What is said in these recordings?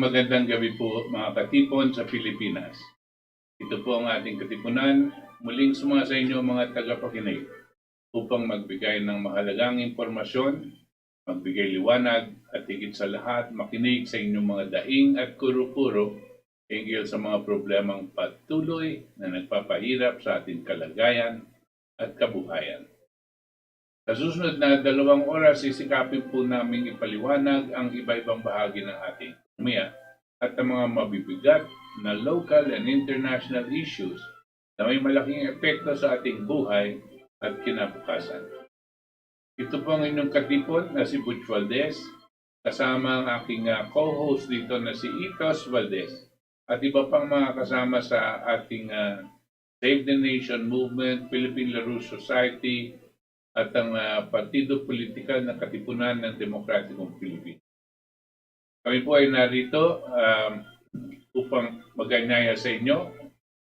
Magandang gabi po mga katipon sa Pilipinas. Ito po ang ating katipunan. Muling sumama sa inyo mga tagapakinig upang magbigay ng mahalagang impormasyon, magbigay liwanag at higit sa lahat makinig sa inyong mga daing at kuro-kuro hinggil sa mga problemang patuloy na nagpapahirap sa ating kalagayan at kabuhayan. Sa susunod na 2 oras, sisikapin po namin ipaliwanag ang iba-ibang bahagi ng ating ekonomiya at ang mga mabibigat na local and international issues na may malaking epekto sa ating buhay at kinabukasan. Ito po ang inyong katipon na si Butch Valdes, kasama ang aking co-host dito na si Itos Valdes at iba pang mga kasama sa ating Save the Nation Movement, Philippine LaRouche Society, at ang partido politikal na Katipunan ng Demokratikong Pilipinas. Kami po ay narito upang maganyaya sa inyo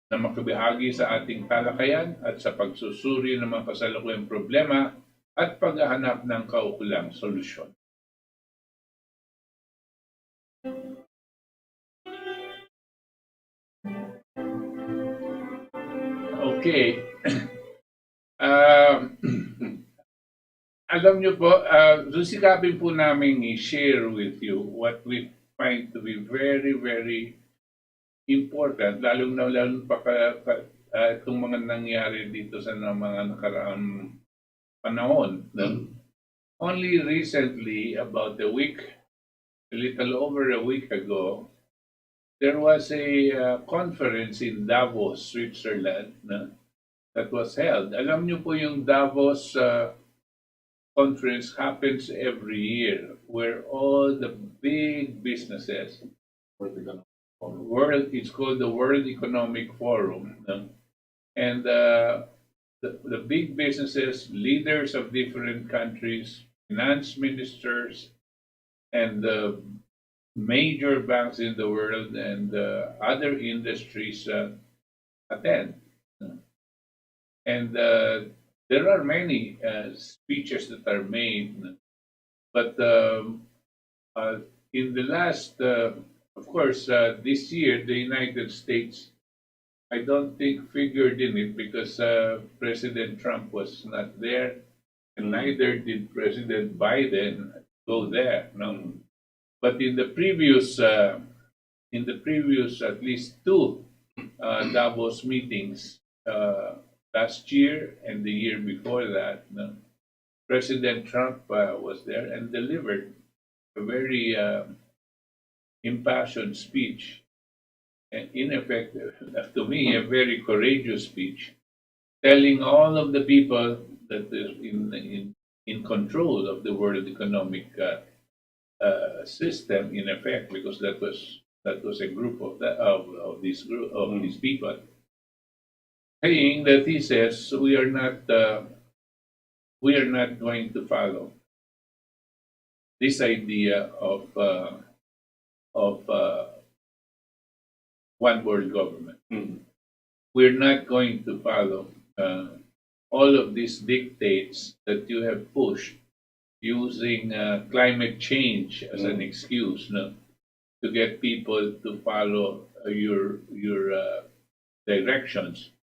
na makibahagi sa ating talakayan at sa pagsusuri ng mga kasalukuyang problema at paghahanap ng kaukulang solusyon. Okay. Alam niyo po, susikapin po namin i-share with you what we find to be very, very important, lalo pa itong mga nangyari dito sa mga nakaraang panahon. Only recently, about a little over a week ago, there was a conference in Davos, Switzerland, that was held. Alam niyo po yung Davos conference happens every year where all the big businesses, it's called the World Economic Forum, and the big businesses, leaders of different countries, finance ministers, and the major banks in the world and other industries attend. And there are many speeches that are made, but in the last, of course, this year, the United States, I don't think figured in it because President Trump was not there, and neither did President Biden go there. No? But in the previous at least 2 Davos meetings, last year and the year before that, President Trump was there and delivered a very impassioned speech. And in effect, to me, a very courageous speech, telling all of the people that is in control of the world economic system, in effect, because that was a group of these people, saying that he says we are not going to follow this idea of one world government. We're not going to follow all of these dictates that you have pushed using climate change as an excuse, to get people to follow your directions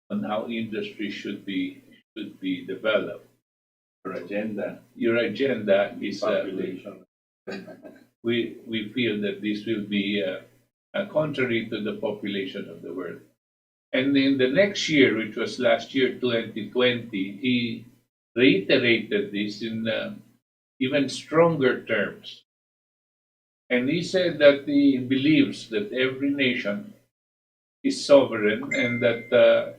on how industry should be developed. Your agenda is population. We feel that this will be contrary to the population of the world. And in the next year, which was last year, 2020, he reiterated this in even stronger terms. And he said that he believes that every nation is sovereign and that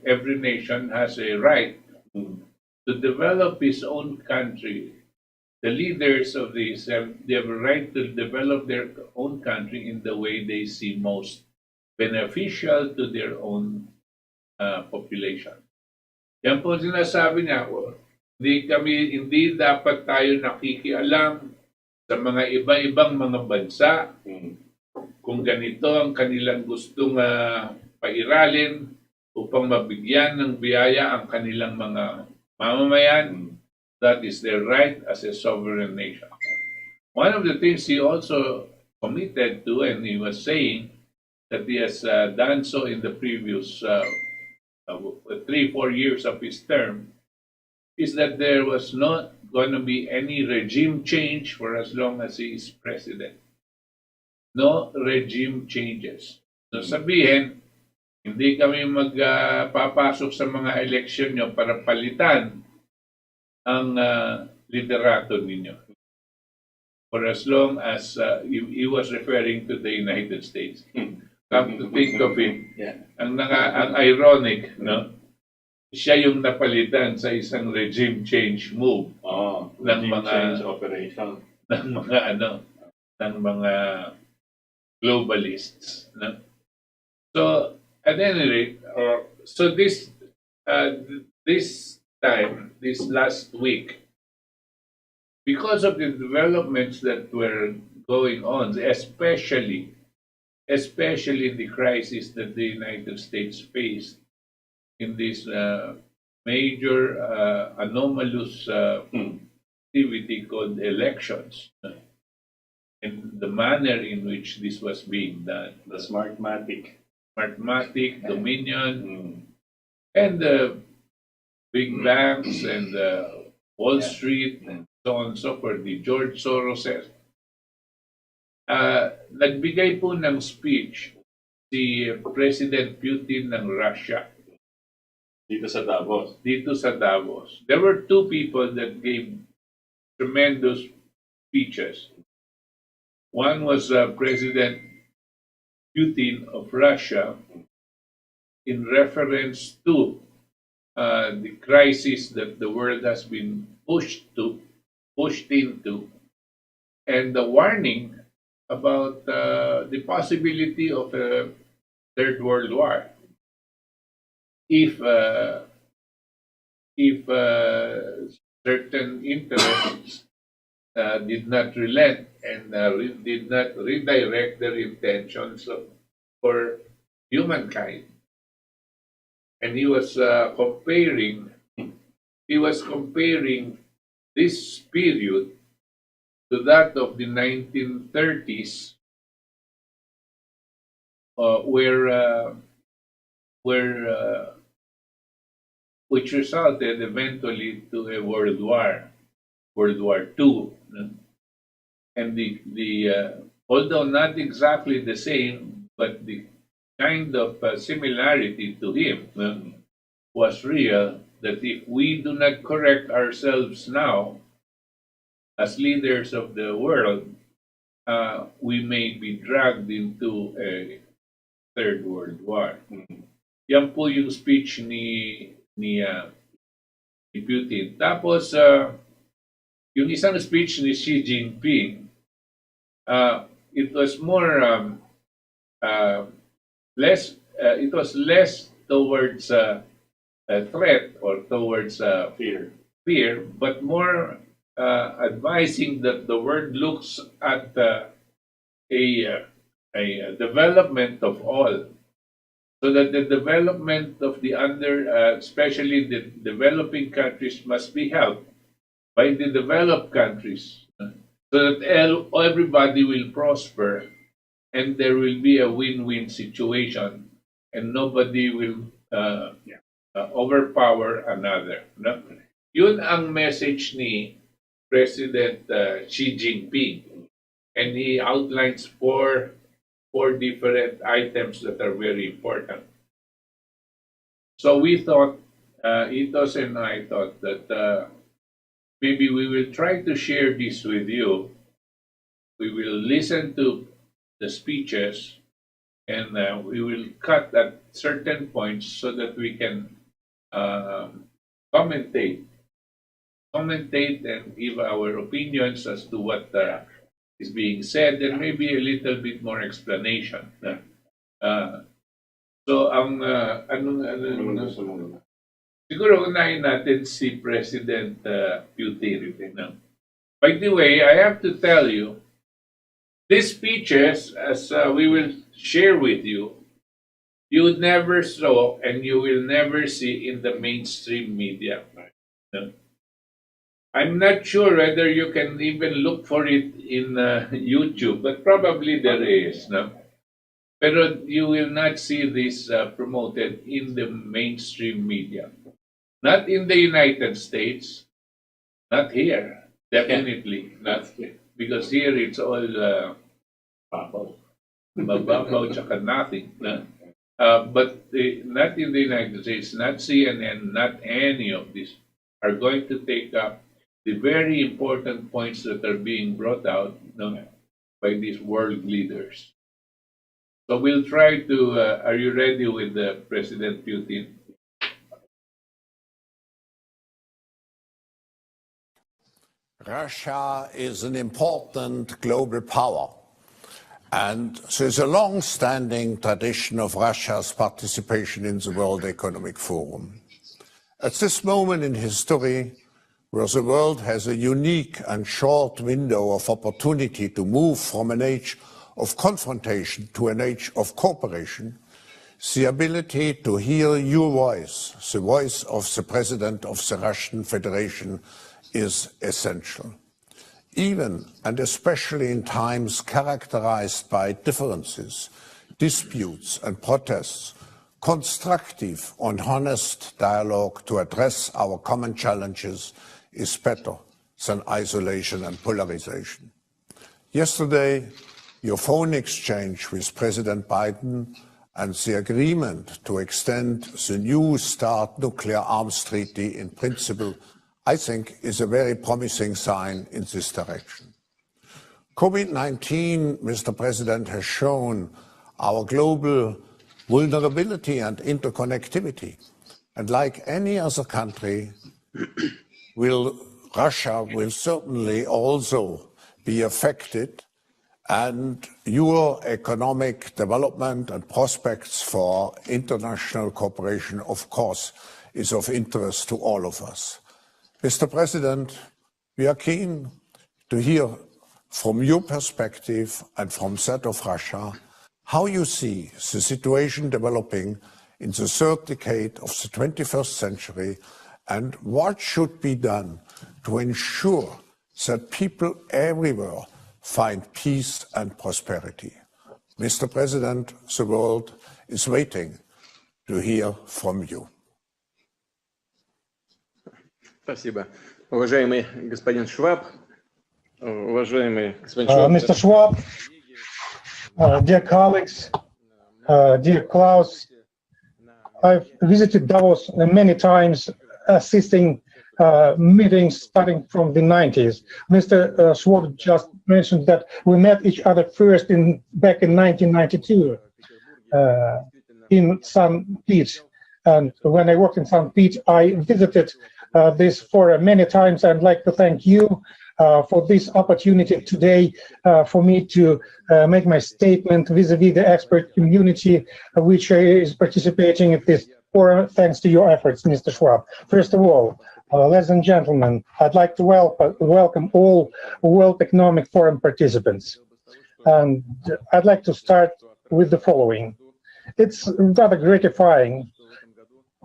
every nation has a right to develop its own country the leaders of these they have a right to develop their own country in the way they see most beneficial to their own population. Yan po sinasabi niya, hindi dapat tayo nakikialam sa mga iba-ibang mga bansa kung ganito ang kanilang gustong pairalin upang mabigyan ng biyaya ang kanilang mga mamamayan. That is their right as a sovereign nation. One of the things he also committed to, and he was saying that he has done so in the previous 3-4 years of his term, is that there was not going to be any regime change for as long as he is president. No regime changes. So sabihin, hindi kami magpapasok sa mga eleksyon nyo para palitan ang liderato ninyo. For as long as he was referring to the United States. Come to think of it, ang ironic, no? Siya yung napalitan sa isang regime change move ng mga change operation ng mga globalists, no? So at any rate, so this last week, because of the developments that were going on, especially the crisis that the United States faced in this major anomalous activity called elections, and the manner in which this was being done, the Smartmatic Dominion, and the big banks and Wall Street and so on and so forth, the George Soros. Nagbigay po ng speech si President Putin ng Russia dito sa Davos. There were two people that gave tremendous speeches. One was President Putin of Russia in reference to the crisis that the world has been pushed into, and the warning about the possibility of a third world war if certain interests did not relent and did not redirect their intentions for humankind. And he was comparing this period to that of the 1930s, which resulted eventually to a World War II, and although not exactly the same, but the kind of similarity to him was real. That if we do not correct ourselves now, as leaders of the world, we may be dragged into a third world war. Yan po yung speech ni Putin. Tapos yung isang speech ni Xi Jinping, it was more it was less towards a threat or towards fear, but more advising that the world looks at a development of all, so that the development of especially the developing countries, must be helped by the developed countries, so that everybody will prosper and there will be a win-win situation and nobody will overpower another. No? Yun ang message ni President Xi Jinping, and he outlines four different items that are very important. So we thought, Itos and I thought that maybe we will try to share this with you. We will listen to the speeches and we will cut at certain points so that we can commentate commentate and give our opinions as to what is being said, and maybe a little bit more explanation. So siguro unahin natin si President Putin. No? By the way, I have to tell you, these speeches, as we will share with you, you would never saw and you will never see in the mainstream media. No? I'm not sure whether you can even look for it in YouTube, but probably there is. No? Pero you will not see this promoted in the mainstream media. Not in the United States, not here, definitely not here. Because here it's all mababaw tsaka nothing. But not in the United States, not CNN, not any of these are going to take up the very important points that are being brought out by these world leaders. So we'll try to, are you ready with President Putin? Russia is an important global power, and there's a long-standing tradition of Russia's participation in the World Economic Forum. At this moment in history, where the world has a unique and short window of opportunity to move from an age of confrontation to an age of cooperation, the ability to hear your voice, the voice of the President of the Russian Federation, is essential. Even and especially in times characterized by differences, disputes and protests, constructive and honest dialogue to address our common challenges is better than isolation and polarization. Yesterday, your phone exchange with President Biden and the agreement to extend the New START nuclear arms treaty in principle, I think, is a very promising sign in this direction. COVID-19, Mr. President, has shown our global vulnerability and interconnectivity. And like any other country, Russia will certainly also be affected, and your economic development and prospects for international cooperation, of course, is of interest to all of us. Mr. President, we are keen to hear from your perspective and from that of Russia how you see the situation developing in the third decade of the 21st century and what should be done to ensure that people everywhere find peace and prosperity. Mr. President, the world is waiting to hear from you. Спасибо. Уважаемый господин Шваб, уважаемый господин Шваб. Mr. Schwab, dear colleagues, dear Klaus, I've visited Davos many times, assisting meetings starting from the 90s. Mr. Schwab just mentioned that we met each other first back in 1992 in St. Pete. And when I worked in St. Pete, I visited this forum many times. I'd like to thank you for this opportunity today for me to make my statement vis-a-vis the expert community which is participating in this forum, thanks to your efforts, Mr. Schwab. First of all, ladies and gentlemen, I'd like to welcome all World Economic Forum participants. And I'd like to start with the following. It's rather gratifying,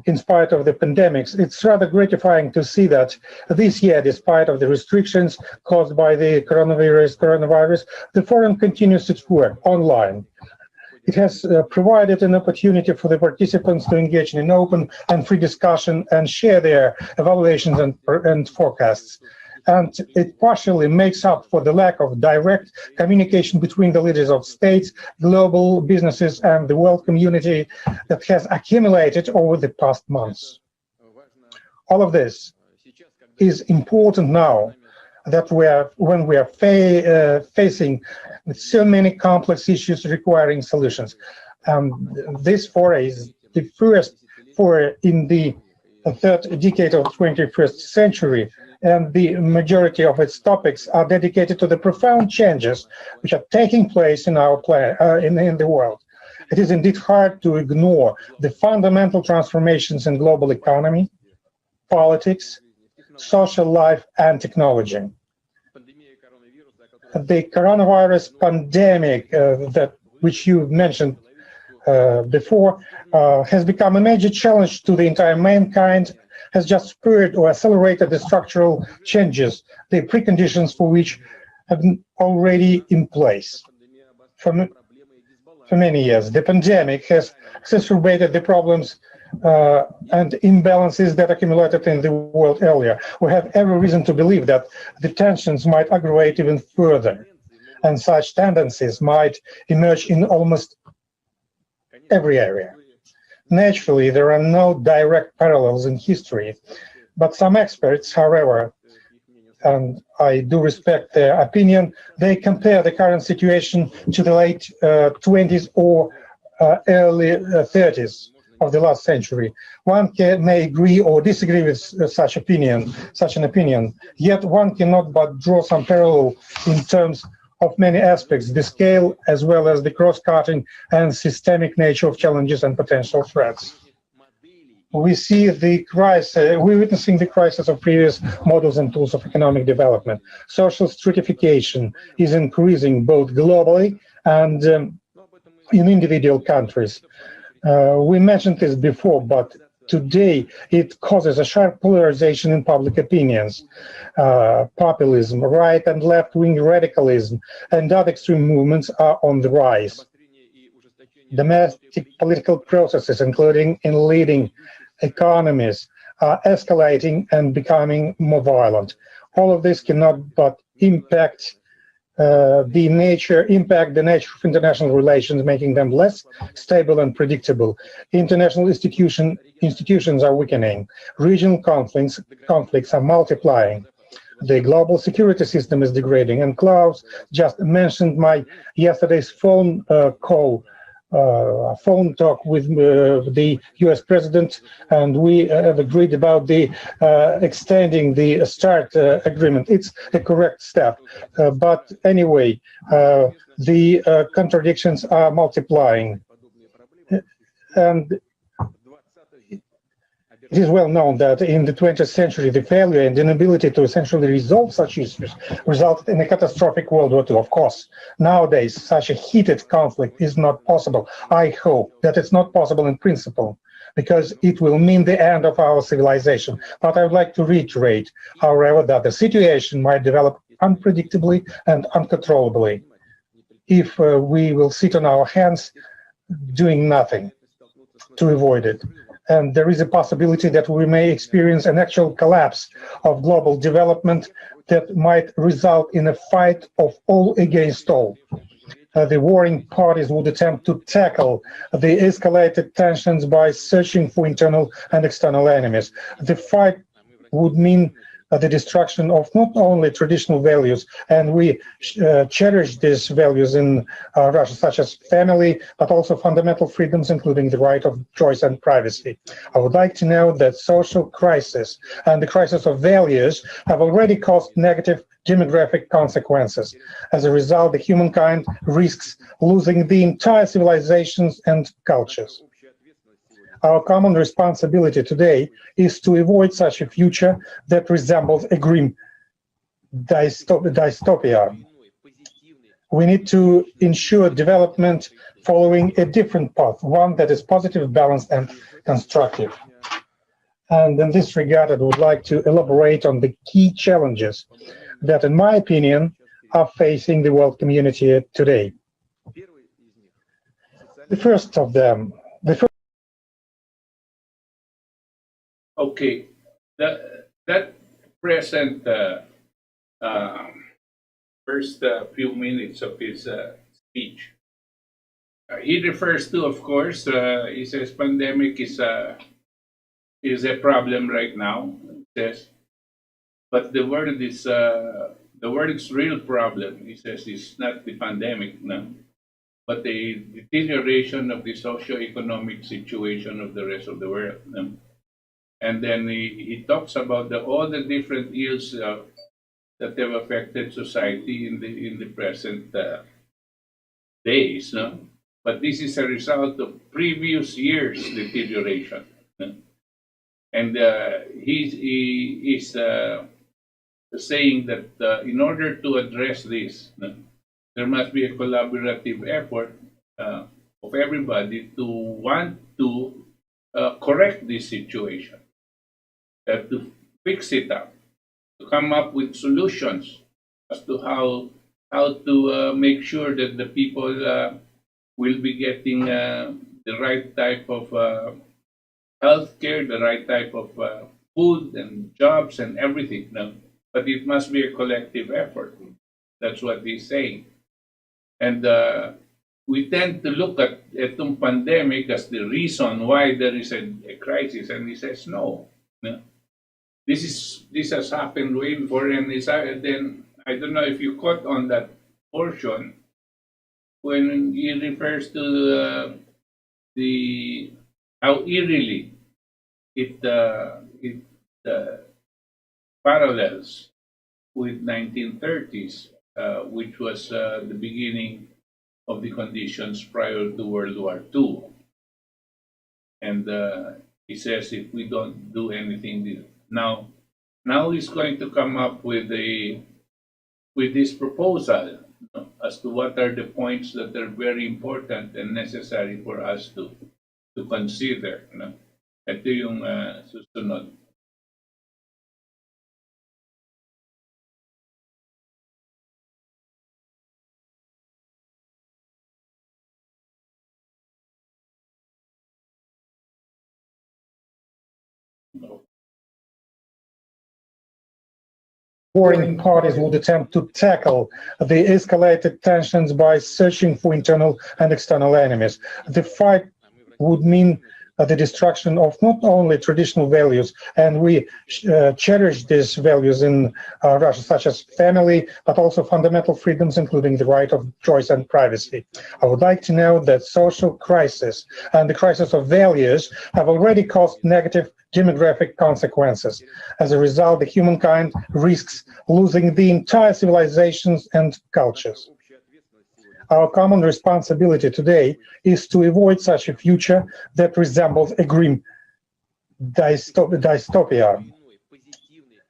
in spite of the pandemics, it's rather gratifying to see that this year, despite of the restrictions caused by the coronavirus, the forum continues its work online. It has provided an opportunity for the participants to engage in an open and free discussion and share their evaluations and forecasts. And it partially makes up for the lack of direct communication between the leaders of states, global businesses, and the world community that has accumulated over the past months. All of this is important now that when we are facing so many complex issues requiring solutions. This foray is the first foray in the third decade of the 21st century. and the majority of its topics are dedicated to the profound changes which are taking place in our in the world. It is indeed hard to ignore the fundamental transformations in global economy, politics, social life, and technology. The coronavirus pandemic, which you mentioned before, has become a major challenge to the entire mankind, has just spurred or accelerated the structural changes, the preconditions for which have been already in place for many years. The pandemic has exacerbated the problems and imbalances that accumulated in the world earlier. We have every reason to believe that the tensions might aggravate even further, and such tendencies might emerge in almost every area. Naturally, there are no direct parallels in history, but some experts, however, and I do respect their opinion, they compare the current situation to the late 20s or early 30s of the last century. One may agree or disagree with such an opinion, yet one cannot but draw some parallel in terms of many aspects, the scale as well as the cross-cutting and systemic nature of challenges and potential threats. We see the crisis, we're witnessing the crisis of previous models and tools of economic development. Social stratification is increasing both globally and in individual countries. We mentioned this before, but today it causes a sharp polarization in public opinions. Populism, right and left-wing radicalism, and other extreme movements are on the rise. Domestic political processes, including in leading economies, are escalating and becoming more violent. All of this cannot but impact the nature of international relations, making them less stable and predictable. International institutions are weakening. Regional conflicts are multiplying. The global security system is degrading. And Klaus just mentioned my yesterday's phone talk with the US president, and we have agreed about the extending the START agreement. It's a correct step, but anyway, the contradictions are multiplying, and it is well known that in the 20th century, the failure and inability to essentially resolve such issues resulted in a catastrophic World War II. Of course, nowadays, such a heated conflict is not possible. I hope that it's not possible in principle, because it will mean the end of our civilization. But I would like to reiterate, however, that the situation might develop unpredictably and uncontrollably if we will sit on our hands doing nothing to avoid it. And there is a possibility that we may experience an actual collapse of global development that might result in a fight of all against all. The warring parties would attempt to tackle the escalated tensions by searching for internal and external enemies. The fight would mean the destruction of not only traditional values, and we cherish these values in Russia, such as family, but also fundamental freedoms, including the right of choice and privacy. I would like to know that social crisis and the crisis of values have already caused negative demographic consequences. As a result, the humankind risks losing the entire civilizations and cultures. Our common responsibility today is to avoid such a future that resembles a grim dystopia. We need to ensure development following a different path, one that is positive, balanced, and constructive. And in this regard, I would like to elaborate on the key challenges that, in my opinion, are facing the world community today. The first of them, Okay, that present first few minutes of his speech, he refers to, of course, he says pandemic is a problem right now. He says, but the word's real problem, he says, is not the pandemic, no, but the deterioration of the socio-economic situation of the rest of the world. No? And then he talks about all the different ills that have affected society in the present days. No? But this is a result of previous years' deterioration. No? And he is saying that in order to address this, no, there must be a collaborative effort of everybody to want to correct this situation, to fix it up, to come up with solutions as to how to make sure that the people will be getting the right type of healthcare, the right type of food and jobs and everything. No? But it must be a collective effort. That's what he's saying. And we tend to look at itong pandemic as the reason why there is a crisis, and he says no. No. This has happened way before, and then I don't know if you caught on that portion when he refers to how eerily it parallels with 1930s, which was the beginning of the conditions prior to World War II. And he says if we don't do anything now he's going to come up with this proposal, you know, as to what are the points that are very important and necessary for us to consider. You know? Ito yung susunod. Warring parties would attempt to tackle the escalated tensions by searching for internal and external enemies. The fight would mean the destruction of not only traditional values, and we cherish these values in Russia, such as family, but also fundamental freedoms, including the right of choice and privacy. I would like to note that social crisis and the crisis of values have already caused negative demographic consequences. As a result, the humankind risks losing the entire civilizations and cultures. Our common responsibility today is to avoid such a future that resembles a grim dystopia.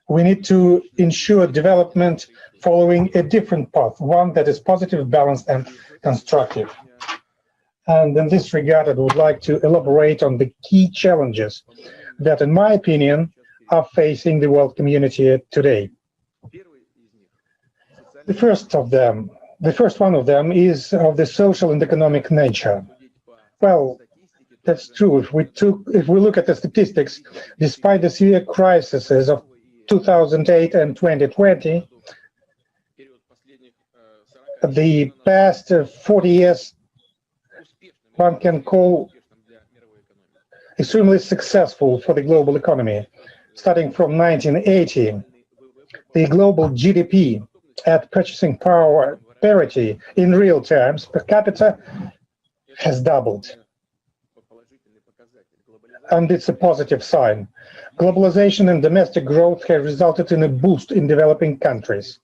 We need to ensure development following a different path, one that is positive, balanced, and constructive. And in this regard, I would like to elaborate on the key challenges that, in my opinion, are facing the world community today. The first one of them is of the social and economic nature. Well, that's true. If we look at the statistics, despite the severe crises of 2008 and 2020, the past 40 years one can call extremely successful for the global economy. Starting from 1980, the global GDP at purchasing power parity in real terms per capita has doubled. And it's a positive sign. Globalization and domestic growth have resulted in a boost in developing countries.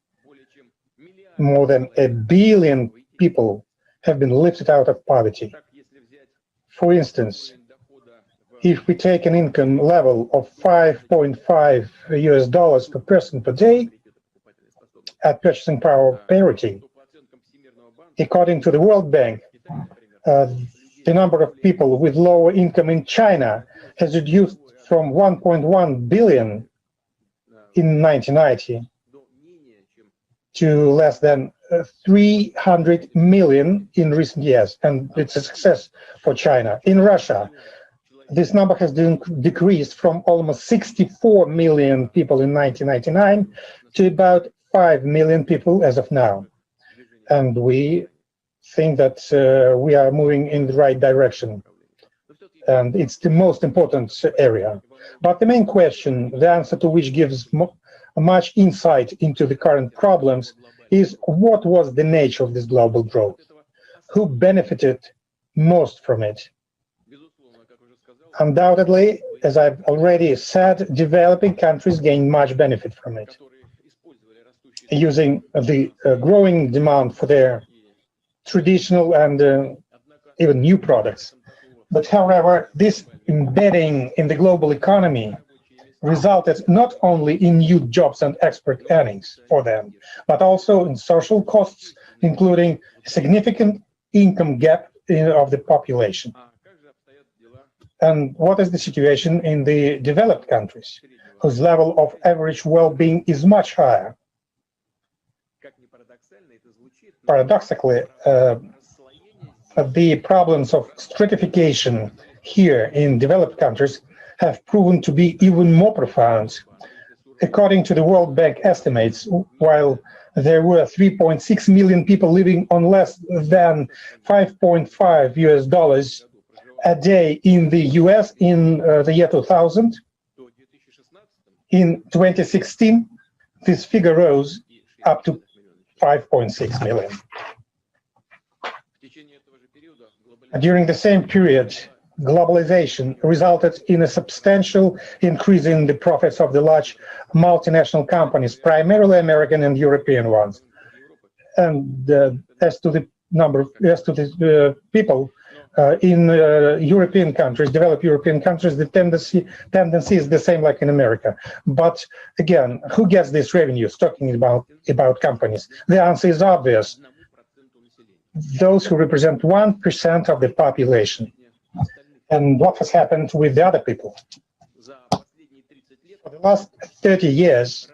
More than 1 billion people have been lifted out of poverty. For instance, if we take an income level of $5.5 US per person per day at purchasing power parity, according to the World Bank, the number of people with lower income in China has reduced from 1.1 billion in 1990 to less than 300 million in recent years, and it's a success for China. In Russia, this number has decreased from almost 64 million people in 1999 to about 5 million people as of now. And we think that we are moving in the right direction. And it's the most important area. But the main question, the answer to which gives much insight into the current problems, is what was the nature of this global growth? Who benefited most from it? Undoubtedly, as I've already said, developing countries gain much benefit from it, using the growing demand for their traditional and even new products. But however, this embedding in the global economy resulted not only in new jobs and export earnings for them, but also in social costs, including significant income gap of the population. And what is the situation in the developed countries, whose level of average well-being is much higher? Paradoxically, the problems of stratification here in developed countries have proven to be even more profound. According to the World Bank estimates, while there were 3.6 million people living on less than $5.5 a day in the US in the year 2000, in 2016, this figure rose up to 5.6 million. During the same period, globalization resulted in a substantial increase in the profits of the large multinational companies, primarily American and European ones. And as to the people in European countries, developed European countries, the tendency is the same like in America. But again, who gets these revenues? Talking about companies, the answer is obvious. Those who represent 1% of the population. And what has happened with the other people? For the last 30 years,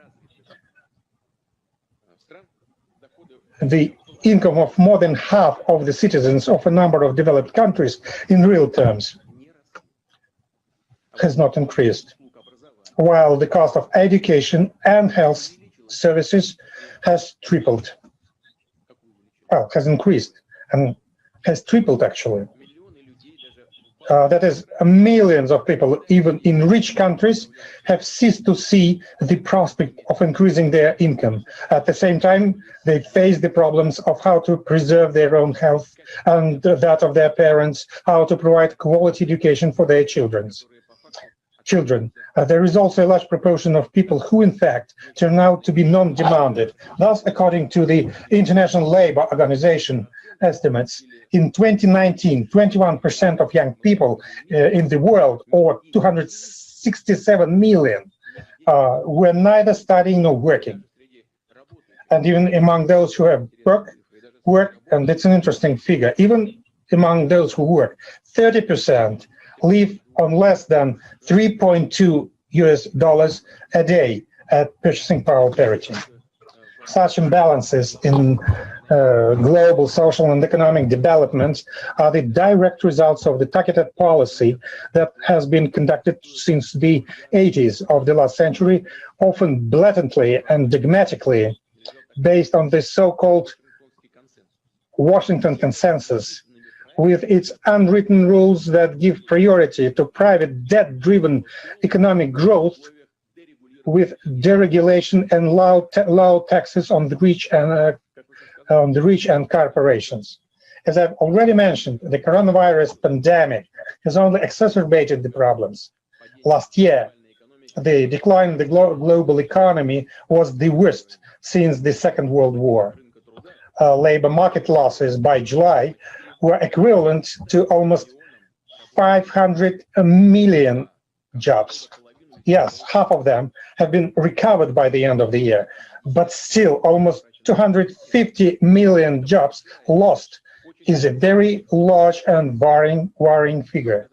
the income of more than half of the citizens of a number of developed countries in real terms has not increased, while the cost of education and health services has tripled. Well, has increased and has tripled actually. That is, millions of people, even in rich countries, have ceased to see the prospect of increasing their income. At the same time, they face the problems of how to preserve their own health and that of their parents, how to provide quality education for their children. There is also a large proportion of people who, in fact, turn out to be non-demanded. Thus, according to the International Labour Organization estimates, in 2019, 21% of young people in the world, or 267 million, were neither studying nor working. And even among those who have work, and that's an interesting figure, even among those who work, 30% live on less than $3.2 a day at purchasing power parity. Such imbalances in global social and economic developments are the direct results of the targeted policy that has been conducted since the 80s of the last century, often blatantly and dogmatically based on the so-called Washington Consensus, with its unwritten rules that give priority to private debt-driven economic growth, with deregulation and low taxes on the rich and corporations. As I've already mentioned, the coronavirus pandemic has only exacerbated the problems. Last year, the decline in the global economy was the worst since the Second World War. Labor market losses by July were equivalent to almost 500 million jobs. Yes, half of them have been recovered by the end of the year, but still almost 250 million jobs lost is a very large and worrying figure.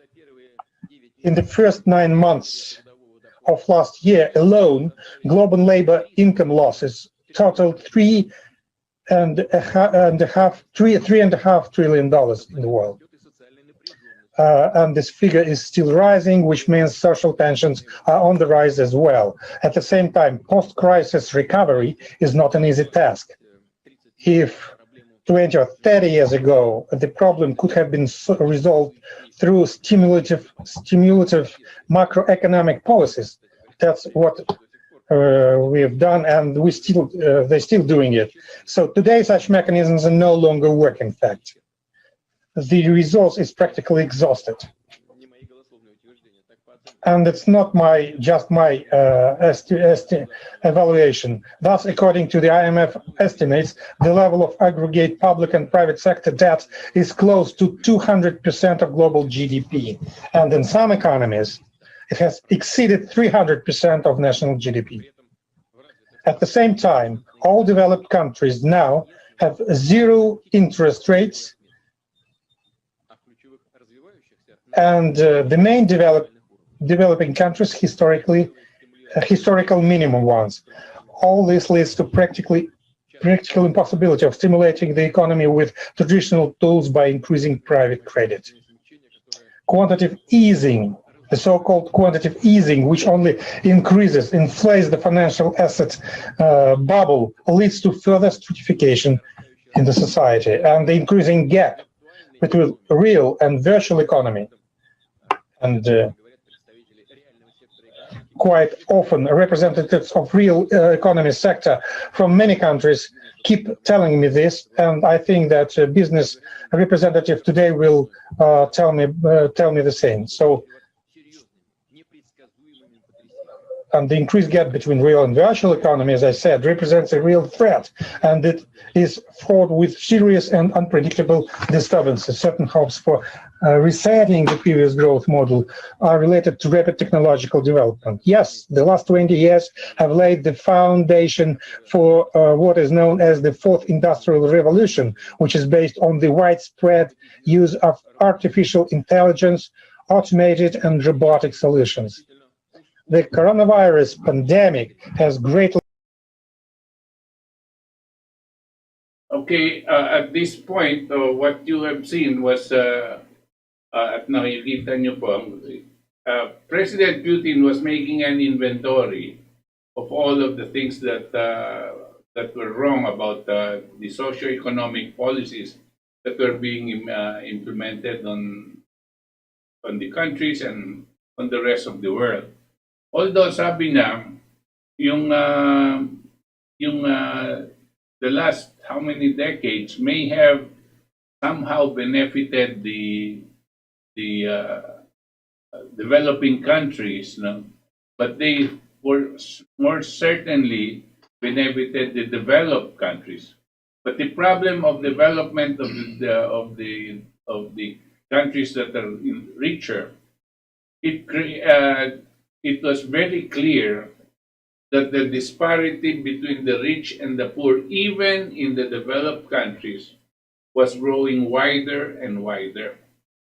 In the first 9 months of last year alone, global labor income losses totaled $3.5 trillion in the world. And this figure is still rising, which means social tensions are on the rise as well. At the same time, post-crisis recovery is not an easy task. If 20 or 30 years ago, the problem could have been resolved through stimulative macroeconomic policies, that's what we have done, and they're still doing it. So today, such mechanisms are no longer work, in fact. The resource is practically exhausted. And it's not just my evaluation. Thus, according to the IMF estimates, the level of aggregate public and private sector debt is close to 200% of global GDP. And in some economies, it has exceeded 300% of national GDP. At the same time, all developed countries now have zero interest rates, and the main developing countries historical minimum ones. All this leads to practical impossibility of stimulating the economy with traditional tools by increasing private credit. Quantitative easing, the so-called quantitative easing, which only inflates the financial asset bubble, leads to further stratification in the society and the increasing gap between real and virtual economy. And quite often representatives of real economy sector from many countries keep telling me this, and I think that business representative today will tell me the same. So, and the increased gap between real and virtual economy, as I said, represents a real threat, and it is fraught with serious and unpredictable disturbances. Certain hopes for resetting the previous growth model are related to rapid technological development. Yes, the last 20 years have laid the foundation for what is known as the fourth industrial revolution, which is based on the widespread use of artificial intelligence, automated and robotic solutions. The coronavirus pandemic has greatly... Okay, at this point, what you have seen was, at nakikita nyo po, President Putin was making an inventory of all of the things that were wrong about the socio-economic policies that were being implemented on the countries and on the rest of the world. Although sabi niya, the last how many decades may have somehow benefited the developing countries, no? But they were more certainly benefited the developed countries. But the problem of development of the countries that are richer, it was very clear that the disparity between the rich and the poor, even in the developed countries, was growing wider and wider.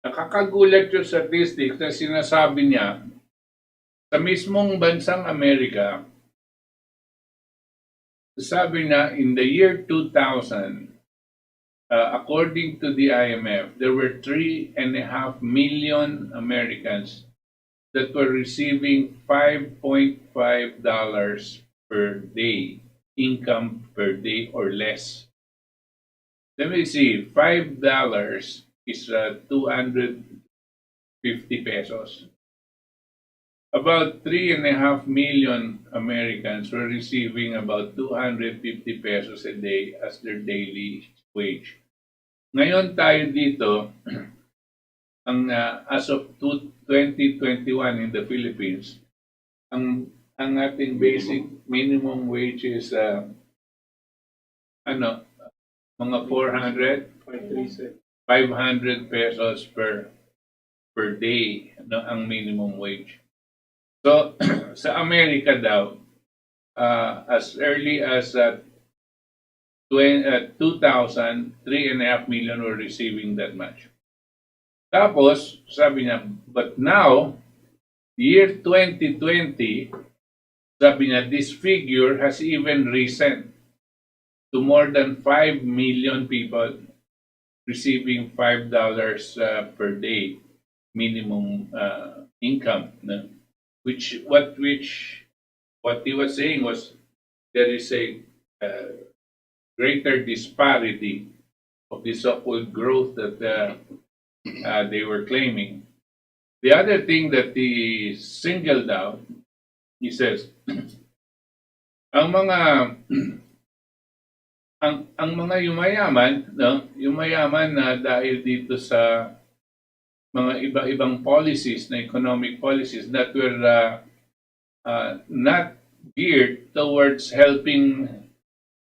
Nakakagulat yung statistics na sinasabi niya, sa mismong bansang Amerika, sabi na in the year 2000, according to the IMF, there were 3.5 million Americans that were receiving $5.5 per day, income per day or less. Let me see, $5 is 250 pesos. About 3.5 million Americans were receiving about 250 pesos a day as their daily wage. Ngayon tayo dito, as of 2021 in the Philippines, ang ating basic minimum wage is mga 500 pesos per day, ang minimum wage. So sa Amerika daw, as early as 2000, 3.5 million were receiving that much. Tapos, sabi niya, but now, year 2020, sabi niya, this figure has even risen to more than 5 million people receiving $5 per day minimum income. Which what he was saying was there is a greater disparity of the so-called growth that they were claiming. The other thing that he singled out, he says, ang mga yumayaman, yumayaman na dahil dito sa mga iba-ibang policies na economic policies that were not geared towards helping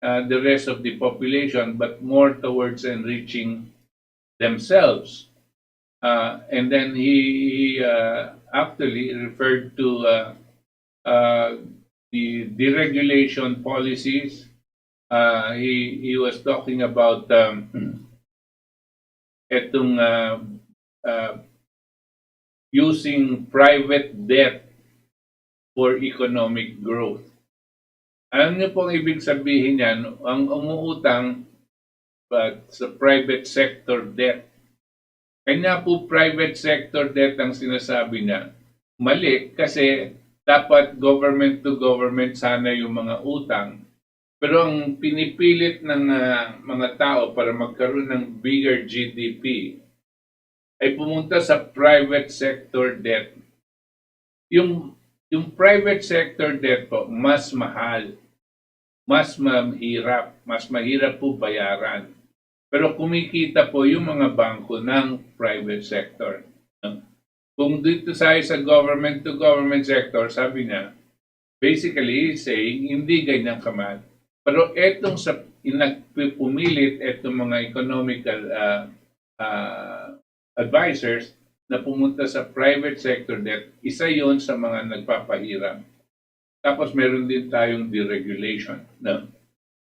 the rest of the population, but more towards enriching themselves. And then he actually referred to the deregulation policies. He was talking about etong using private debt for economic growth. Alam niyo pong ibig sabihin yan, ang umuutang sa private sector debt. Kanya po private sector debt ang sinasabi niya. Mali kasi dapat government to government sana yung mga utang. Pero ang pinipilit ng mga tao para magkaroon ng bigger GDP ay pumunta sa private sector debt. Yung private sector debt po, mas mahal, mas mahirap po bayaran. Pero kumikita po yung mga bangko ng private sector. Kung dito sa government to government sector, sabi niya, basically saying hindi ganyan kamahal. Pero etong sa pinagpumilit etong mga economical advisors na pumunta sa private sector debt, isa yon sa mga nagpapahirap. Tapos meron din tayong deregulation. No?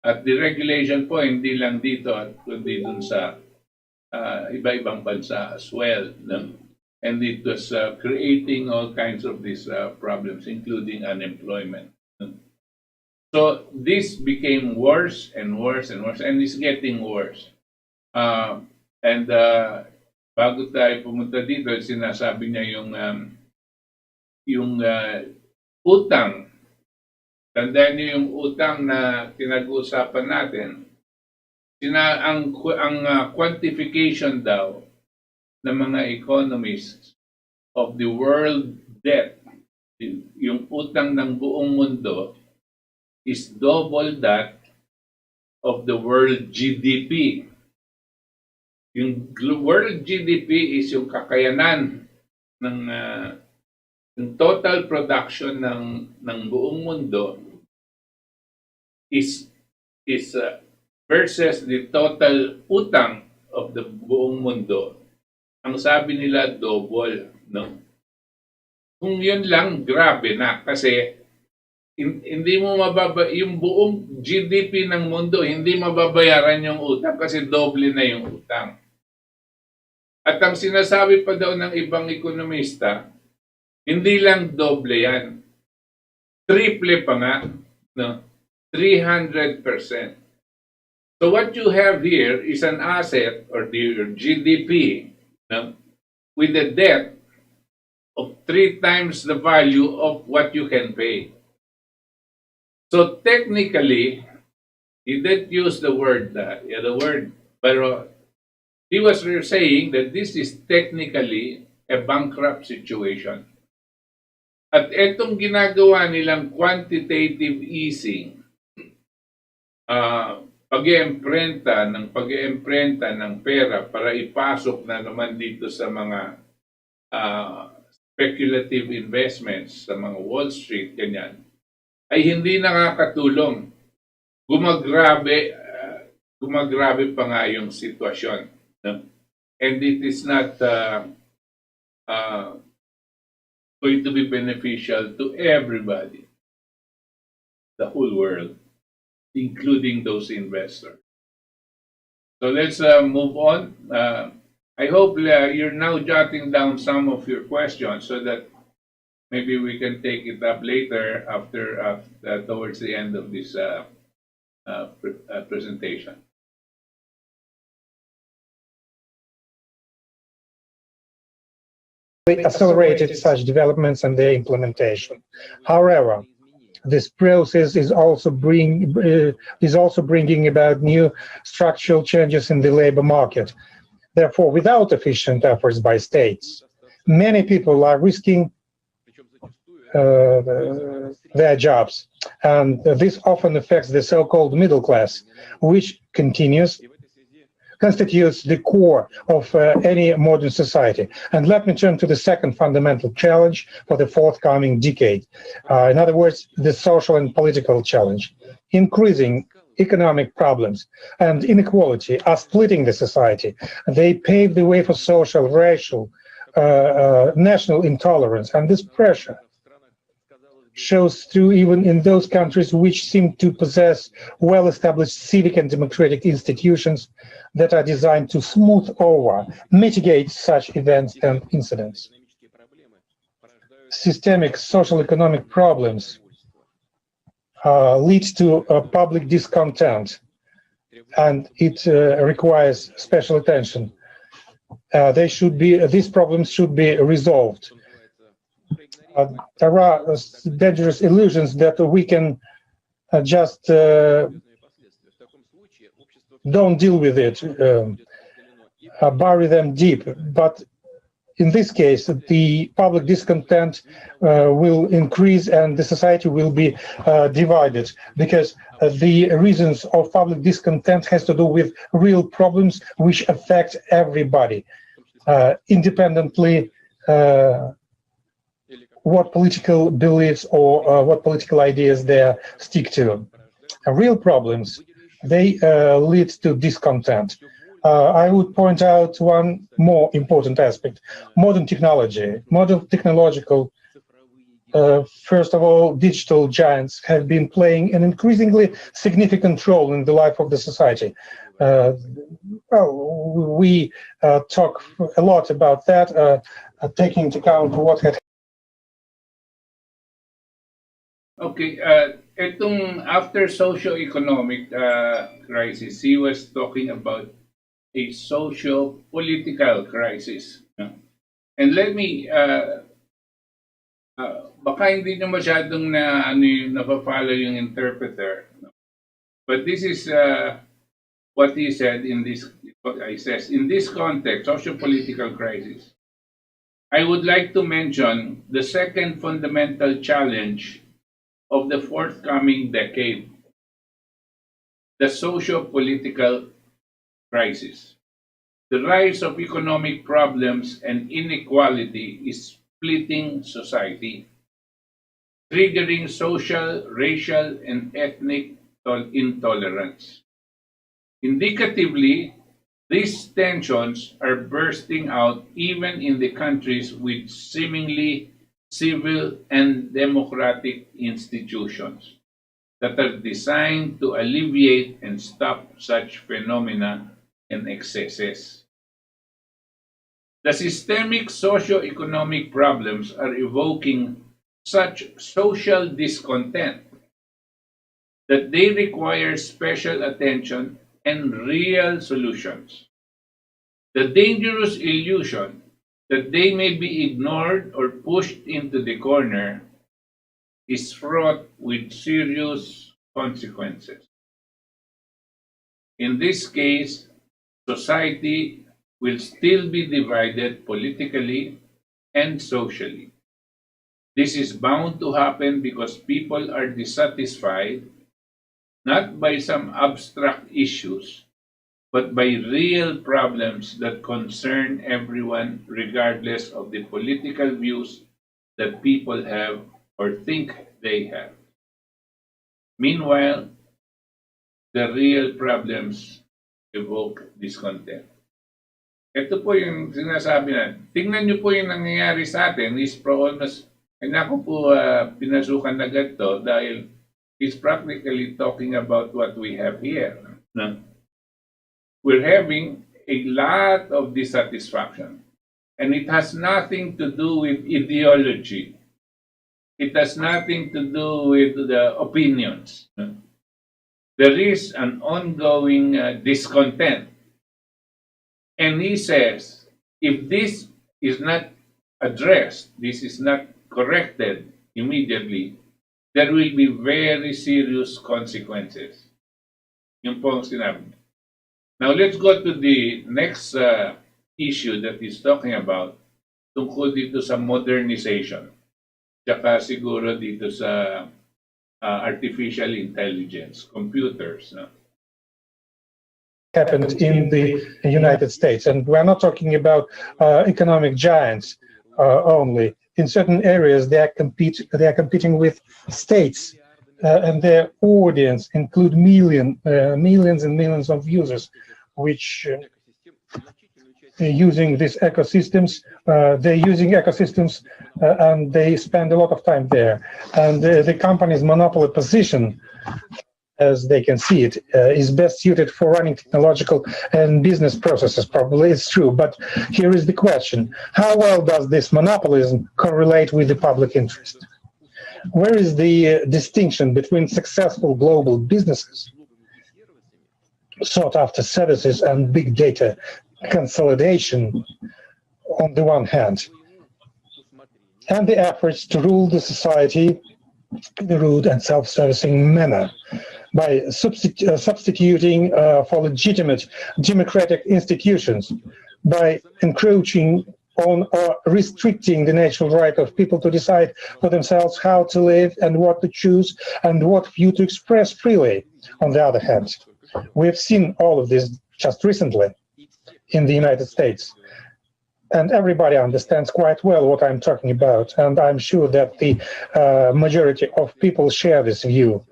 At deregulation po hindi lang dito at kundi dun sa iba-ibang bansa as well. No? And it was creating all kinds of these problems, including unemployment. No? So this became worse and worse and worse, and it's getting worse. Bago tayo pumunta dito, sinasabi niya yung utang. Tandaan niyo yung utang na pinag-uusapan natin. Ang quantification daw ng mga economists of the world debt, yung utang ng buong mundo, is double that of the world GDP. Yung world GDP is yung kakayanan ng yung total production ng buong mundo is versus the total utang of the buong mundo. Ang sabi nila double, no? Kung yun lang, grabe na kasi hindi mo yung buong GDP ng mundo, hindi mababayaran yung utang kasi doble na yung utang. At ang sinasabi pa daw ng ibang ekonomista, hindi lang doble yan. Triple pa nga, no? 300%. So what you have here is an asset or the GDP, no? With a debt of 3 times the value of what you can pay. So technically, he didn't use the word, pero he was saying that this is technically a bankrupt situation. At etong ginagawa nilang quantitative easing, pag-iemprenta ng pera para ipasok na naman dito sa mga speculative investments, sa mga Wall Street, ganyan, ay hindi nakakatulong. Gumagrabe pa nga yung sitwasyon. No? And it is not going to be beneficial to everybody, the whole world, including those investors. So let's move on. I hope you're now jotting down some of your questions so that maybe we can take it up later after towards the end of this presentation. Accelerated such developments and their implementation. However, this process is also bringing about new structural changes in the labor market. Therefore, without efficient efforts by states, many people are risking their jobs, and this often affects the so-called middle class, which continues constitutes the core of any modern society. And let me turn to the second fundamental challenge for the forthcoming decade. In other words, the social and political challenge. Increasing economic problems and inequality are splitting the society. They pave the way for social, racial, national intolerance, and this pressure shows through even in those countries which seem to possess well-established civic and democratic institutions that are designed to smooth over, mitigate such events and incidents. Systemic social economic problems lead to public discontent, and it requires special attention. These problems should be resolved. There are dangerous illusions that we can just don't deal with it, bury them deep. But in this case, the public discontent will increase and the society will be divided, because the reasons of public discontent has to do with real problems which affect everybody, independently what political beliefs or what political ideas they stick to. Real problems, they lead to discontent. I would point out one more important aspect: modern technology. Modern technological, first of all, digital giants have been playing an increasingly significant role in the life of the society. Well, we talk a lot about that, taking into account what had. Okay, itong after socio-economic crisis, he was talking about a socio-political crisis. No? And let me, baka hindi nyo masyadong napafollow yung interpreter. No? But this is what he said in this, what I says, in this context, socio-political crisis, I would like to mention the second fundamental challenge of the forthcoming decade, the socio-political crisis. The rise of economic problems and inequality is splitting society, triggering social, racial, and ethnic intolerance. Indicatively, these tensions are bursting out even in the countries with seemingly civil and democratic institutions that are designed to alleviate and stop such phenomena and excesses. The systemic socio-economic problems are evoking such social discontent that they require special attention and real solutions. The dangerous illusion that they may be ignored or pushed into the corner is fraught with serious consequences. In this case, society will still be divided politically and socially. This is bound to happen because people are dissatisfied not by some abstract issues, but by real problems that concern everyone regardless of the political views that people have or think they have. Meanwhile, the real problems evoke discontent. Ito po yung sinasabi na, tingnan niyo po yung nangyayari sa atin, is almost, ako po pinasukan na ganito dahil he's practically talking about what we have here. No? We're having a lot of dissatisfaction, and it has nothing to do with ideology. It has nothing to do with the opinions. There is an ongoing discontent. And he says, if this is not addressed, this is not corrected immediately, there will be very serious consequences. Yung po ang sinabi. Now, let's go to the next issue that he's talking about, tungkol dito sa modernization. Tsaka siguro dito sa artificial intelligence, computers. No? happened in the United States. And we're not talking about economic giants only. In certain areas, they are competing with states, and their audience include millions and millions of users, which using these ecosystems. They're using ecosystems, and they spend a lot of time there. And the company's monopoly position, as they can see it, is best suited for running technological and business processes. Probably it's true, but here is the question: how well does this monopolism correlate with the public interest? Where is the distinction between successful global businesses, sought after services, and big data consolidation on the one hand, and the efforts to rule the society in a rude and self-servicing manner by substituting for legitimate democratic institutions, by encroaching on or restricting the natural right of people to decide for themselves how to live and what to choose and what view to express freely. On the other hand, we have seen all of this just recently in the United States. And everybody understands quite well what I'm talking about. And I'm sure that the majority of people share this view,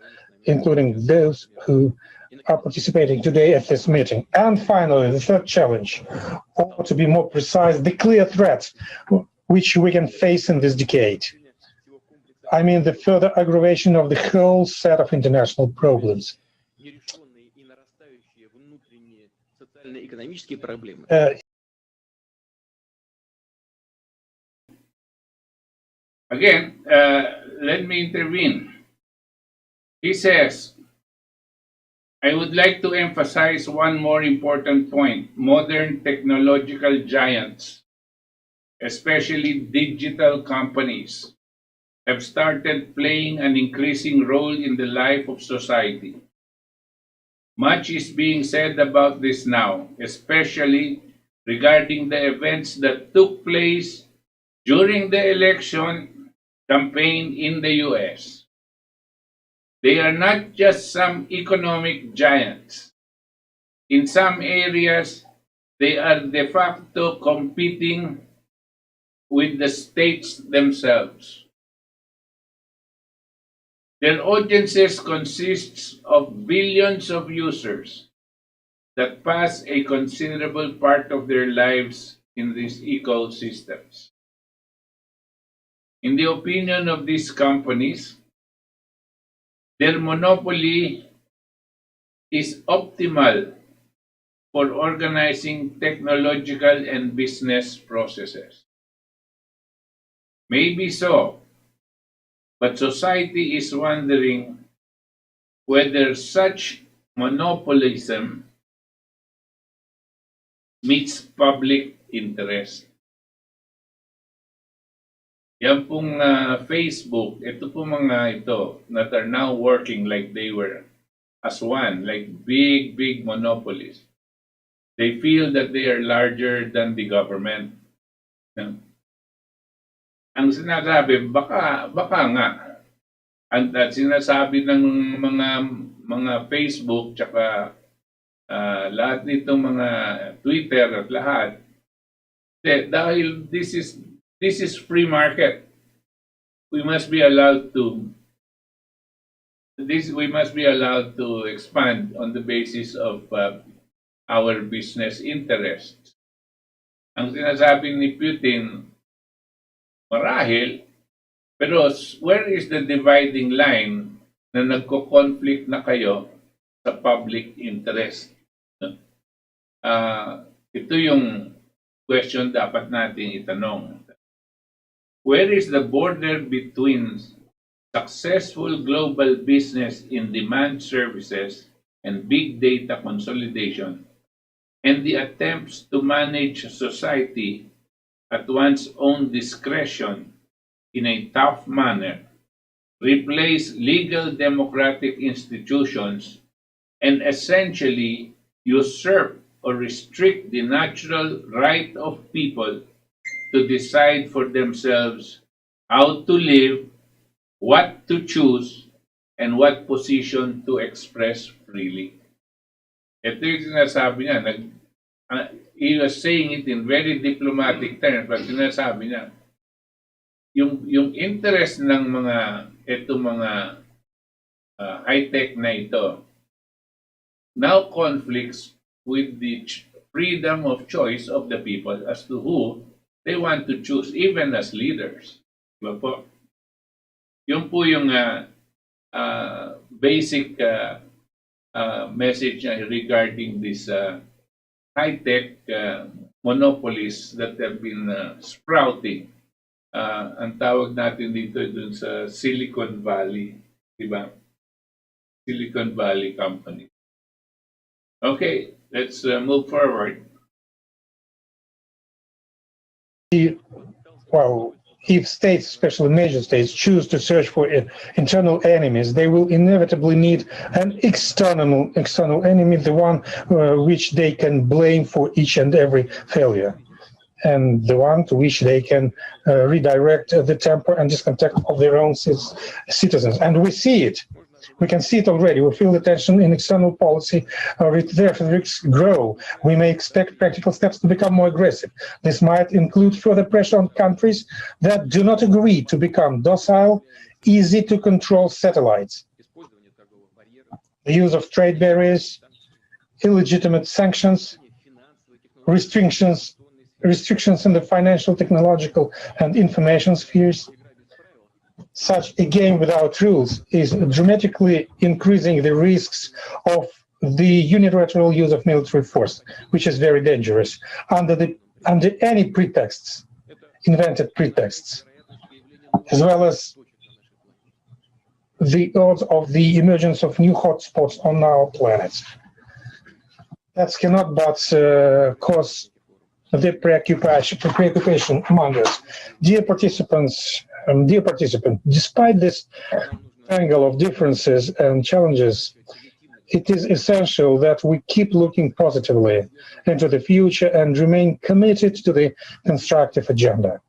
including those who are participating today at this meeting. And finally, the third challenge, or to be more precise, the clear threat which we can face in this decade. I mean, the further aggravation of the whole set of international problems. Again, let me intervene. He says, I would like to emphasize one more important point. Modern technological giants, especially digital companies, have started playing an increasing role in the life of society. Much is being said about this now, especially regarding the events that took place during the election campaign in the US. They are not just some economic giants. In some areas, they are de facto competing with the states themselves. Their audiences consist of billions of users that pass a considerable part of their lives in these ecosystems. In the opinion of these companies, their monopoly is optimal for organizing technological and business processes. Maybe so, but society is wondering whether such monopolism meets public interest. Yan pong Facebook, ito po mga ito that are now working like they were as one, like big monopolies. They feel that they are larger than the government. Ang sinasabi, baka nga. At sinasabi ng mga Facebook tsaka lahat nitong mga Twitter at lahat, dahil this is free market. We must be allowed to expand on the basis of our business interests. Ang sinasabi ni Putin, marahil, pero where is the dividing line na nagko-conflict na kayo sa public interest? Ito yung question dapat natin itanong. Where is the border between successful global business in demand services and big data consolidation and the attempts to manage society at one's own discretion in a tough manner, replace legal democratic institutions, and essentially usurp or restrict the natural right of people to decide for themselves how to live, what to choose, and what position to express freely? Ito yung sinasabi niya. He was saying it in very diplomatic terms, but sinasabi niya, yung interest ng mga high-tech na ito now conflicts with the freedom of choice of the people as to who they want to choose, even as leaders. Diba po? Yun po yung basic message niya regarding this high-tech monopolies that have been sprouting. Ang tawag natin dito dun sa Silicon Valley, diba? Silicon Valley company. Okay, let's move forward. Well, if states, especially major states, choose to search for internal enemies, they will inevitably need an external enemy, the one which they can blame for each and every failure, and the one to which they can redirect the temper and discontent of their own citizens. And we see it. We can see it already. We feel the tension in external policy. Therefore, risks grow. We may expect practical steps to become more aggressive. This might include further pressure on countries that do not agree to become docile, easy to control satellites. The use of trade barriers, illegitimate sanctions, restrictions in the financial, technological, and information spheres. Such a game without rules is dramatically increasing the risks of the unilateral use of military force, which is very dangerous under any pretexts, invented pretexts, as well as the odds of the emergence of new hotspots on our planet. That cannot but cause the preoccupation among us. Dear participant, despite this angle of differences and challenges, it is essential that we keep looking positively into the future and remain committed to the constructive agenda.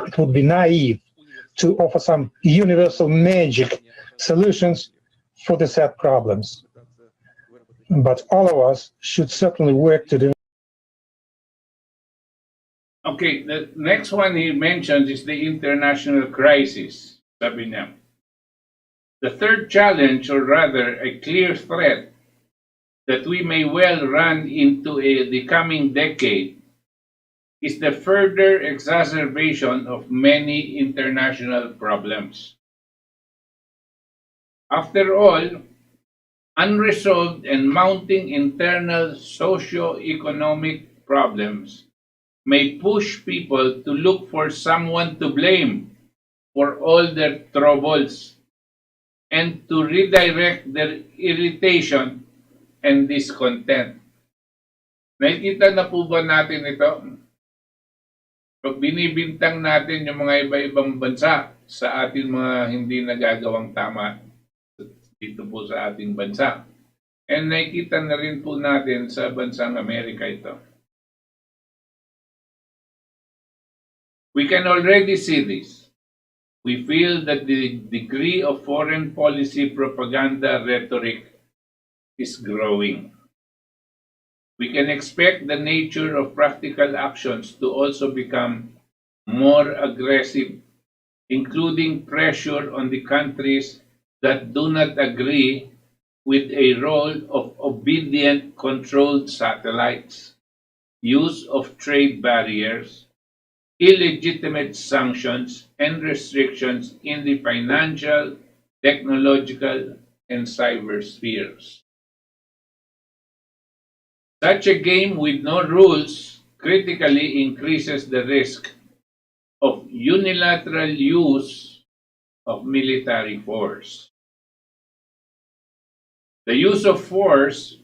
It would be naive to offer some universal magic solutions for the set problems. But all of us should certainly work to develop. Okay, the next one he mentions is the international crisis, sabi niya. The third challenge, or rather a clear threat, that we may well run into the coming decade is the further exacerbation of many international problems. After all, unresolved and mounting internal socio-economic problems may push people to look for someone to blame for all their troubles and to redirect their irritation and discontent. Nakikita na po ba natin ito? Pag binibintang natin yung mga iba-ibang bansa sa ating mga hindi nagagawang tama dito po sa ating bansa. And nakikita na rin po natin sa bansang Amerika ito. We can already see this. We feel that the degree of foreign policy propaganda rhetoric is growing. We can expect the nature of practical actions to also become more aggressive, including pressure on the countries that do not agree with a role of obedient controlled satellites, use of trade barriers, illegitimate sanctions and restrictions in the financial, technological, and cyber spheres. Such a game with no rules critically increases the risk of unilateral use of military force. The use of force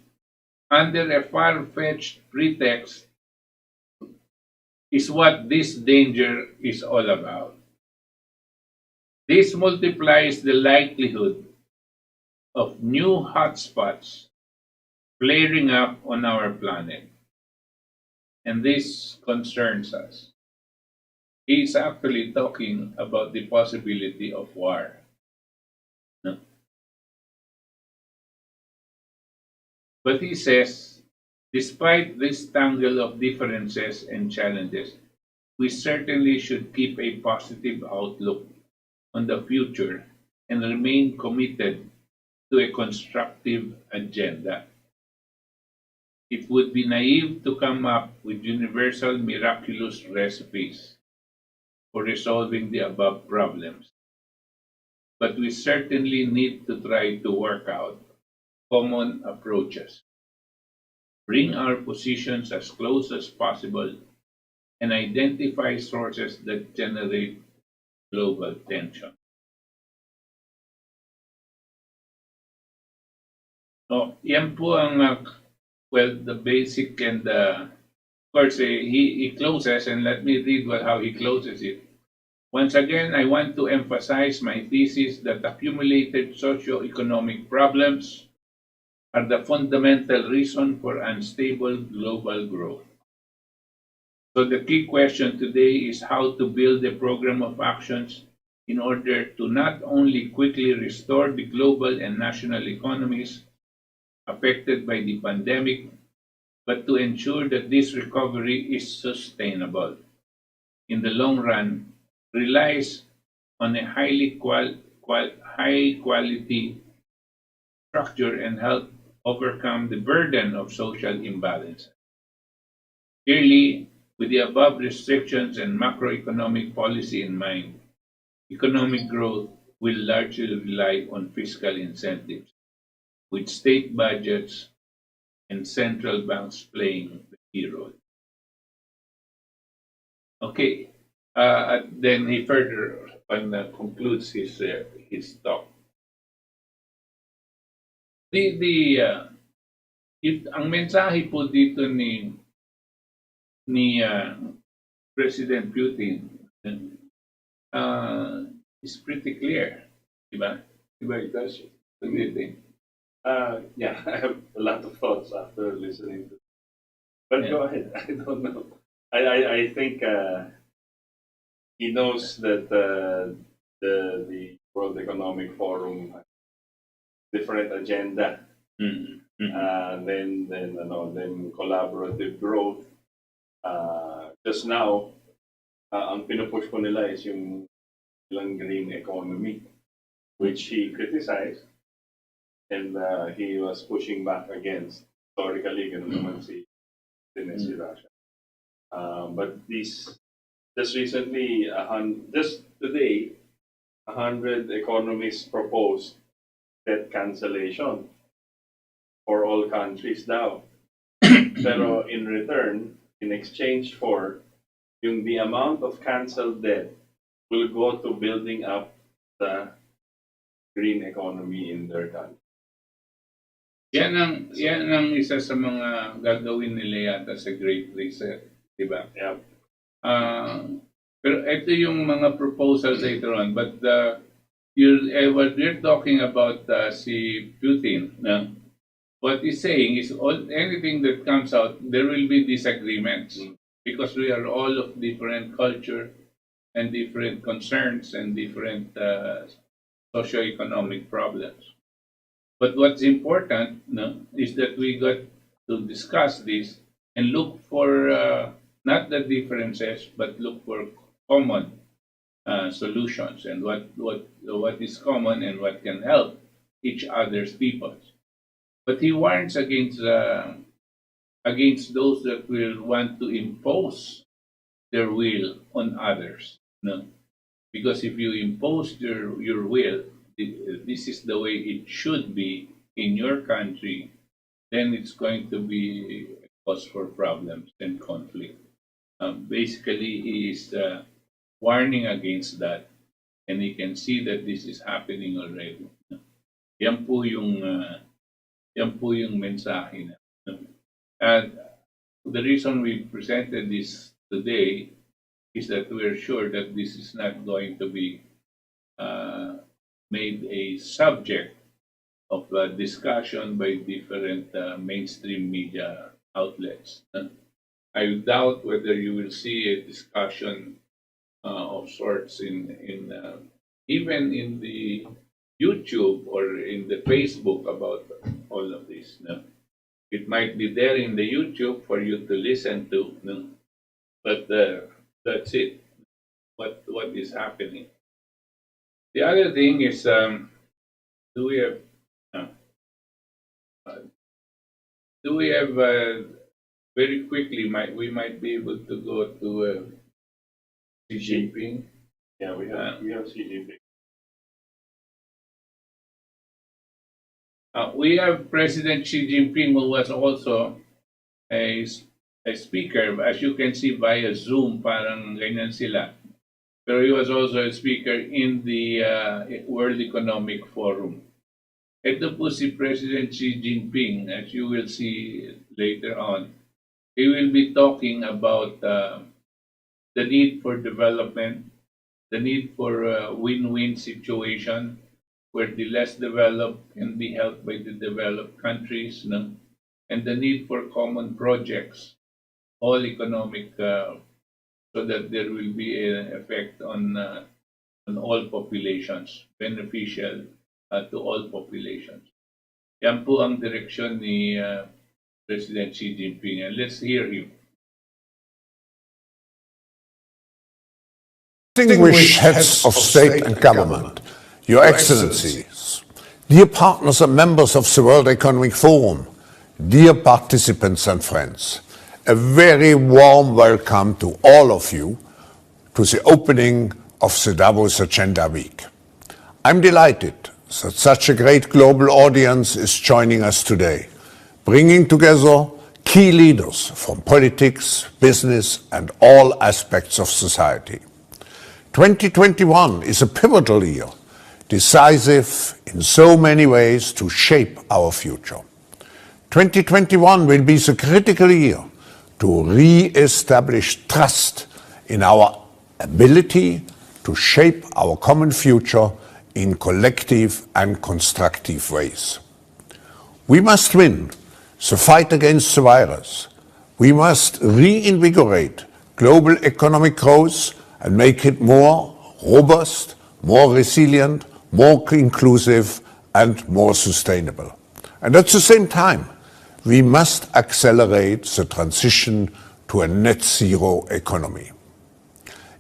under a far-fetched pretext is what this danger is all about. This multiplies the likelihood of new hotspots flaring up on our planet. And this concerns us. He's actually talking about the possibility of war. No? But he says, despite this tangle of differences and challenges, we certainly should keep a positive outlook on the future and remain committed to a constructive agenda. It would be naive to come up with universal miraculous recipes for resolving the above problems, but we certainly need to try to work out common approaches, bring our positions as close as possible, and identify sources that generate global tension. So, yan po ang, well, the basic and of course, he closes, and let me read how he closes it. Once again, I want to emphasize my thesis that accumulated socio-economic problems are the fundamental reason for unstable global growth. So the key question today is how to build a program of actions in order to not only quickly restore the global and national economies affected by the pandemic, but to ensure that this recovery is sustainable in the long run, relies on a high quality structure and help overcome the burden of social imbalance. Clearly, with the above restrictions and macroeconomic policy in mind, economic growth will largely rely on fiscal incentives, with state budgets and central banks playing the key role. Okay, then he further concludes his talk. Ang mensahe po dito ni President Putin is pretty clear, diba? Diba, Itash? What do you think? Yeah, I have a lot of thoughts after listening to it. But Yeah. go ahead. I don't know. I think he knows that the World Economic Forum has different agenda. Mm. Then collaborative growth. Just now, ang pinupush ko nila is yung ilang green economy, which he criticized. And he was pushing back against. Historically, ganun naman si Russia. But just recently, just today, 100 economists proposed debt cancellation for all countries daw. Pero in return, in exchange for the amount of canceled debt will go to building up the green economy in their country. Yan ang isa sa mga gagawin nila yata sa Great Reset, di ba? Yeah. Pero ito yung mga proposals later on, but what we're talking about si Putin, what he's saying is anything that comes out, there will be disagreements because we are all of different culture and different concerns and different socio-economic problems. But what's important is that we got to discuss this and look for not the differences, but look for common solutions and what is common and what can help each other's peoples. But he warns against those that will want to impose their will on others. Because if you impose your will, this is the way it should be in your country, then it's going to be a cause for problems and conflict. Basically, he is warning against that, and you can see that this is happening already. Yan po yung mensahe na. And the reason we presented this today is that we're sure that this is not going to be made a subject of discussion by different mainstream media outlets. I doubt whether you will see a discussion of sorts in even in the YouTube or in the Facebook about all of this. It might be there in the YouTube for you to listen to, no? But that's it. What is happening? The other thing is, do we have very quickly? We might be able to go to Xi Jinping. Yeah, we have Xi Jinping. We have President Xi Jinping, who was also a speaker. As you can see via Zoom, parang ganyan sila. Pero he was also a speaker in the World Economic Forum. Ito po si President Xi Jinping, as you will see later on. He will be talking about the need for development, the need for a win-win situation where the less developed can be helped by the developed countries, no? And the need for common projects, all economic, so that there will be an effect on all populations, beneficial to all populations. Yan po ang direksyon ni President Xi Jinping. And let's hear him. Distinguished heads of state and government, Your Excellencies, dear partners and members of the World Economic Forum, dear participants and friends, a very warm welcome to all of you to the opening of the Davos Agenda Week. I'm delighted that such a great global audience is joining us today, bringing together key leaders from politics, business, and all aspects of society. 2021 is a pivotal year, decisive in so many ways to shape our future. 2021 will be the critical year to re-establish trust in our ability to shape our common future in collective and constructive ways. We must win the fight against the virus. We must reinvigorate global economic growth and make it more robust, more resilient, more inclusive, and more sustainable. And at the same time, we must accelerate the transition to a net zero economy.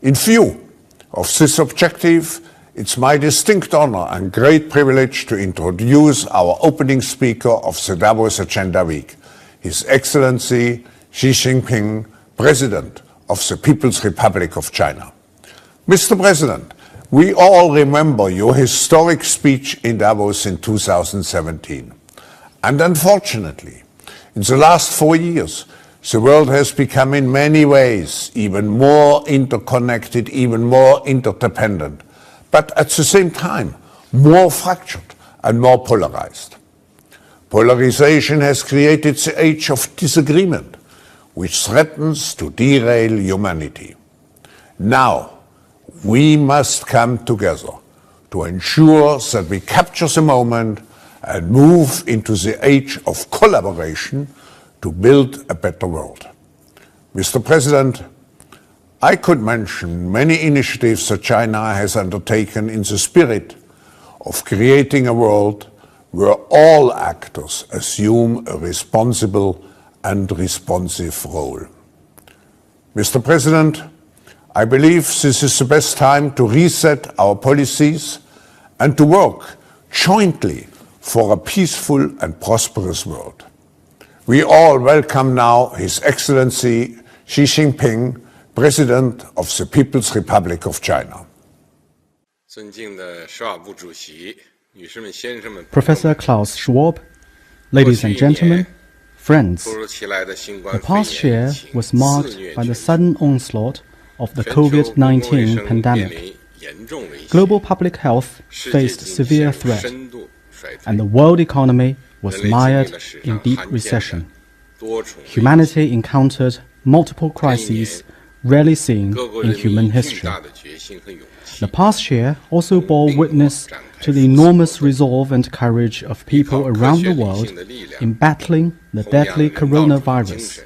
In view of this objective, it's my distinct honor and great privilege to introduce our opening speaker of the Davos Agenda Week, His Excellency Xi Jinping, President of the People's Republic of China. Mr. President, we all remember your historic speech in Davos in 2017. And unfortunately, in the last 4 years, the world has become in many ways even more interconnected, even more interdependent, but at the same time, more fractured and more polarized. Polarization has created the age of disagreement, which threatens to derail humanity. Now, we must come together to ensure that we capture the moment and move into the age of collaboration to build a better world. Mr. President, I could mention many initiatives that China has undertaken in the spirit of creating a world where all actors assume a responsible and responsive role. Mr. President, I believe this is the best time to reset our policies and to work jointly for a peaceful and prosperous world. We all welcome now His Excellency Xi Jinping, President of the People's Republic of China. Professor Klaus Schwab, ladies and gentlemen, friends, the past year was marked by the sudden onslaught of the COVID-19 pandemic. Global public health faced severe threat, and the world economy was mired in deep recession. Humanity encountered multiple crises rarely seen in human history. The past year also bore witness to the enormous resolve and courage of people around the world in battling the deadly coronavirus.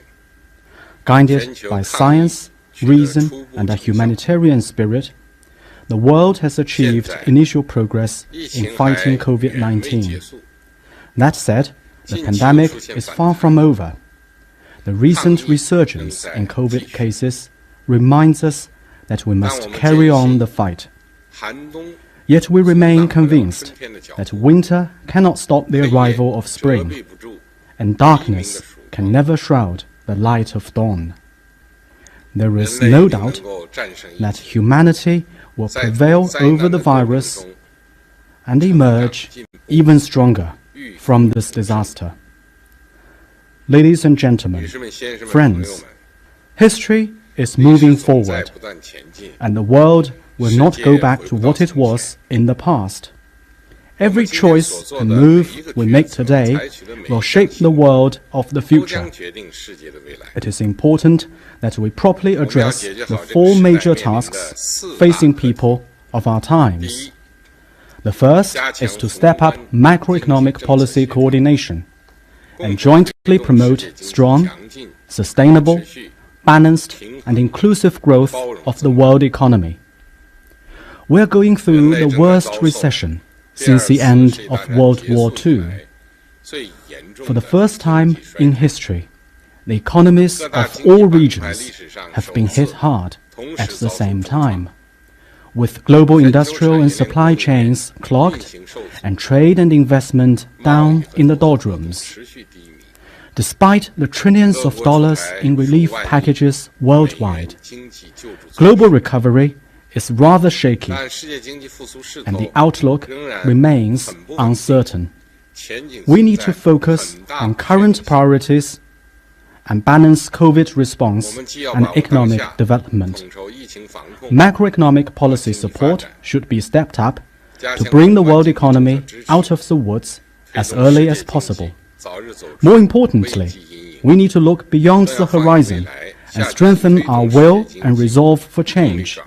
Guided by science, reason, and a humanitarian spirit, the world has achieved initial progress in fighting COVID-19. That said, The pandemic is far from over. The recent resurgence in COVID cases reminds us that we must carry on the fight. Yet we remain convinced that winter cannot stop the arrival of spring, and darkness can never shroud the light of dawn. There is no doubt that humanity will prevail over the virus and emerge even stronger from this disaster. Ladies and gentlemen, friends, history is moving forward, and the world will not go back to what it was in the past. Every choice and move we make today will shape the world of the future. It is important that we properly address the four major tasks facing people of our times. The first is to step up macroeconomic policy coordination and jointly promote strong, sustainable, balanced and inclusive growth of the world economy. We are going through the worst recession since the end of World War II. For the first time in history, the economies of all regions have been hit hard at the same time, with global industrial and supply chains clogged and trade and investment down in the doldrums. Despite the trillions of dollars in relief packages worldwide, global recovery is rather shaky, and the outlook remains uncertain. We need to focus on current priorities and balance COVID response and economic development. Macroeconomic policy support should be stepped up to bring the world economy out of the woods as early as possible. More importantly, we need to look beyond the horizon and strengthen our will and resolve for change.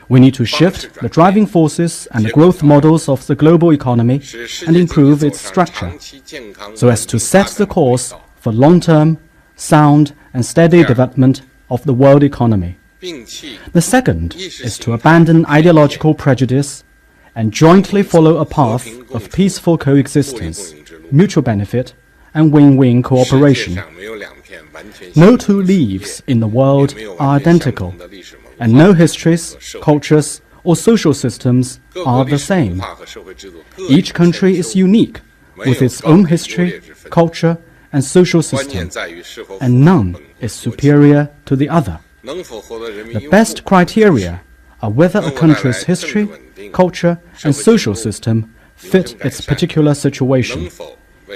We need to shift the driving forces and the growth models of the global economy and improve its structure, so as to set the course for long-term, sound and steady development of the world economy. The second is to abandon ideological prejudice and jointly follow a path of peaceful coexistence, mutual benefit and win-win cooperation. No two leaves in the world are identical, and no histories, cultures or social systems are the same. Each country is unique with its own history, culture and social system, and none is superior to the other. The best criteria are whether a country's history, culture and social system fit its particular situation,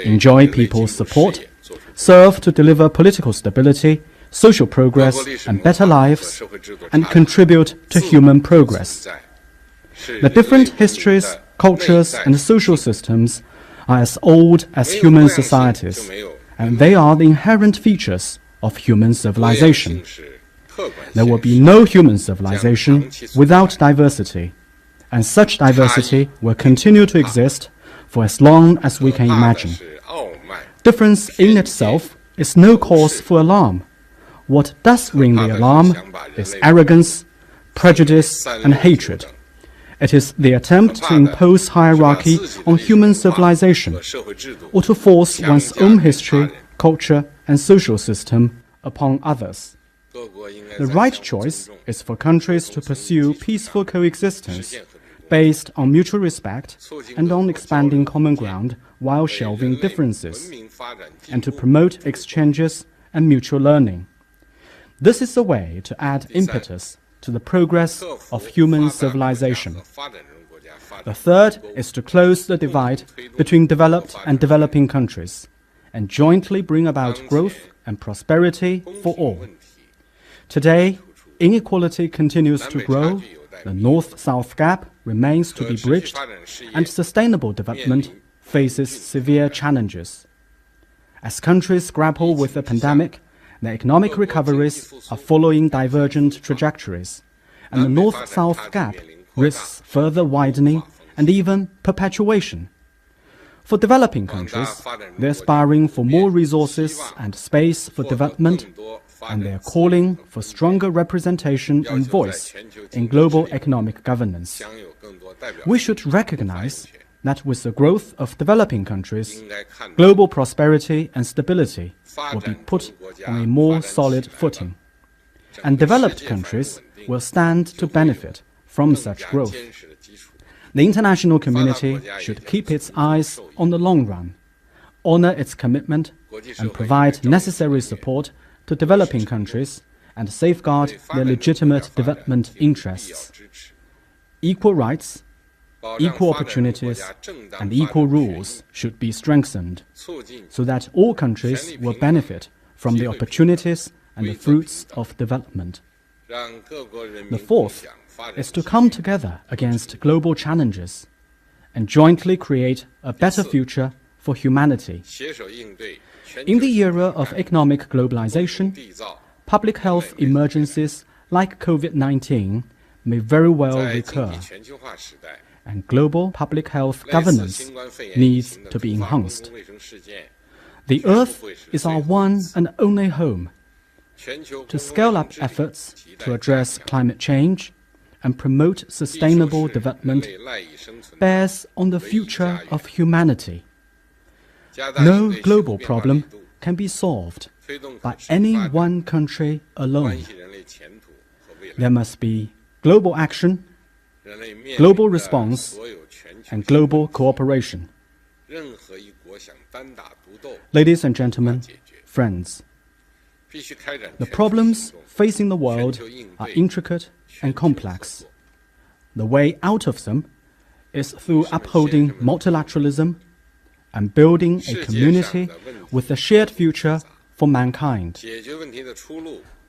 enjoy people's support, serve to deliver political stability, social progress and better lives, and contribute to human progress. The different histories, cultures and social systems are as old as human societies, and they are the inherent features of human civilization. There will be no human civilization without diversity, and such diversity will continue to exist for as long as we can imagine. Difference in itself is no cause for alarm. What does ring the alarm is arrogance, prejudice and hatred. It is the attempt to impose hierarchy on human civilization, or to force one's own history, culture and social system upon others. The right choice is for countries to pursue peaceful coexistence based on mutual respect and on expanding common ground while shelving differences, and to promote exchanges and mutual learning. This is a way to add impetus to the progress of human civilization. The third is to close the divide between developed and developing countries, and jointly bring about growth and prosperity for all. Today, inequality continues to grow, the North-South gap remains to be bridged, and sustainable development faces severe challenges. As countries grapple with the pandemic, their economic recoveries are following divergent trajectories, and the North-South gap risks further widening and even perpetuation. For developing countries, they're aspiring for more resources and space for development, and they are calling for stronger representation and voice in global economic governance. We should recognize that with the growth of developing countries, global prosperity and stability will be put on a more solid footing, and developed countries will stand to benefit from such growth. The international community should keep its eyes on the long run, honor its commitment, and provide necessary support to developing countries and safeguard their legitimate development interests. Equal rights, equal opportunities, and equal rules should be strengthened so that all countries will benefit from the opportunities and the fruits of development. The fourth is to come together against global challenges and jointly create a better future for humanity. In the era of economic globalization, public health emergencies like COVID-19 may very well recur, and global public health governance needs to be enhanced. The Earth is our one and only home. To scale up efforts to address climate change and promote sustainable development bears on the future of humanity. No global problem can be solved by any one country alone. There must be global action, global response, and global cooperation. Ladies and gentlemen, friends, the problems facing the world are intricate and complex. The way out of them is through upholding multilateralism and building a community with a shared future for mankind.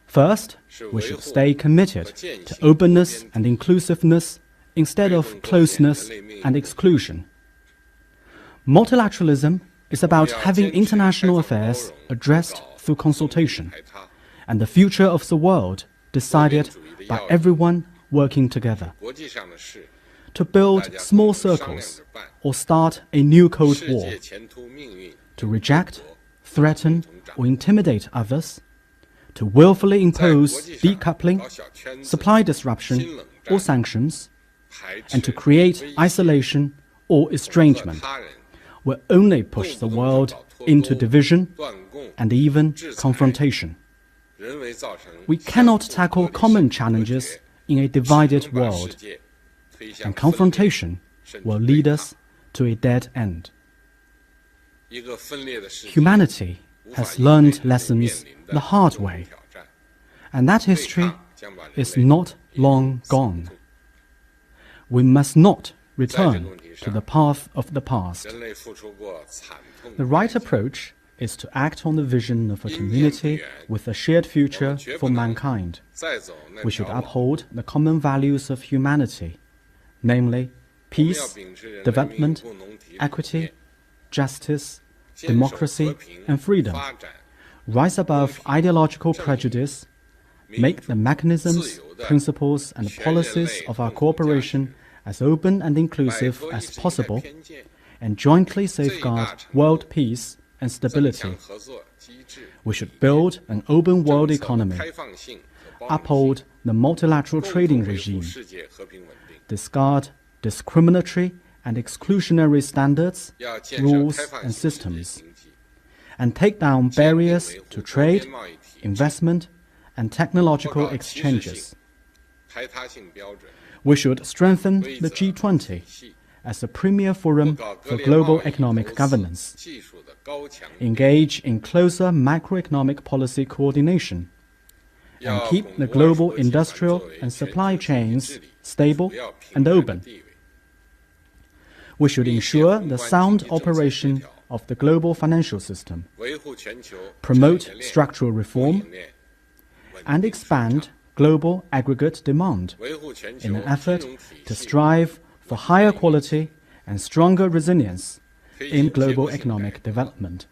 First, we should stay committed to openness and inclusiveness instead of closeness and exclusion. Multilateralism is about having international affairs addressed through consultation, and the future of the world decided by everyone working together. To build small circles or start a new Cold War, to reject, threaten, or intimidate others, to willfully impose decoupling, supply disruption, or sanctions, and to create isolation or estrangement will only push the world into division and even confrontation. We cannot tackle common challenges in a divided world, and confrontation will lead us to a dead end. Humanity has learned lessons the hard way, and that history is not long gone. We must not return to the path of the past. The right approach is to act on the vision of a community with a shared future for mankind. We should uphold the common values of humanity, namely peace, development, equity, justice, democracy, and freedom. Rise above ideological prejudice, make the mechanisms, principles, and policies of our cooperation as open and inclusive as possible, and jointly safeguard world peace and stability. We should build an open world economy, uphold the multilateral trading regime, discard discriminatory and exclusionary standards, rules, and systems, and take down barriers to trade, investment, and technological exchanges. We should strengthen the G20 as a premier forum for global economic governance, engage in closer macroeconomic policy coordination, and keep the global industrial and supply chains stable and open. We should ensure the sound operation of the global financial system, promote structural reform, and expand global aggregate demand in an effort to strive for higher quality and stronger resilience in global economic development.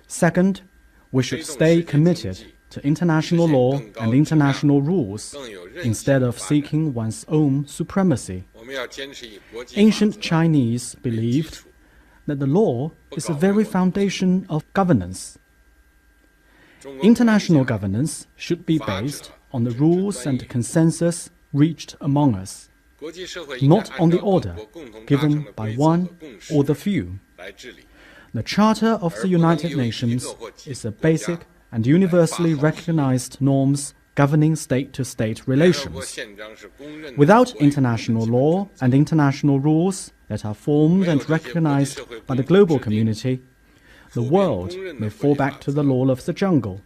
Second, we should stay committed to international law and international rules instead of seeking one's own supremacy. Ancient Chinese believed that the law is the very foundation of governance. International governance should be based on the rules and consensus reached among us. not on the order given by one or the few. The Charter of the United Nations is a basic and universally recognized norms governing state-to-state relations. Without international law and international rules that are formed and recognized by the global community, the world may fall back to the law of the jungle,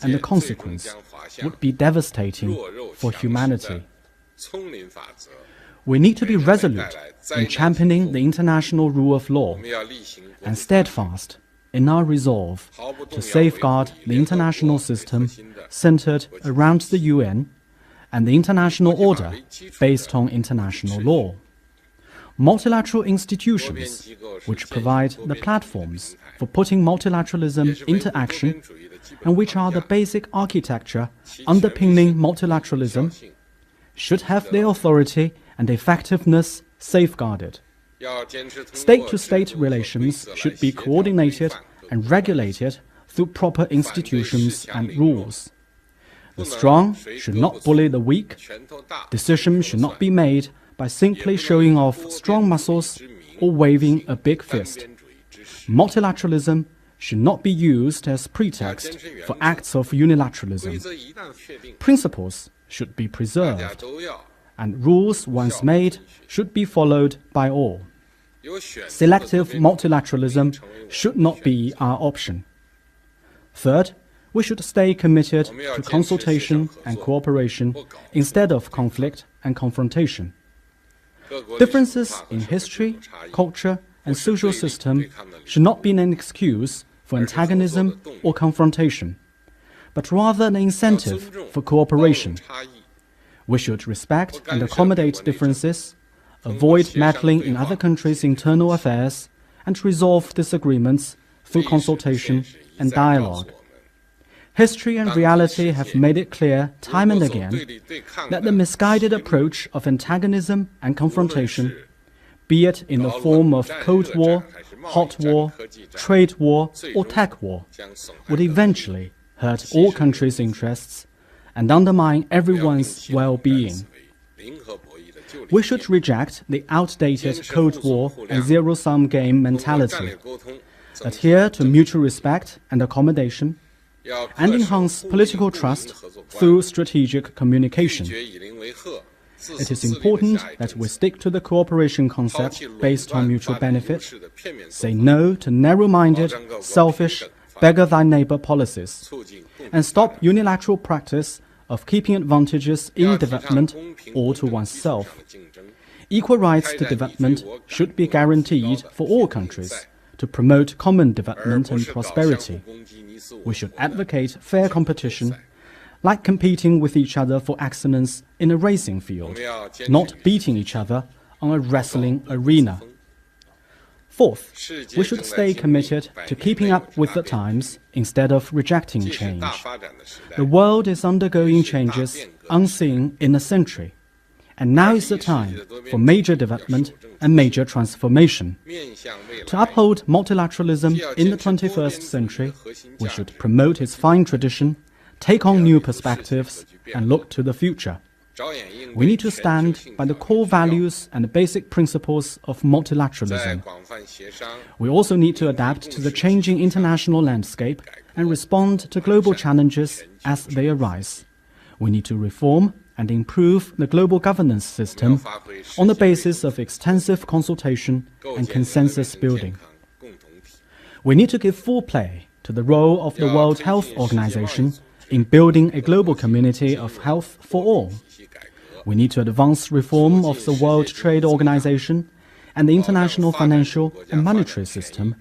and the consequence would be devastating for humanity. We need to be resolute in championing the international rule of law and steadfast in our resolve to safeguard the international system centered around the UN and the international order based on international law. Multilateral institutions, which provide the platforms for putting multilateralism into action and which are the basic architecture underpinning multilateralism, should have their authority and effectiveness safeguarded. State-to-state relations should be coordinated and regulated through proper institutions and rules. The strong should not bully the weak. Decisions should not be made by simply showing off strong muscles or waving a big fist. Multilateralism should not be used as pretext for acts of unilateralism. Principles should be preserved, and rules once made should be followed by all. Selective multilateralism should not be our option. Third, we should stay committed to consultation and cooperation instead of conflict and confrontation. Differences in history, culture, and social system should not be an excuse for antagonism or confrontation, but rather an incentive for cooperation. We should respect and accommodate differences, avoid meddling in other countries' internal affairs, and resolve disagreements through consultation and dialogue. History and reality have made it clear time and again that the misguided approach of antagonism and confrontation, be it in the form of Cold War, Hot War, Trade War, or Tech War, would eventually hurt all countries' interests and undermine everyone's well-being. We should reject the outdated Cold War and zero-sum game mentality, adhere to mutual respect and accommodation, and enhance political trust through strategic communication. It is important that we stick to the cooperation concept based on mutual benefit, say no to narrow-minded, selfish, beggar-thy-neighbor policies, and stop unilateral practice of keeping advantages in development all to oneself. Equal rights to development should be guaranteed for all countries to promote common development and prosperity. We should advocate fair competition, like competing with each other for excellence in a racing field, not beating each other on a wrestling arena. Fourth, we should stay committed to keeping up with the times instead of rejecting change. The world is undergoing changes unseen in a century, and now is the time for major development and major transformation. To uphold multilateralism in the 21st century, we should promote its fine tradition, take on new perspectives, and look to the future. We need to stand by the core values and basic principles of multilateralism. We also need to adapt to the changing international landscape and respond to global challenges as they arise. We need to reform and improve the global governance system on the basis of extensive consultation and consensus building. We need to give full play to the role of the World Health Organization in building a global community of health for all. We need to advance reform of the World Trade Organization and the international financial and monetary system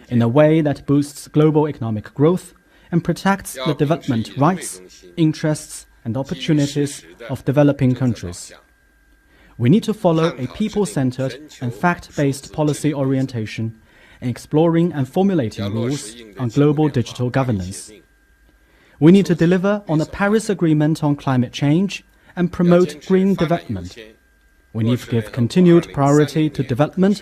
in a way that boosts global economic growth and protects the development rights, interests, and opportunities of developing countries. We need to follow a people-centered and fact-based policy orientation in exploring and formulating rules on global digital governance. We need to deliver on the Paris Agreement on climate change and promote green development. We need to give continued priority to development,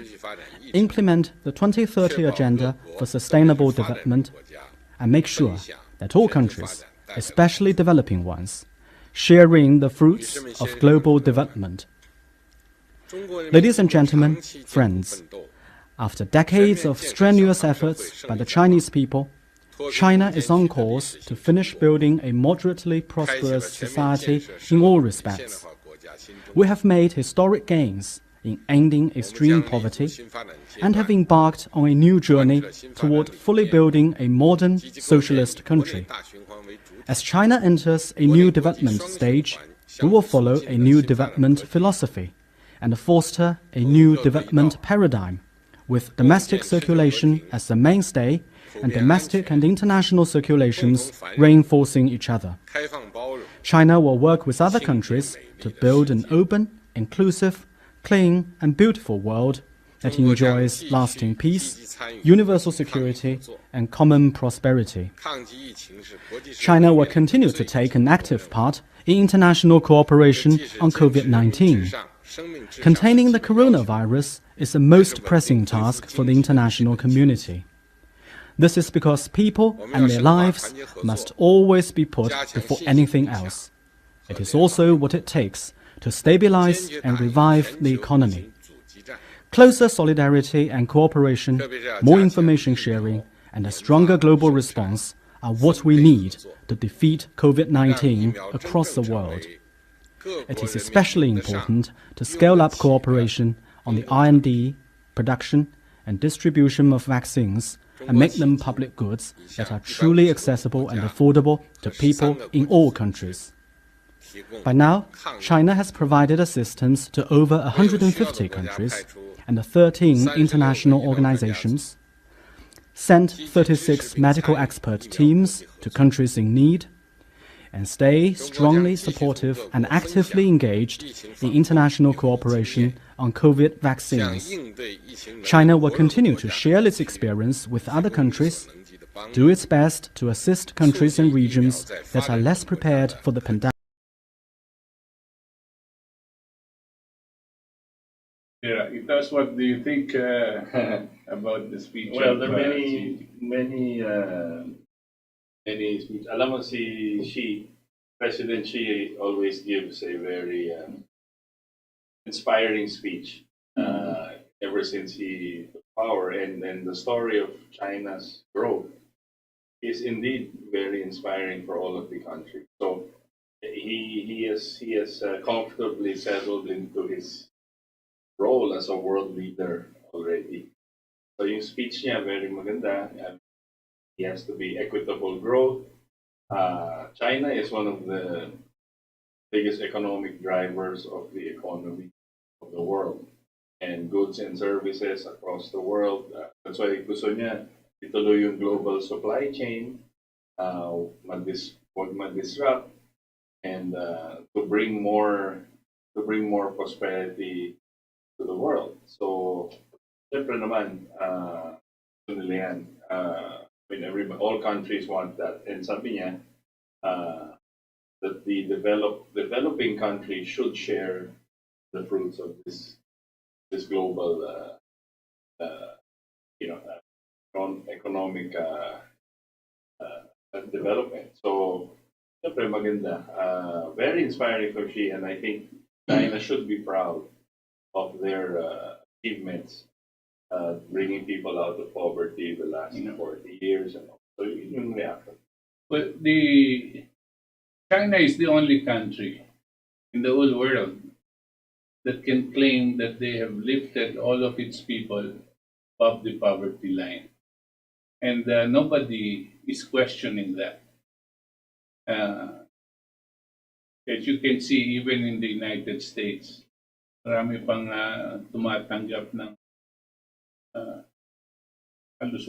implement the 2030 Agenda for Sustainable Development, and make sure that all countries, especially developing ones, share in the fruits of global development. Ladies and gentlemen, friends, after decades of strenuous efforts by the Chinese people, China is on course to finish building a moderately prosperous society in all respects. We have made historic gains in ending extreme poverty and have embarked on a new journey toward fully building a modern socialist country. As China enters a new development stage, we will follow a new development philosophy and foster a new development paradigm, with domestic circulation as the mainstay and domestic and international circulations reinforcing each other. China will work with other countries to build an open, inclusive, clean and beautiful world that enjoys lasting peace, universal security and common prosperity. China will continue to take an active part in international cooperation on COVID-19. Containing the coronavirus is the most pressing task for the international community. This is because people and their lives must always be put before anything else. It is also what it takes to stabilize and revive the economy. Closer solidarity and cooperation, more information sharing, and a stronger global response are what we need to defeat COVID-19 across the world. It is especially important to scale up cooperation on the R&D, production, and distribution of vaccines and make them public goods that are truly accessible and affordable to people in all countries. By now, China has provided assistance to over 150 countries and 13 international organizations, sent 36 medical expert teams to countries in need, and stay strongly supportive and actively engaged in international cooperation on COVID vaccines. China will continue to share its experience with other countries, do its best to assist countries and regions that are less prepared for the pandemic. Yeah, Itas, what do you think about the speech? Well, there are Xi? many speeches. Alam mo si Xi, President Xi always gives a very inspiring speech ever since he took power, and the story of China's growth is indeed very inspiring for all of the countries. So he has comfortably settled into his role as a world leader already. So yung speech niya very maganda. He has to be equitable growth. China is one of the biggest economic drivers of the economy of the world and goods and services across the world. That's why gusto niya ituloy yung global supply chain, huwag mag-disrupt, and to bring more prosperity to the world. So, siyempre naman, nila yan. All countries want that. And sabi niya, that the developing countries should share the fruits of this global, economic development. So, siyempre maganda. Very inspiring for Xi, and I think China should be proud of their achievements, bringing people out of poverty the last 40 years. And so yung reaction. Well, China is the only country in the whole world that can claim that they have lifted all of its people above the poverty line. And nobody is questioning that. As you can see, even in the United States, marami pang tumatanggap ng halos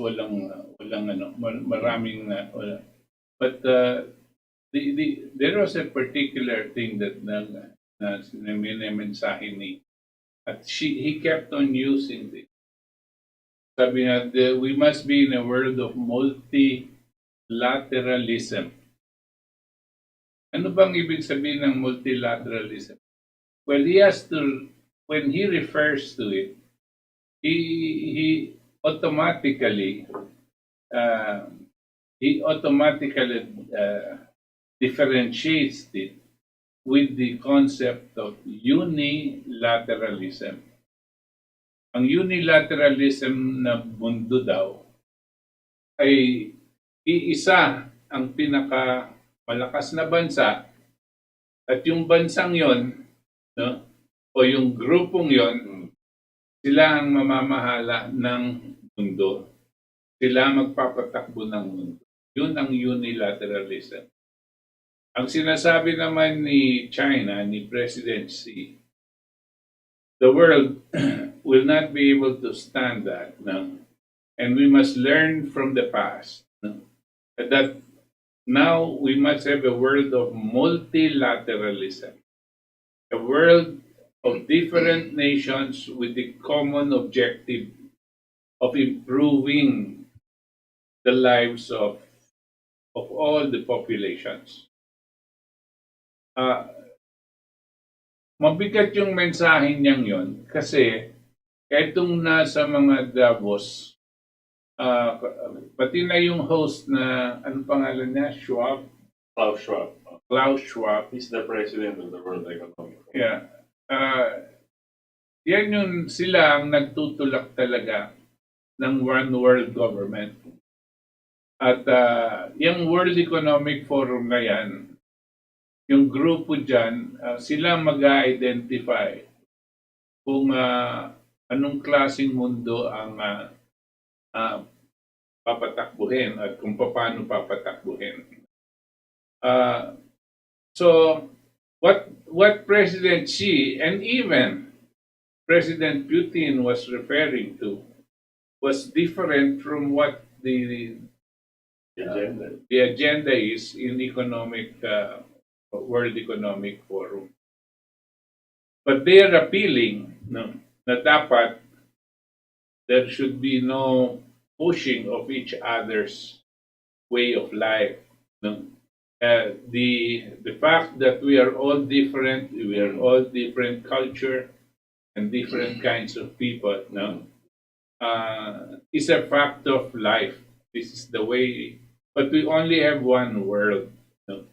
maraming wala. But there was a particular thing that mensahe ni at he kept on using this. Sabi nga, we must be in a world of multilateralism. Ano bang ibig sabihin ng multilateralism? Well, he has to, when he refers to it, he automatically differentiates it with the concept of unilateralism. Ang unilateralism na mundo daw ay iisa ang pinakamalakas na bansa at yung bansang yon, no, o yung grupong yon, sila ang mamamahala ng mundo. Sila magpapatakbo ng mundo. Yun ang unilateralism. Ang sinasabi naman ni China, ni President Xi, the world will not be able to stand that. No? And we must learn from the past. No? That now we must have a world of multilateralism. A world of different nations with the common objective of improving the lives of all the populations. Mabigat yung mensahe niyang yon kasi etong nasa mga Davos, pati na yung host na, ano pangalan niya? Schwab? Klaus Schwab. Klaus Schwab. He's the president of the World Economic Forum. Yeah. Yan yung sila ang nagtutulak talaga ng one world government. At yung World Economic Forum na yan, yung grupo dyan, sila mag-identify kung anong klaseng mundo ang papatakbuhin at kung paano papatakbuhin. So, what President Xi and even President Putin was referring to was different from what the agenda is in World Economic Forum. But they are appealing, no, na dapat there should be no pushing of each other's way of life. No? The fact that we are all different, we are all different culture and different kinds of people, no, is a fact of life. This is the way, but we only have one world. No?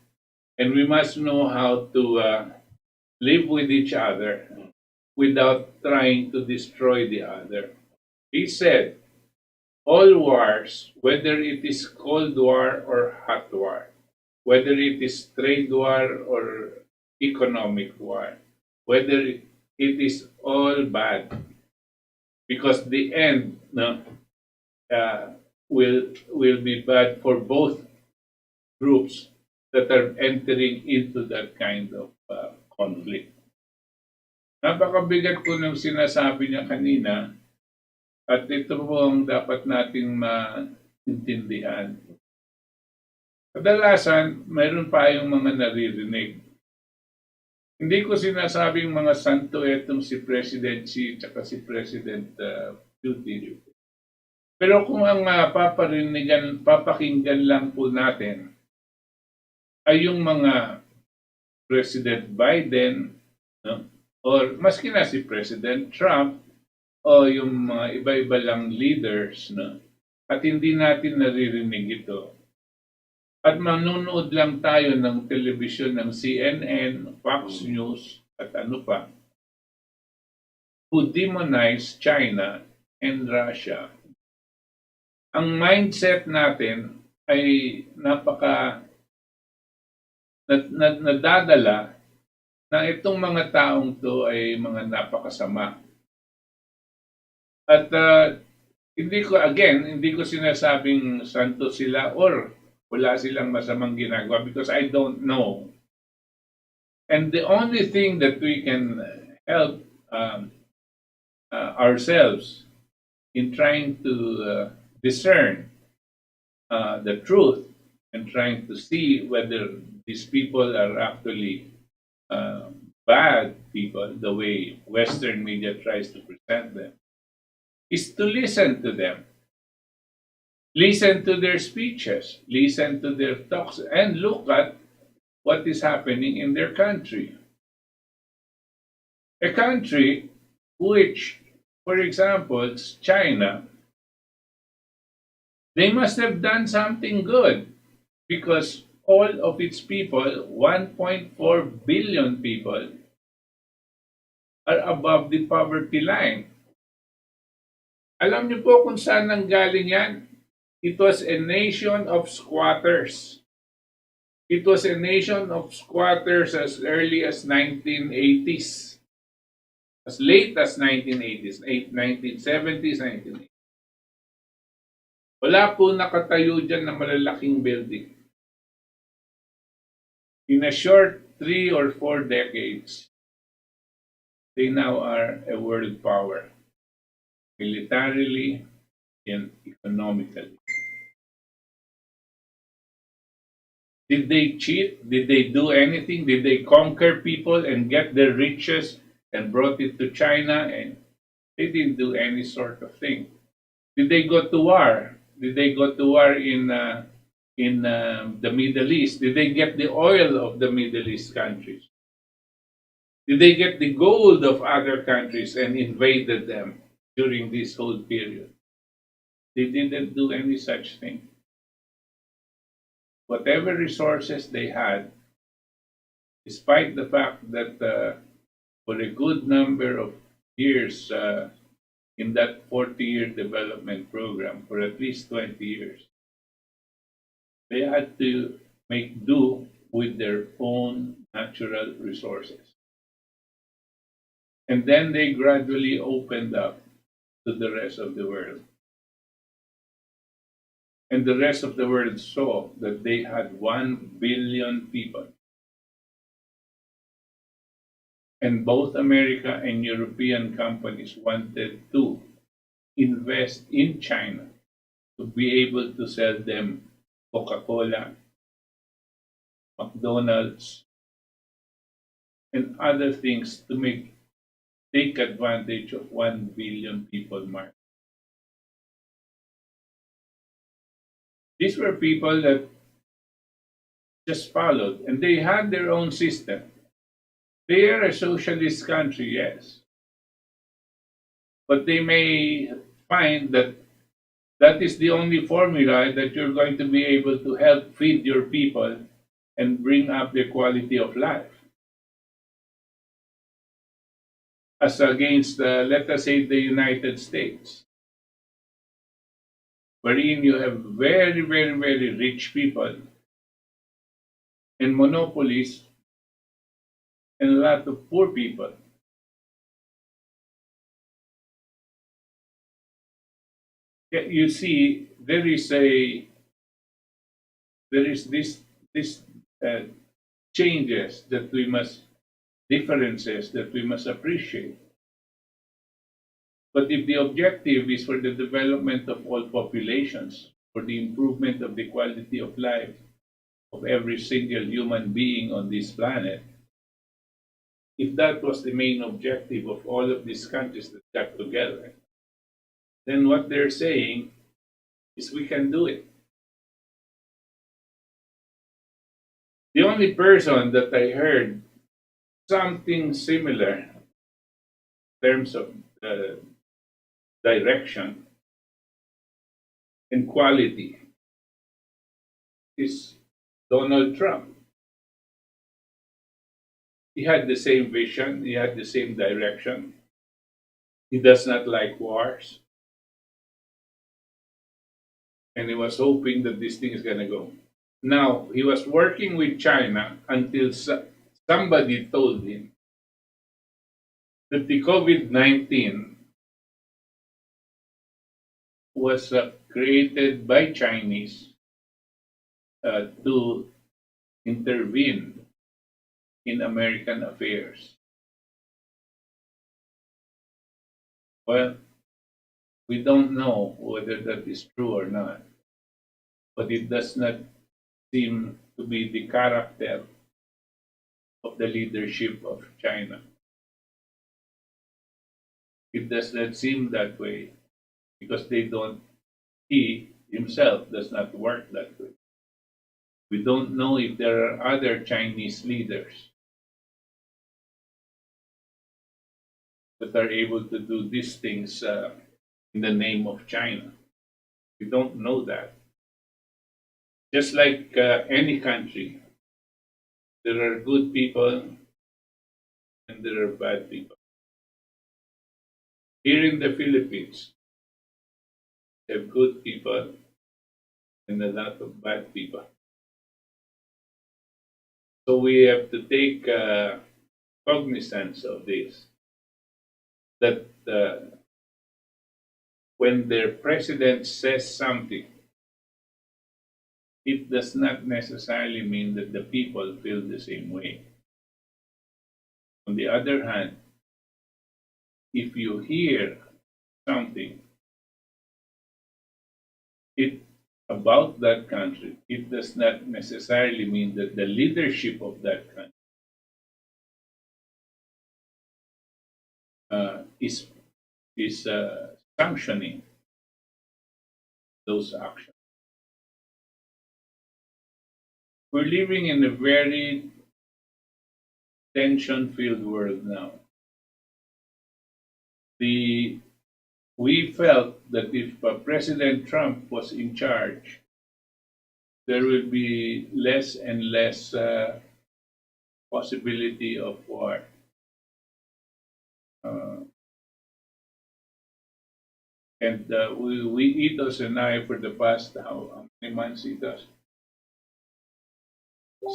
And we must know how to live with each other without trying to destroy the other. He said, all wars, whether it is Cold War or Hot War, whether it is trade war or economic war, whether it is all bad, because the end, no, will be bad for both groups that are entering into that kind of conflict. Napakabigat po ng sinasabi niya kanina at ito po ang dapat nating maintindihan. Kadalasan, mayroon pa yung mga naririnig. Hindi ko sinasabing mga santo etong si President Xi at si President Putin. Pero kung ang papakinggan lang po natin ay yung mga President Biden, no? Or maski na si President Trump o yung mga iba-iba lang leaders, no? At hindi natin naririnig ito. At manonood lang tayo ng television ng CNN, Fox News at ano pa, who demonize China and Russia. Ang mindset natin ay nadadala na itong mga taong to ay mga napakasama. At hindi ko sinasabing santo sila or wala silang masamang ginagawa because I don't know. And the only thing that we can help ourselves in trying to discern the truth and trying to see whether these people are actually bad people, the way Western media tries to present them, is to listen to them. Listen to their speeches, listen to their talks, and look at what is happening in their country. A country which, for example, China, they must have done something good because all of its people, 1.4 billion people, are above the poverty line. Alam niyo po kung saan nanggaling yan? It was a nation of squatters. It was a nation of squatters as early as 1980s. As late as 1980s, 1970s, 1980s. Wala po nakatayo dyan na malalaking building. In a short 3 or 4 decades, they now are a world power, militarily and economically. Did they cheat? Did they do anything? Did they conquer people and get their riches and brought it to China? And they didn't do any sort of thing. Did they go to war? Did they go to war in the Middle East? Did they get the oil of the Middle East countries? Did they get the gold of other countries and invaded them during this whole period? They didn't do any such thing. Whatever resources they had, despite the fact that for a good number of years in that 40-year development program, for at least 20 years, they had to make do with their own natural resources. And then they gradually opened up to the rest of the world. And the rest of the world saw that they had 1 billion people. And both America and European companies wanted to invest in China to be able to sell them Coca-Cola, McDonald's, and other things to take advantage of 1 billion people market. These were people that just followed, and they had their own system. They are a socialist country, yes. But they may find that that is the only formula that you're going to be able to help feed your people and bring up their quality of life. As against, let us say, the United States, wherein you have very, very, very rich people and monopolies and a lot of poor people. You see, there is this changes that we must, differences that we must appreciate. But if the objective is for the development of all populations, for the improvement of the quality of life of every single human being on this planet, if that was the main objective of all of these countries that got together, then what they're saying is we can do it. The only person that I heard something similar in terms of direction and quality is Donald Trump. He had the same vision, he had the same direction. He does not like wars. And he was hoping that this thing is going to go. Now, he was working with China until somebody told him that the COVID-19 was created by Chinese to intervene in American affairs. Well, we don't know whether that is true or not, but it does not seem to be the character of the leadership of China. It does not seem that way because he himself does not work that way. We don't know if there are other Chinese leaders that are able to do these things in the name of China. We don't know that. just like any country, there are good people and there are bad people. Here in the Philippines, we have good people and a lot of bad people. So we have to take cognizance of this, that when their president says something, it does not necessarily mean that the people feel the same way. On the other hand, if you hear something about that country, it does not necessarily mean that the leadership of that country is sanctioning those actions. We're living in a very tension-filled world now. We felt that if President Trump was in charge, there will be less and less possibility of war. And Itos and I, for the past, how many months, Itos?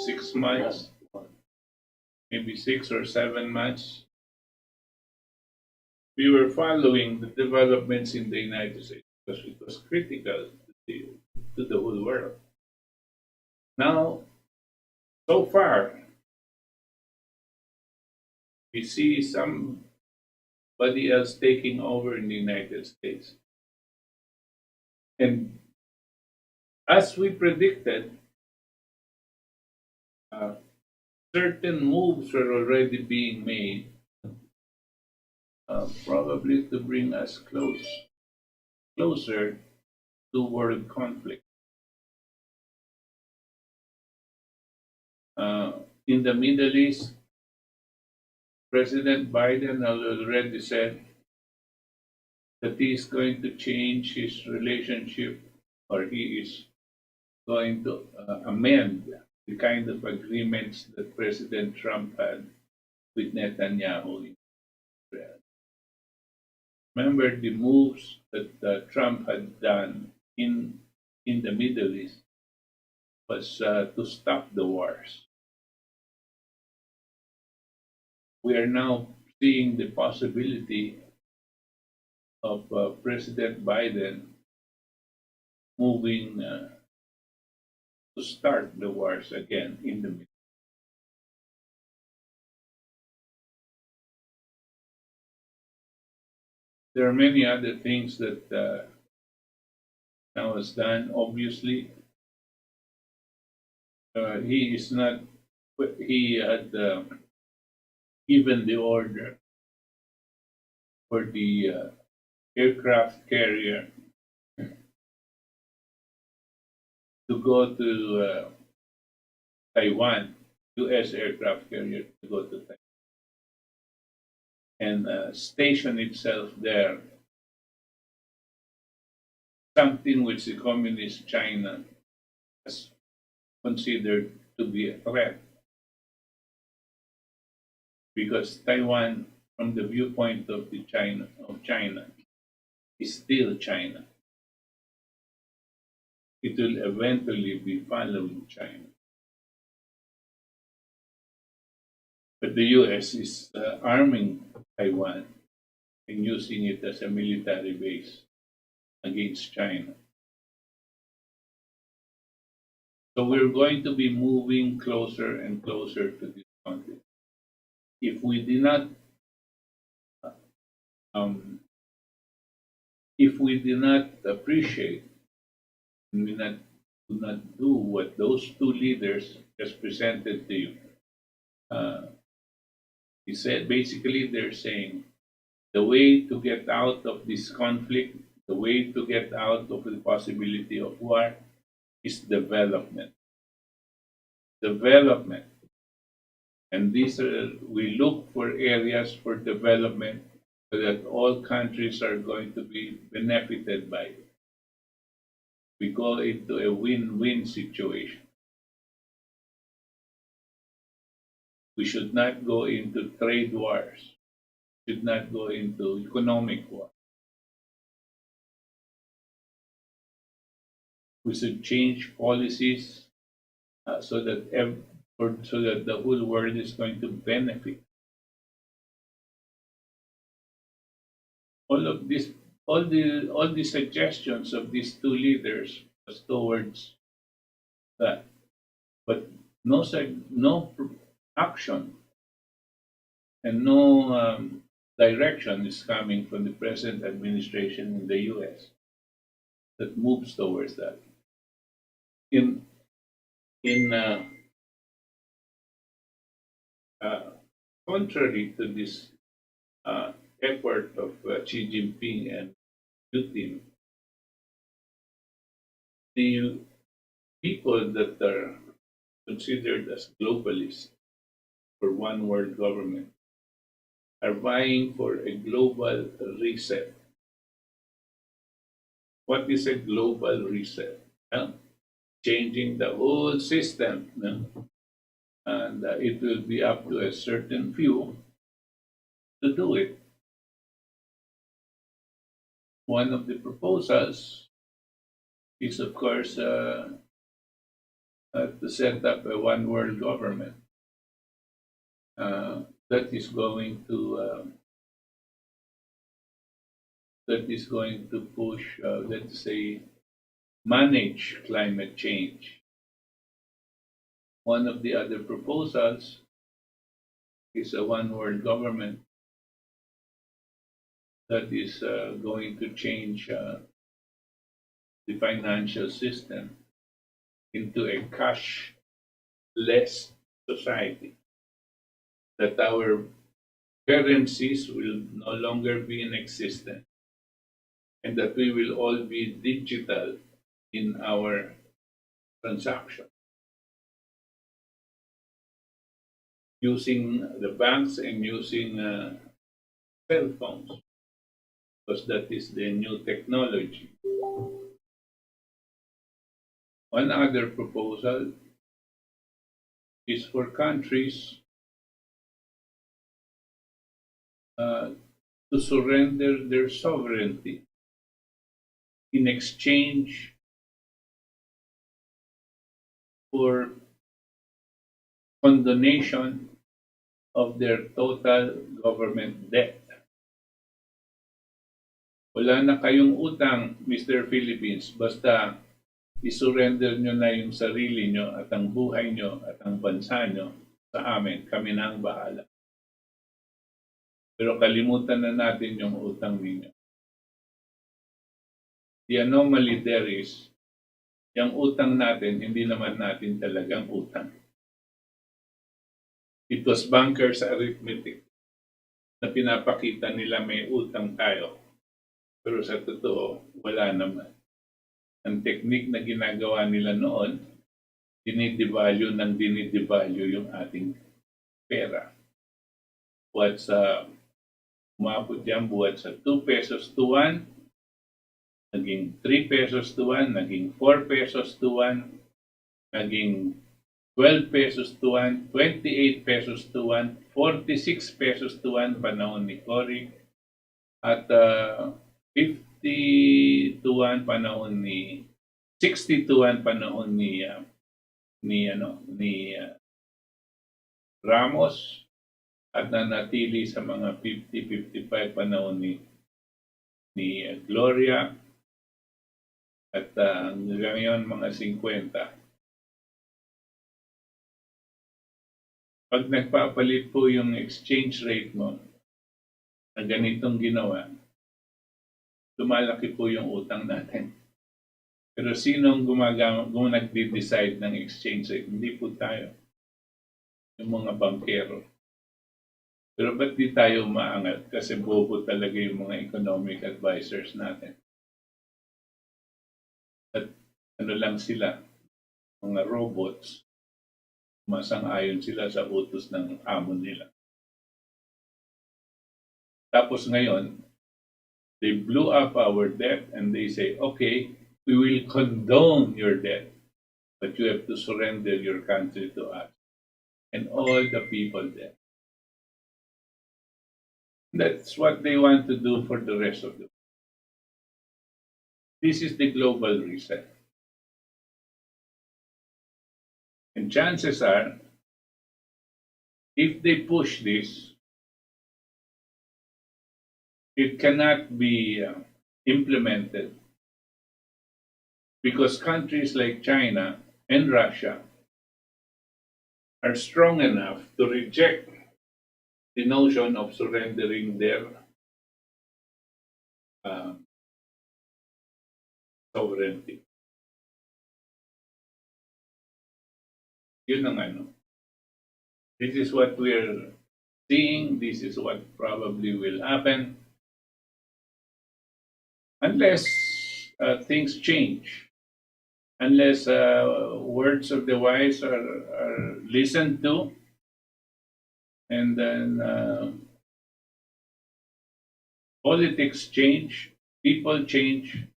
6 months, maybe 6 or 7 months. We were following the developments in the United States because it was critical to the whole world. Now, so far, we see somebody else taking over in the United States. And as we predicted, certain moves were already being made, probably to bring us closer to world conflict. In the Middle East, President Biden already said that he is going to change his relationship, or he is going to amend the kind of agreements that President Trump had with Netanyahu in Israel. Remember the moves that Trump had done in the Middle East was to stop the wars. We are now seeing the possibility of President Biden moving to start the wars again in the Middle East. There are many other things that now is done. Obviously, he had given the order for the aircraft carrier to go to Taiwan, U.S. aircraft carrier to go to Taiwan and station itself there, something which the communist China has considered to be a threat. Because Taiwan, from the viewpoint of China, is still China. It will eventually be following China. But the US is arming Taiwan and using it as a military base against China. So we're going to be moving closer and closer to this conflict. If we do not appreciate and we do not do what those two leaders just presented to you, he said basically they're saying the way to get out of this conflict, the way to get out of the possibility of war is development. Development. And we look for areas for development so that all countries are going to be benefited by it. we go into a win-win situation. We should not go into trade wars. We should not go into economic war. We should change policies so that the whole world is going to benefit. All the suggestions of these two leaders was towards that, but no action and no direction is coming from the present administration in the U.S. that moves towards that. Contrary to this effort of Xi Jinping and Putin, the people that are considered as globalists for one world government are vying for a global reset. What is a global reset? Changing the whole system. And it will be up to a certain few to do it. One of the proposals is, of course, to set up a one world government that is going to push, let's say, manage climate change. One of the other proposals is a one world government that is going to change the financial system into a cashless society, that our currencies will no longer be in existence, and that we will all be digital in our transaction, using the banks and using cell phones, because that is the new technology. One other proposal is for countries to surrender their sovereignty in exchange for condonation of their total government debt. Wala na kayong utang, Mr. Philippines, basta isurrender nyo na yung sarili nyo at ang buhay nyo at ang bansa nyo sa amin. Kami na ang bahala. Pero kalimutan na natin yung utang ninyo. The anomaly there is, yung utang natin, hindi naman natin talagang utang. It was bankers' arithmetic na pinapakita nila may utang tayo. Pero sa totoo, wala naman. Ang technique na ginagawa nila noon, dinidevalue yung ating pera. Buhat sa, umabot yan, buhat sa 2 pesos to 1, naging 3 pesos to 1, naging 4 pesos to 1, naging 12 pesos to 1, 28 pesos to 1, 46 pesos to 1 panahon ni Cory, at 50 to 1 panahon ni 60 to 1 panahon ni Ramos, at nanatili sa mga 50-55 panahon ni Gloria, at hanggang ngayon mga 50. Pag nagpapalit po yung exchange rate mo na ganitong ginawa, lumalaki po yung utang natin. Pero sino ang nagde-decide ng exchange rate? Hindi po tayo. Yung mga bankero. Pero ba't di tayo maangat? Kasi bobo talaga yung mga economic advisors natin. At ano lang sila, mga robots, masang-ayon sila sa utos ng amo nila. Tapos ngayon, they blew up our debt and they say, okay, We will condone your debt, but you have to surrender your country to us and all the people there. That's what they want to do for the rest of the world. This is the global reset. And chances are, if they push this, it cannot be implemented because countries like China and Russia are strong enough to reject the notion of surrendering their sovereignty. Yun ang ano. This is what we're seeing. This is what probably will happen. Unless things change. Unless words of the wise are listened to. And then politics change. People change.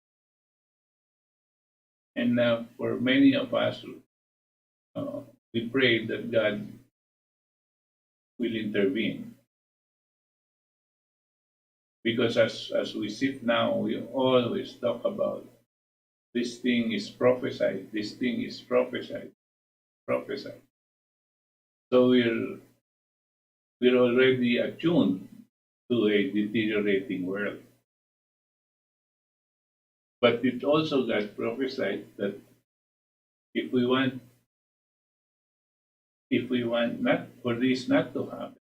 And for many of us, we pray that God will intervene. Because as we sit now, we always talk about this thing is prophesied, this thing is prophesied. So we're already attuned to a deteriorating world. But it also got prophesied that if we want not for this not to happen,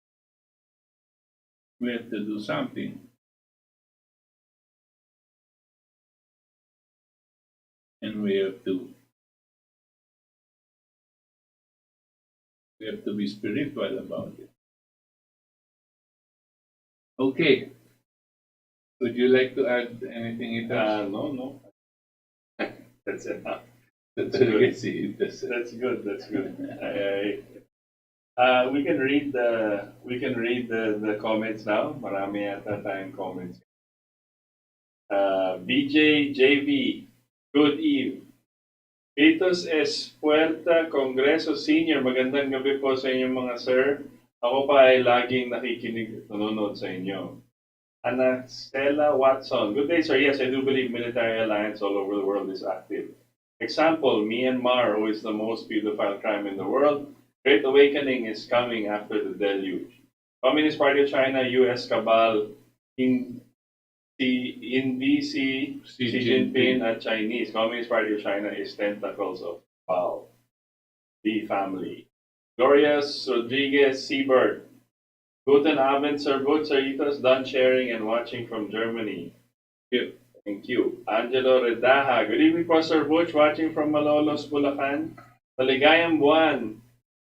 we have to do something. And we have to be spiritual about it. Okay. Would you like to add anything? No. That's enough. That's good. That's good. We can read the comments now. Marami yata tayong comments. BJ JV, good eve. Pitos S. Puerta, Congreso Senior. Magandang gabi po sa inyong mga sir. Ako pa ay laging nakikinig at nanonood sa inyo. Ana Stella Watson. Good day, sir. Yes, I do believe military alliance all over the world is active. Example, Myanmar, who is the most pedophile crime in the world. Great awakening is coming after the deluge. Communist Party of China, U.S. cabal, in DC, Xi Jinping at Chinese. Communist Party of China is tentacles of Bao. The family. Glorious Rodriguez Siebert. Guten Abend, Sir Butch, Saritos, done sharing and watching from Germany. Thank you. Angelo Redaha. Good evening po, Sir Butch, watching from Malolos, Bulacan. Maligayang buwan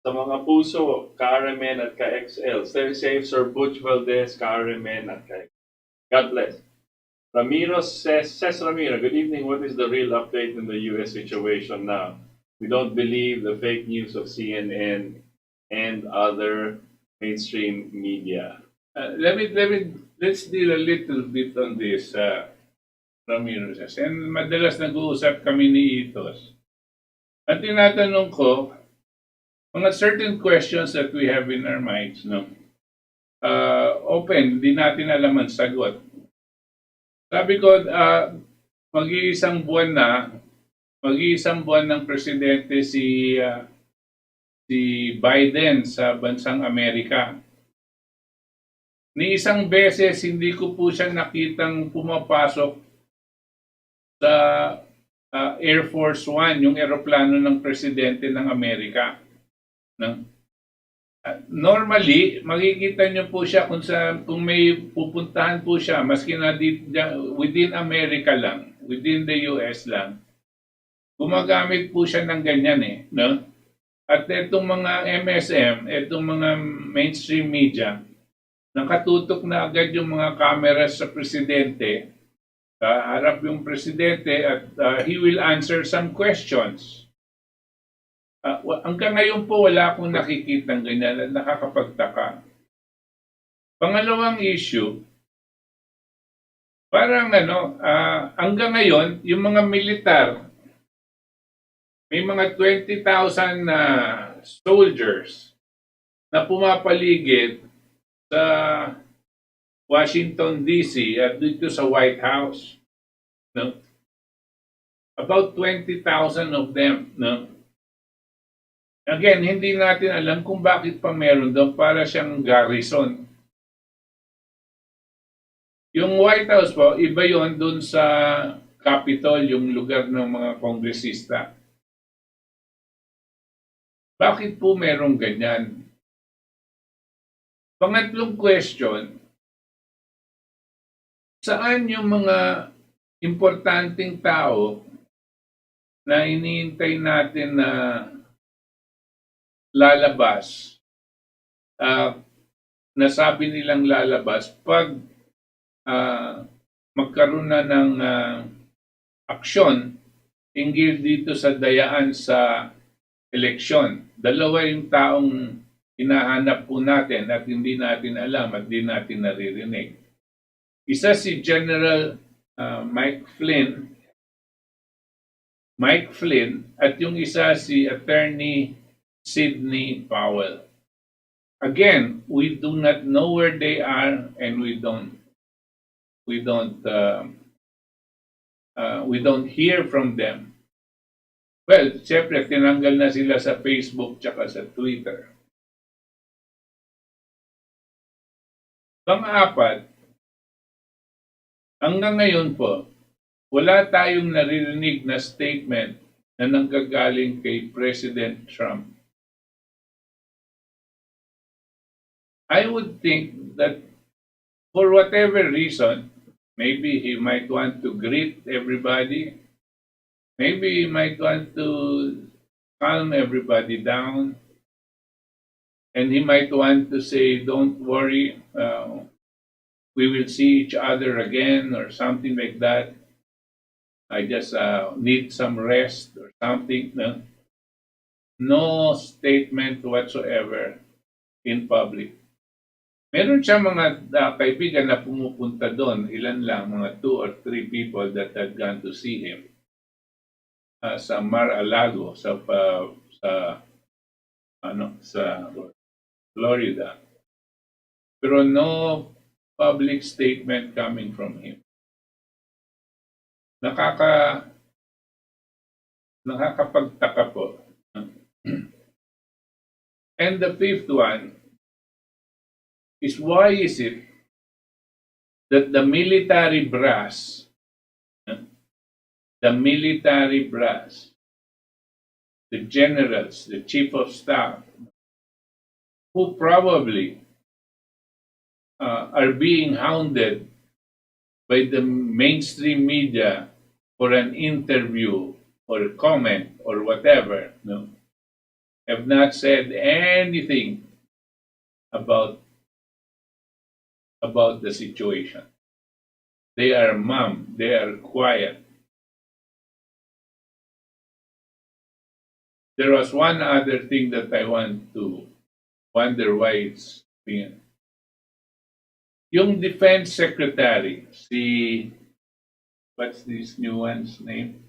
sa mga puso, ka-RMN at ka-XL. Stay safe, Sir Butch Valdes, ka-RMN at ka-XL. God bless. Ramiro says Ramiro, good evening. What is the real update in the U.S. situation now? We don't believe the fake news of CNN and other mainstream media. Let's deal a little bit on this, Ramiro says. And madalas nag-uusap kami ni Itos. At tinatanong ko, mga certain questions that we have in our minds, no? Open, di natin alam ang sagot. Sabi ko, mag-iisang buwan ng presidente si Biden sa bansang Amerika. Ni isang beses hindi ko po siya nakitang pumapasok sa Air Force One, yung eroplano ng presidente ng Amerika. Normally, makikita niyo po siya kung may pupuntahan po siya, maski na within America lang, within the US lang, gumagamit po siya ng ganyan no? At itong mga MSM, itong mga mainstream media, nakatutok na agad yung mga cameras sa presidente, harap yung presidente at he will answer some questions. Hanggang ngayon po wala akong nakikitang ganyan, nakakapagtaka. Pangalawang issue, Parang hanggang ngayon, yung mga militar, may mga 20,000 soldiers na pumapaligid sa Washington DC at dito sa White House. No? About 20,000 of them. No? Again, hindi natin alam kung bakit pa meron doon, para siyang garrison. Yung White House po, iba yon doon sa Capitol, yung lugar ng mga kongresista. Bakit po merong ganyan? Pangatlong question, saan yung mga importanteng tao na iniintay natin na lalabas, nasabi nilang lalabas pag magkaroon na ng aksyon hinggil dito sa dayaan sa eleksyon. Dalawa yung taong hinahanap po natin at hindi natin alam at hindi natin naririnig. Isa si General Mike Flynn at yung isa si Attorney Sidney Powell. Again, we do not know where they are and we don't hear from them. Well, siyempre, tinanggal na sila sa Facebook tsaka sa Twitter. Pang-apat, hanggang ngayon po, wala tayong naririnig na statement na nanggagaling kay President Trump. I would think that for whatever reason, maybe he might want to greet everybody. Maybe he might want to calm everybody down. And he might want to say, don't worry, we will see each other again or something like that. I just need some rest or something. No statement whatsoever in public. Meron siya mga kaibigan na pumupunta doon, ilan lang, mga 2 or 3 people that had gone to see him sa Mar-a-Lago, sa Florida. Pero no public statement coming from him. Nakakapagtaka po. And the fifth one is, why is it that the military brass, the generals, the chief of staff, who probably are being hounded by the mainstream media for an interview or a comment or whatever, have not said anything about the situation. They are mum. They are quiet. There was one other thing that I want to wonder why it's being. Yung defense secretary, what's this new one's name?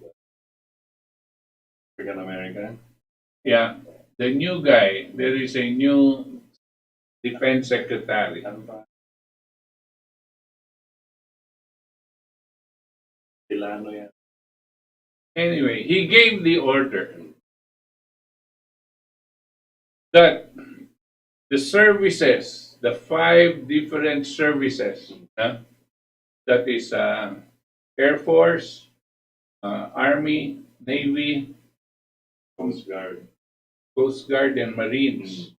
African American. Yeah, the new guy. There is a new defense secretary. Anyway, he gave the order that the services, the 5 different services, that is Air Force, Army, Navy, Coast Guard, and Marines,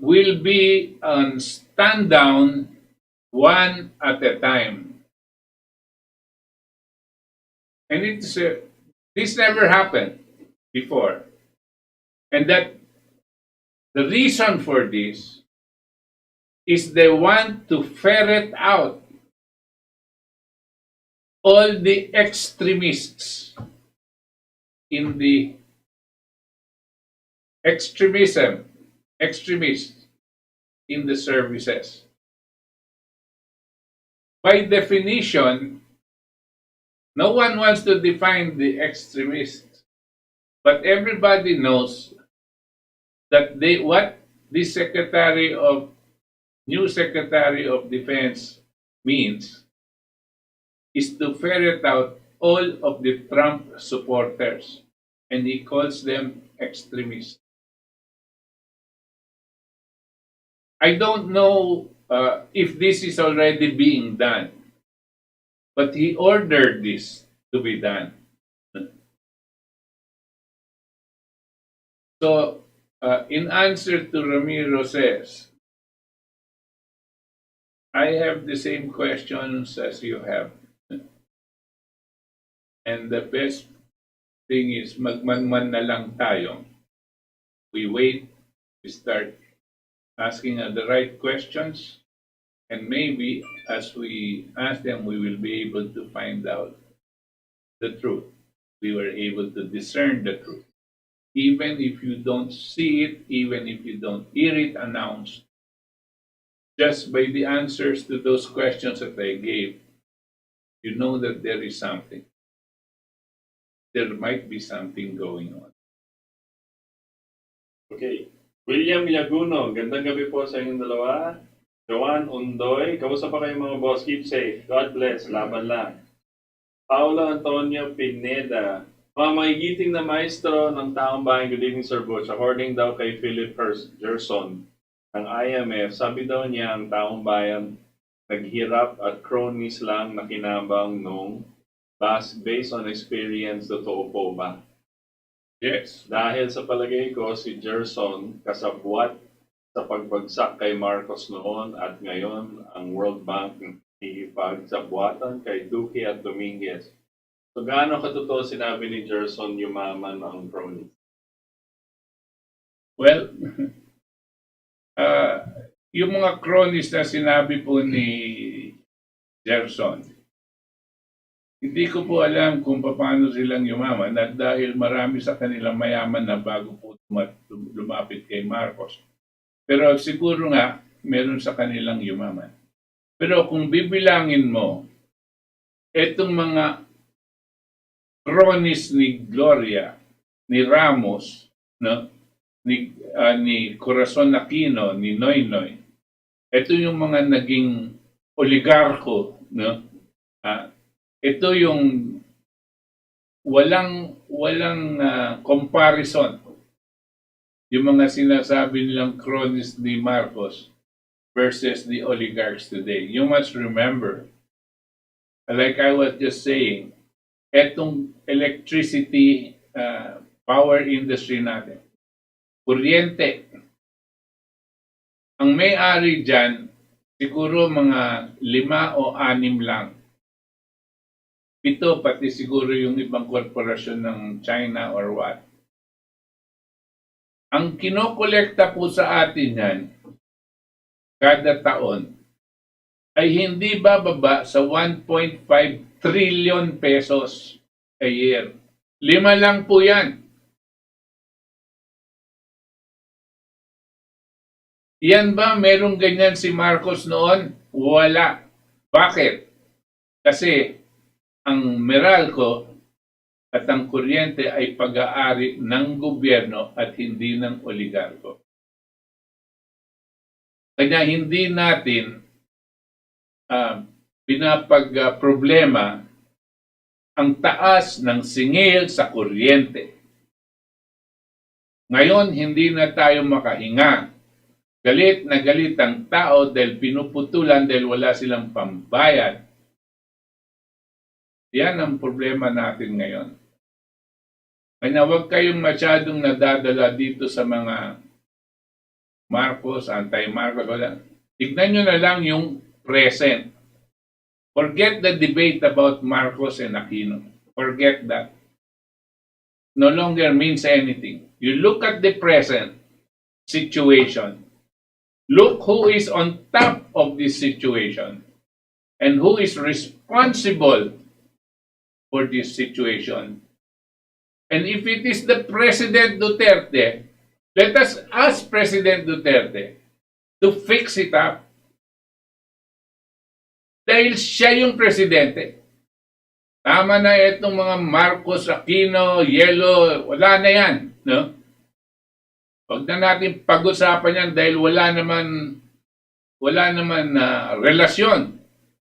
will be on stand down one at a time. And this never happened before. And that the reason for this is they want to ferret out all the extremists in the extremists in the services. by definition, no one wants to define the extremists, but everybody knows that what the new Secretary of Defense means is to ferret out all of the Trump supporters, and he calls them extremists. I don't know if this is already being done, but he ordered this to be done. So, in answer to Ramiro says, I have the same questions as you have. And the best thing is magmanman na lang tayo. We wait, we start asking the right questions, and maybe as we ask them, we will be able to find out the truth. We were able to discern the truth. Even if you don't see it, even if you don't hear it announced, just by the answers to those questions that I gave, you know that there is something. There might be something going on. Okay. William Yaguno, gandang gabi po sa inyong dalawa. Joanne Undoy, kamusta pa kayo mga boss? Keep safe. God bless. Laban lang. Paolo Antonio Pineda, mga magigiting na maestro ng taong bayan. Good evening, Sir Butch. According daw kay Philip Gerson ng IMF, sabi daw niya ang taong bayan naghirap at cronies lang na kinabang nung based on experience. Totoo po ba? Yes. Dahil sa palagay ko, si Gerson kasabwat sa pagbagsak kay Marcos noon at ngayon ang World Bank ipagsabwatan kay Duque at Dominguez. So gaano katotoo sinabi ni Gerson yumaman ang cronies? Well, yung mga cronies na sinabi po ni Gerson, hindi ko po alam kung paano silang yumaman at dahil marami sa kanilang mayaman na bago po lumapit kay Marcos. Pero siguro nga, meron sa kanilang yumaman. Pero kung bibilangin mo, etong mga cronies ni Gloria, ni Ramos, no? ni Corazon Aquino, ni Noynoy, ito yung mga naging oligarko, no? Ito yung walang comparison. Yung mga sinasabi nilang cronies ni Marcos versus the oligarchs today. You must remember, like I was just saying, etong electricity power industry natin, kuryente, ang may-ari dyan, siguro mga 5 o 6 lang. 7, pati siguro yung ibang korporasyon ng China or what. Ang kinokolekta po sa atin yan, kada taon, ay hindi bababa sa 1.5 trillion pesos a year. 5 lang po yan. Yan ba merong ganyan si Marcos noon? Wala. Bakit? Kasi ang Meralco at ang kuryente ay pag-aari ng gobyerno at hindi ng oligarko. Kaya hindi natin pinapag-problema ang taas ng singil sa kuryente. Ngayon, hindi na tayo makahinga. Galit na galit ang tao dahil pinuputulan dahil wala silang pambayad. Yan ang problema natin ngayon. Kaya huwag kayong masyadong nadadala dito sa mga Marcos, anti-Marcos, wala. Tignan nyo na lang yung present. Forget the debate about Marcos and Aquino. Forget that. No longer means anything. You look at the present situation. Look who is on top of this situation and who is responsible for this situation. And if it is the President Duterte, let us ask President Duterte to fix it up. Dahil siya yung presidente. Tama na itong mga Marcos, Aquino, Yelo, wala na yan. No? Huwag na natin pag-usapan yan dahil wala naman relasyon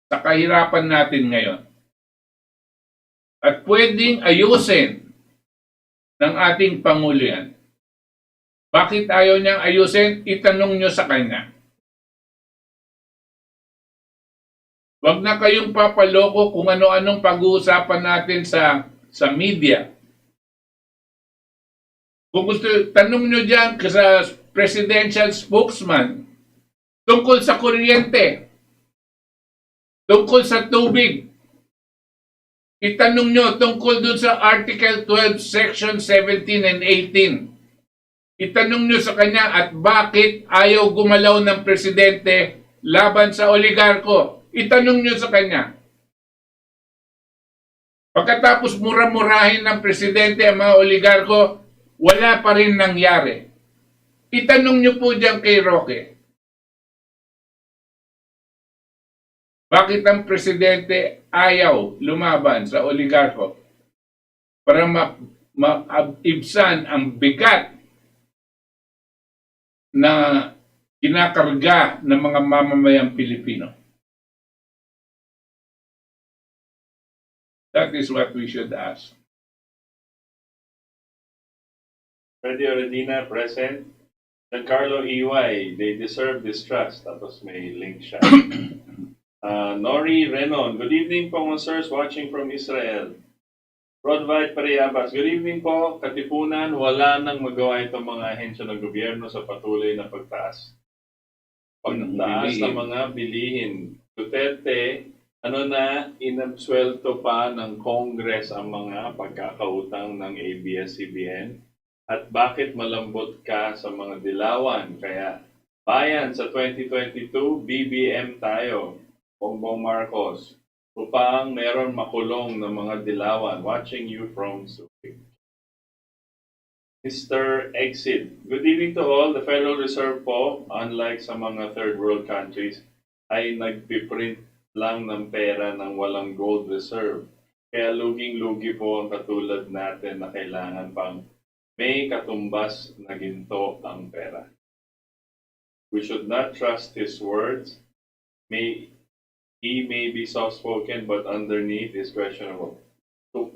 sa kahirapan natin ngayon. At pwedeng ayusin ng ating Pangulo yan. Bakit ayaw niyang ayusin? Itanong niyo sa kanya. Huwag na kayong papaloko kung ano-anong pag-uusapan natin sa media. Kung gusto, tanong nyo dyan sa presidential spokesman tungkol sa kuryente, tungkol sa tubig. Itanong nyo tungkol dun sa Article 12, Section 17 and 18. Itanong nyo sa kanya at bakit ayaw gumalaw ng presidente laban sa oligarko. Itanong nyo sa kanya. Pagkatapos mura-murahin ng presidente ang mga oligarko, wala pa rin nangyari. Itanong nyo po dyan kay Roque. Bakit ang presidente ayaw lumaban sa oligarko para maibsan ang bigat na kinakarga ng mga mamamayang Pilipino? That is what we should ask. Freddy Oredina, present. Giancarlo EY, they deserve this trust. Tapos may link siya. Nori Renon, good evening po mga sirs watching from Israel. Rodvite Pariyabas, good evening po. Katipunan, wala nang magawa itong mga ahensya ng gobyerno sa patuloy na pagtaas ng mga bilihin. Duterte, inabsuelto pa ng Congress ang mga pagkakautang ng ABS-CBN? At bakit malambot ka sa mga dilawan? Kaya bayan sa 2022, BBM tayo, Bongbong Marcos, upang meron makulong ng mga dilawan. Watching you from Subic. Mr. Exit, good evening to all. The Federal Reserve po, unlike sa mga third world countries, ay nagpiprint lang ng pera ng walang gold reserve. Kaya luging-lugi po ang katulad natin na kailangan pang may katumbas na ginto ang pera. We should not trust his words. He may be soft-spoken but underneath is questionable. That's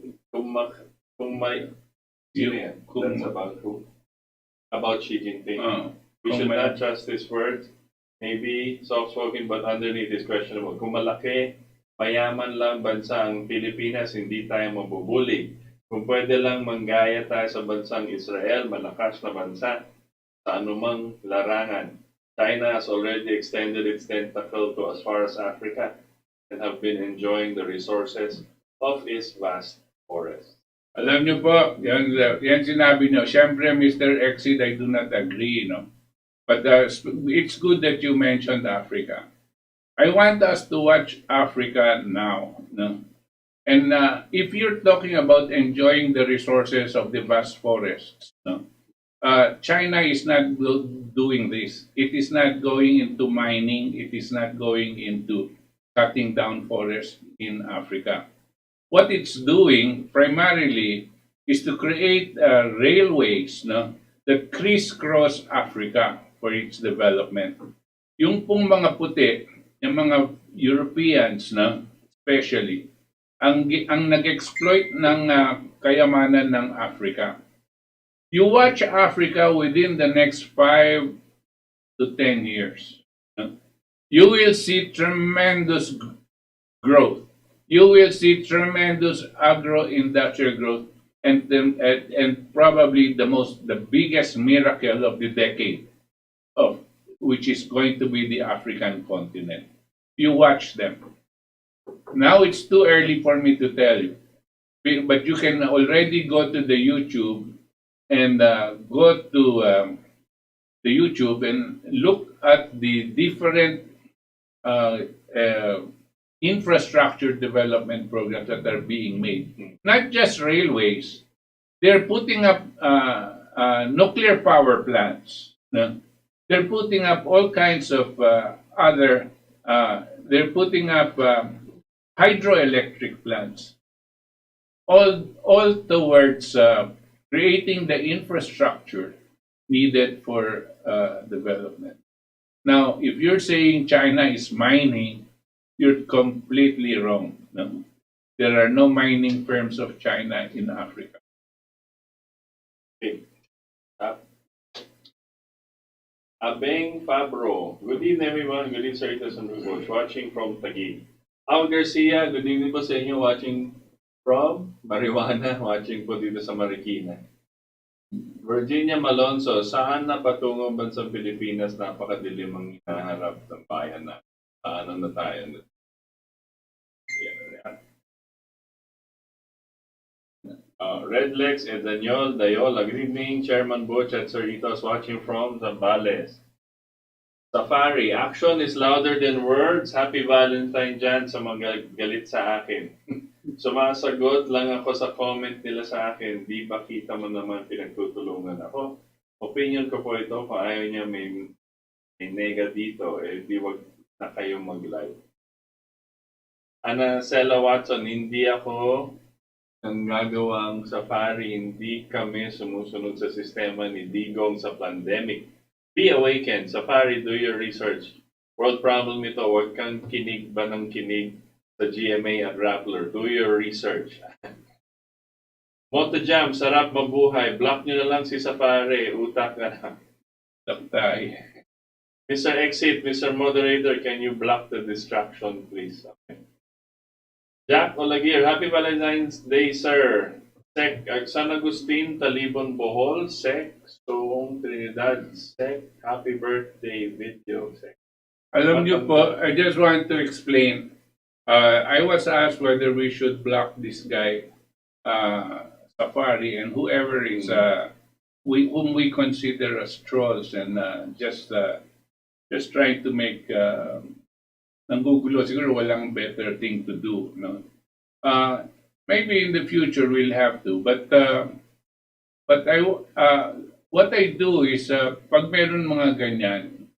about who? About Xi Jinping. We should not trust his words. Maybe soft-spoken but underneath is questionable. Kung malaki, mayaman lang bansa ang Pilipinas, hindi tayo mabubuli. Kung pwede lang manggaya tayo sa bansang Israel, malakas na bansa, sa anumang larangan. China has already extended its tentacle to as far as Africa and have been enjoying the resources of its vast forest. Alam niyo po, yan sinabi niyo. Siyempre, Mr. Exit, I do not agree, no? But it's good that you mentioned Africa. I want us to watch Africa now. No? And if you're talking about enjoying the resources of the vast forests, no? China is not doing this. It is not going into mining. It is not going into cutting down forests in Africa. What it's doing primarily is to create railways, no, that crisscross Africa for its development. Yung pong mga puti, yung mga Europeans, no, especially, ang nag-exploit ng kayamanan ng Africa. You watch Africa within the next 5 to 10 years. No? You will see tremendous growth. You will see tremendous agro-industrial growth and probably the biggest miracle of the decade, which is going to be the African continent. You watch them. Now it's too early for me to tell you, but you can already go to the YouTube and look at the different infrastructure development programs that are being made. Not just railways. They're putting up nuclear power plants. No? They're putting up all kinds of other they're putting up hydroelectric plants, all towards creating the infrastructure needed for development. Now, if you're saying China is mining, you're completely wrong. No? There are no mining firms of China in Africa. Okay. Abeng Fabro. Good evening, everyone. Good evening, Sir Itos and Butch. Watching from Taguig. Al Garcia, good evening po sa inyo. Watching from Marijuana. Watching po dito sa Marikina. Virginia Malonzo, saan na patungo bansang Pilipinas? Napakadilim ang hinaharap ng bayan na. Ano na tayo? Red Lex and Daniel Dayola. Good evening, Chairman Butch at Sir Itos watching from Valdes. Safari, action is louder than words. Happy Valentine dyan sa mga galit sa akin. Sumasagot lang ako sa comment nila sa akin. Di ba kita mo naman pinagtutulungan ako? Opinion ko po ito. Kung ayaw niya may nega dito, di wag na kayong mag-live. Ana Sela Watson, hindi ako ang gagawang safari, hindi kami sumusunod sa sistema ni Digong sa pandemic. Be awakened. Safari, do your research. World problem ito. Huwag kang kinig ba ng kinig sa GMA at Rappler. Do your research. Motojam, sarap mabuhay. Block nyo na lang si Safari. Utak na. Taktay. Mr. Exit, Mr. Moderator, can you block the distraction, please? Okay. Jack Olagir, happy Valentine's Day, sir. Sec, San Agustin, Talibon, Bohol, Sec, Soong, Trinidad, Sec, happy birthday video, Sec. Alam niyo po, I just want to explain. I was asked whether we should block this guy, Safari, and whoever is whom we consider as trolls and just trying to make nanggugulo. Siguro walang better thing to do, no? Maybe in the future we'll have to, but what I do is pag meron mga ganyan,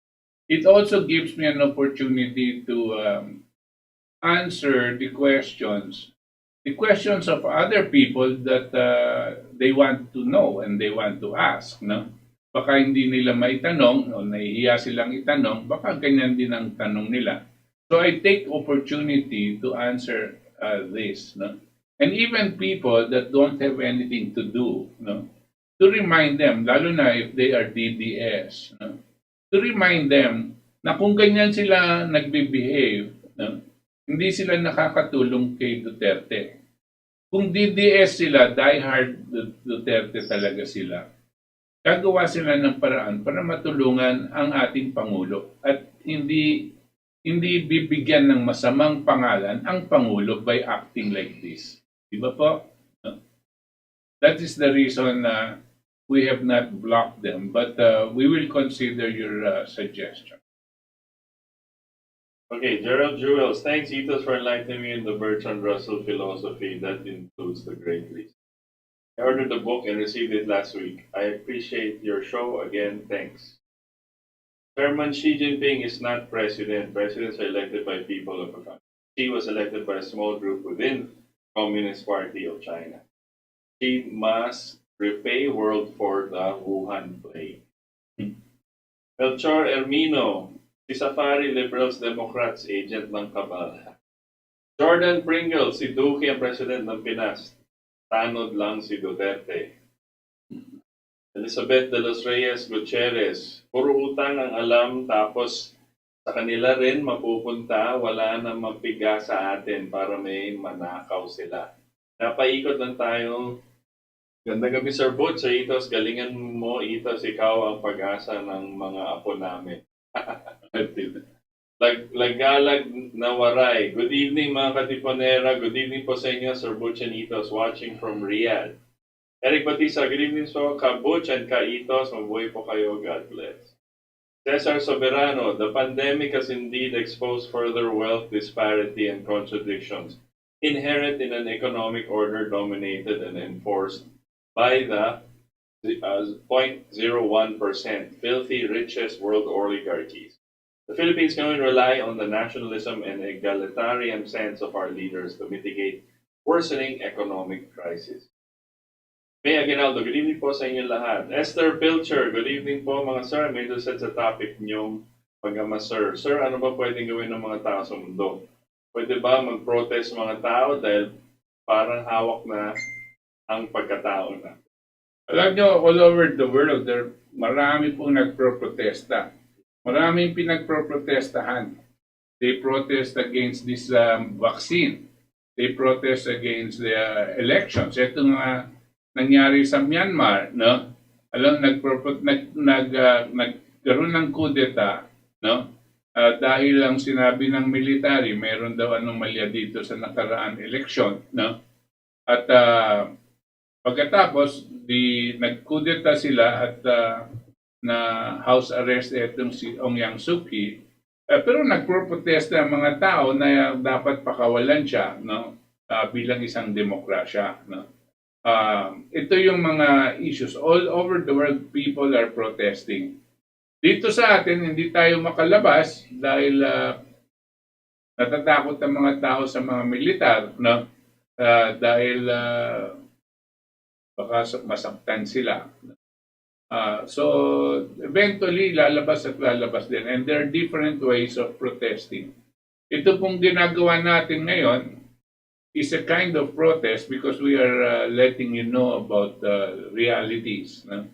it also gives me an opportunity to answer the questions of other people that they want to know and they want to ask, no? Baka hindi nila maitanong o nahihiya silang itanong, baka ganyan din ang tanong nila. So I take opportunity to answer this, no? And even people that don't have anything to do, no? To remind them, lalo na if they are DDS, no? To remind them na kung ganyan sila nagbe-behave, no? Hindi sila nakakatulong kay Duterte. Kung DDS sila, diehard Duterte talaga sila, gagawa sila ng paraan para matulungan ang ating Pangulo at hindi bibigyan ng masamang pangalan ang Pangulo by acting like this. Diba po? That is the reason we have not blocked them, but we will consider your suggestion. Okay, Gerald Jewels, thanks Itos for enlightening me in the Bertrand Russell philosophy that includes the Great Reset. I ordered the book and received it last week. I appreciate your show. Again, thanks. Chairman Xi Jinping is not president. Presidents are elected by people of a country. Xi was elected by a small group within the Communist Party of China. Xi must repay world for the Wuhan plague. Melchor Ermino, si Safari Liberals Democrats, agent ng Kabal. Jordan Pringle, si Duque ang president ng Pinas. Tanod lang si Duterte. Elizabeth de los Reyes Gutierrez, puro utang ang alam tapos sa kanila rin mapupunta, wala na mapiga sa atin para may manakaw sila. Napaikot lang tayo. Ganda gabi Sir Butch, sa Itos, galingan mo Itos, ikaw ang pag-asa ng mga apo namin. Lagalag na waray. Good evening mga katiponera, good evening po sa inyo Sir Butch and Itos watching from Riyadh. Eric Batista, good evening po ka Butch and ka Itos, mabuhay po kayo, God bless. Cesar Soberano, the pandemic has indeed exposed further wealth disparity and contradictions inherent in an economic order dominated and enforced by the 0.01% filthy richest world oligarchies. The Philippines can only rely on the nationalism and egalitarian sense of our leaders to mitigate worsening economic crisis. May Aguinaldo, good evening po sa inyo lahat. Esther Pilcher, good evening po mga sir. May doon sa topic niyong pag-ama sir. Sir, ano ba pwedeng gawin ng mga tao sa mundo? Pwede ba mag-protest mga tao dahil parang hawak na ang pagkatao na? Alam nyo, all over the world, marami pong nagpro-protesta. Maraming pinagpro-protestahan. They protest against this vaccine. They protest against the elections. Ito nga nangyari sa Myanmar, no? Alam, nagkaroon ng kudeta, no? Dahil lang sinabi ng military, meron daw anomalya dito sa nakaraan eleksyon, no? At pagkatapos, nagkudeta sila at na house arrest itong si Aung San Suu Kyi. Pero nagpro-protesta ang mga tao na dapat pakawalan siya, no? Bilang isang demokrasya, no? Ito yung mga issues. All over the world, people are protesting. Dito sa atin, hindi tayo makalabas dahil natatakot ang mga tao sa mga militar, no? Dahil baka masaktan sila. So, eventually, lalabas at lalabas din. And there are different ways of protesting. Ito pong ginagawa natin ngayon is a kind of protest because we are letting you know about the realities. No?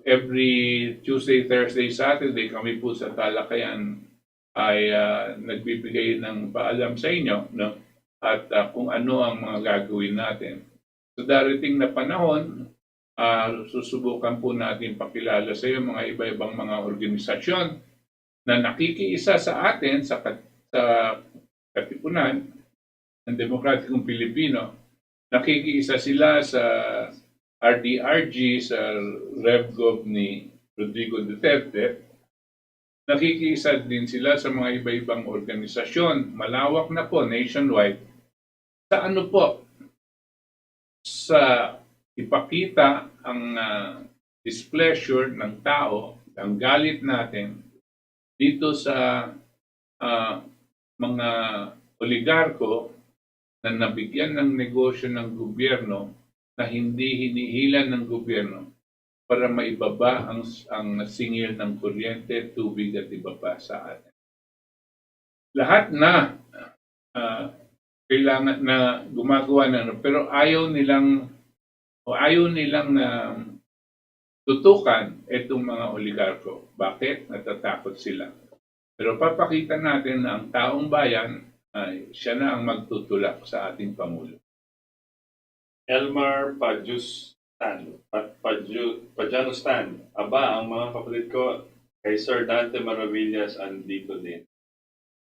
Every Tuesday, Thursday, Saturday, kami po sa Talakayan ay nagbibigay ng paalam sa inyo, no? At kung ano ang mga gagawin natin. So, darating na panahon, susubukan po natin pakilala sa iyo mga iba-ibang mga organisasyon na nakikiisa sa atin sa Katipunan ng Demokratikong Pilipino. Nakikiisa sila sa RDRG, sa RevGov ni Rodrigo Duterte. Nakikiisa din sila sa mga iba-ibang organisasyon. Malawak na po, nationwide. Sa ano po? Sa ipakita ang displeasure ng tao, ang galit natin dito sa mga oligarko na nabigyan ng negosyo ng gobyerno na hindi hinihilan ng gobyerno para maibaba ang singil ng kuryente, tubig at iba pa sa atin. Lahat na kailangan na gumagawa na, pero ayaw nilang tutukan itong mga oligarko. Bakit? Natatakot sila. Pero papakita natin na ang taong bayan ay siya na ang magtutulak sa ating Pangulo. Elmar Pajanustan. Aba, ang mga kapatid ko kay Sir Dante Maravillas andito din.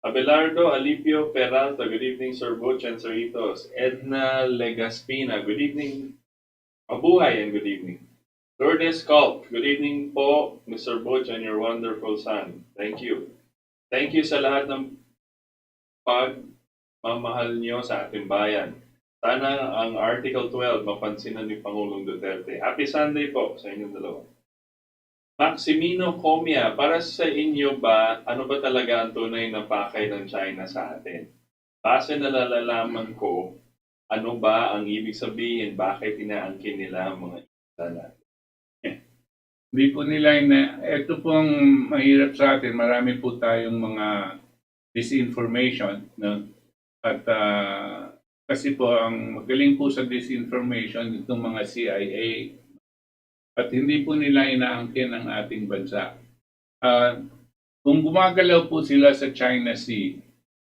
Abelardo Alipio Peralta, good evening Sir Butch and Sir Itos. Edna Legaspina, good evening. Mabuhay and good evening. Lourdes Culp, good evening po Mr. Butch and your wonderful son. Thank you. Thank you sa lahat ng pagmamahal nyo sa ating bayan. Sana ang Article 12 mapansinan ni Pangulong Duterte. Happy Sunday po sa inyong dalawa. Maximino Comia, para sa inyo ba, ano ba talaga ang tunay na pakay ng China sa atin? Base na nalalaman ko, ano ba ang ibig sabihin? Bakit inaangkin nila ang mga isla natin? Hindi po nila, ito pong mahirap sa atin. Marami po tayong mga disinformation. No? At kasi po, ang magaling po sa disinformation, itong mga CIA. At hindi po nila inaangkin ang ating bansa. Kung gumagalaw po sila sa China Sea,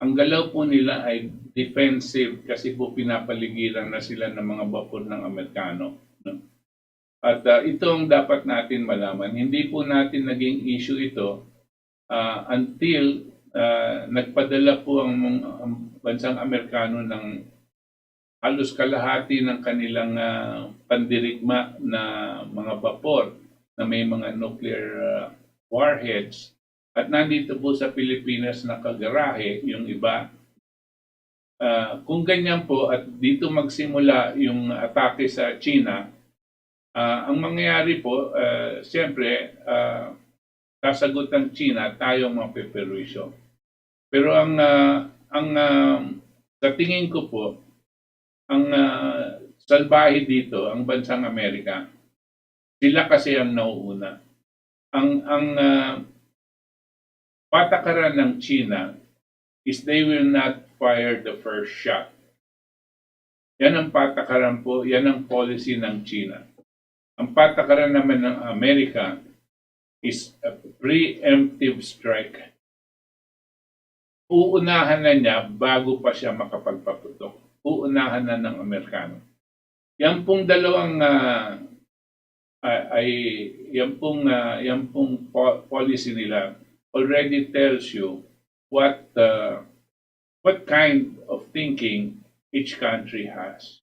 ang galaw po nila ay defensive kasi po pinapaligiran na sila ng mga bapor ng Amerikano. No? At ito ang dapat natin malaman. Hindi po natin naging issue ito until nagpadala po ang bansang Amerikano ng halos kalahati ng kanilang pandirigma na mga bapor na may mga nuclear warheads. At nandito po sa Pilipinas nakagarahe yung iba. Kung ganyan po at dito magsimula yung atake sa China, ang mangyayari po, siyempre, sasagot ng China, tayo ang mapeperwisyo. Pero sa tingin ko po, ang salbahe dito, ang bansang Amerika, sila kasi ang nauuna. Ang patakaran ng China is they will not fire the first shot. Yan ang patakaran po, yan ang policy ng China. Ang patakaran naman ng Amerika is a preemptive strike. Uunahan na niya bago pa siya makapagpaputok. Uunahan na ng Amerikano. Yan pong dalawang yan pong policy nila already tells you what kind of thinking each country has.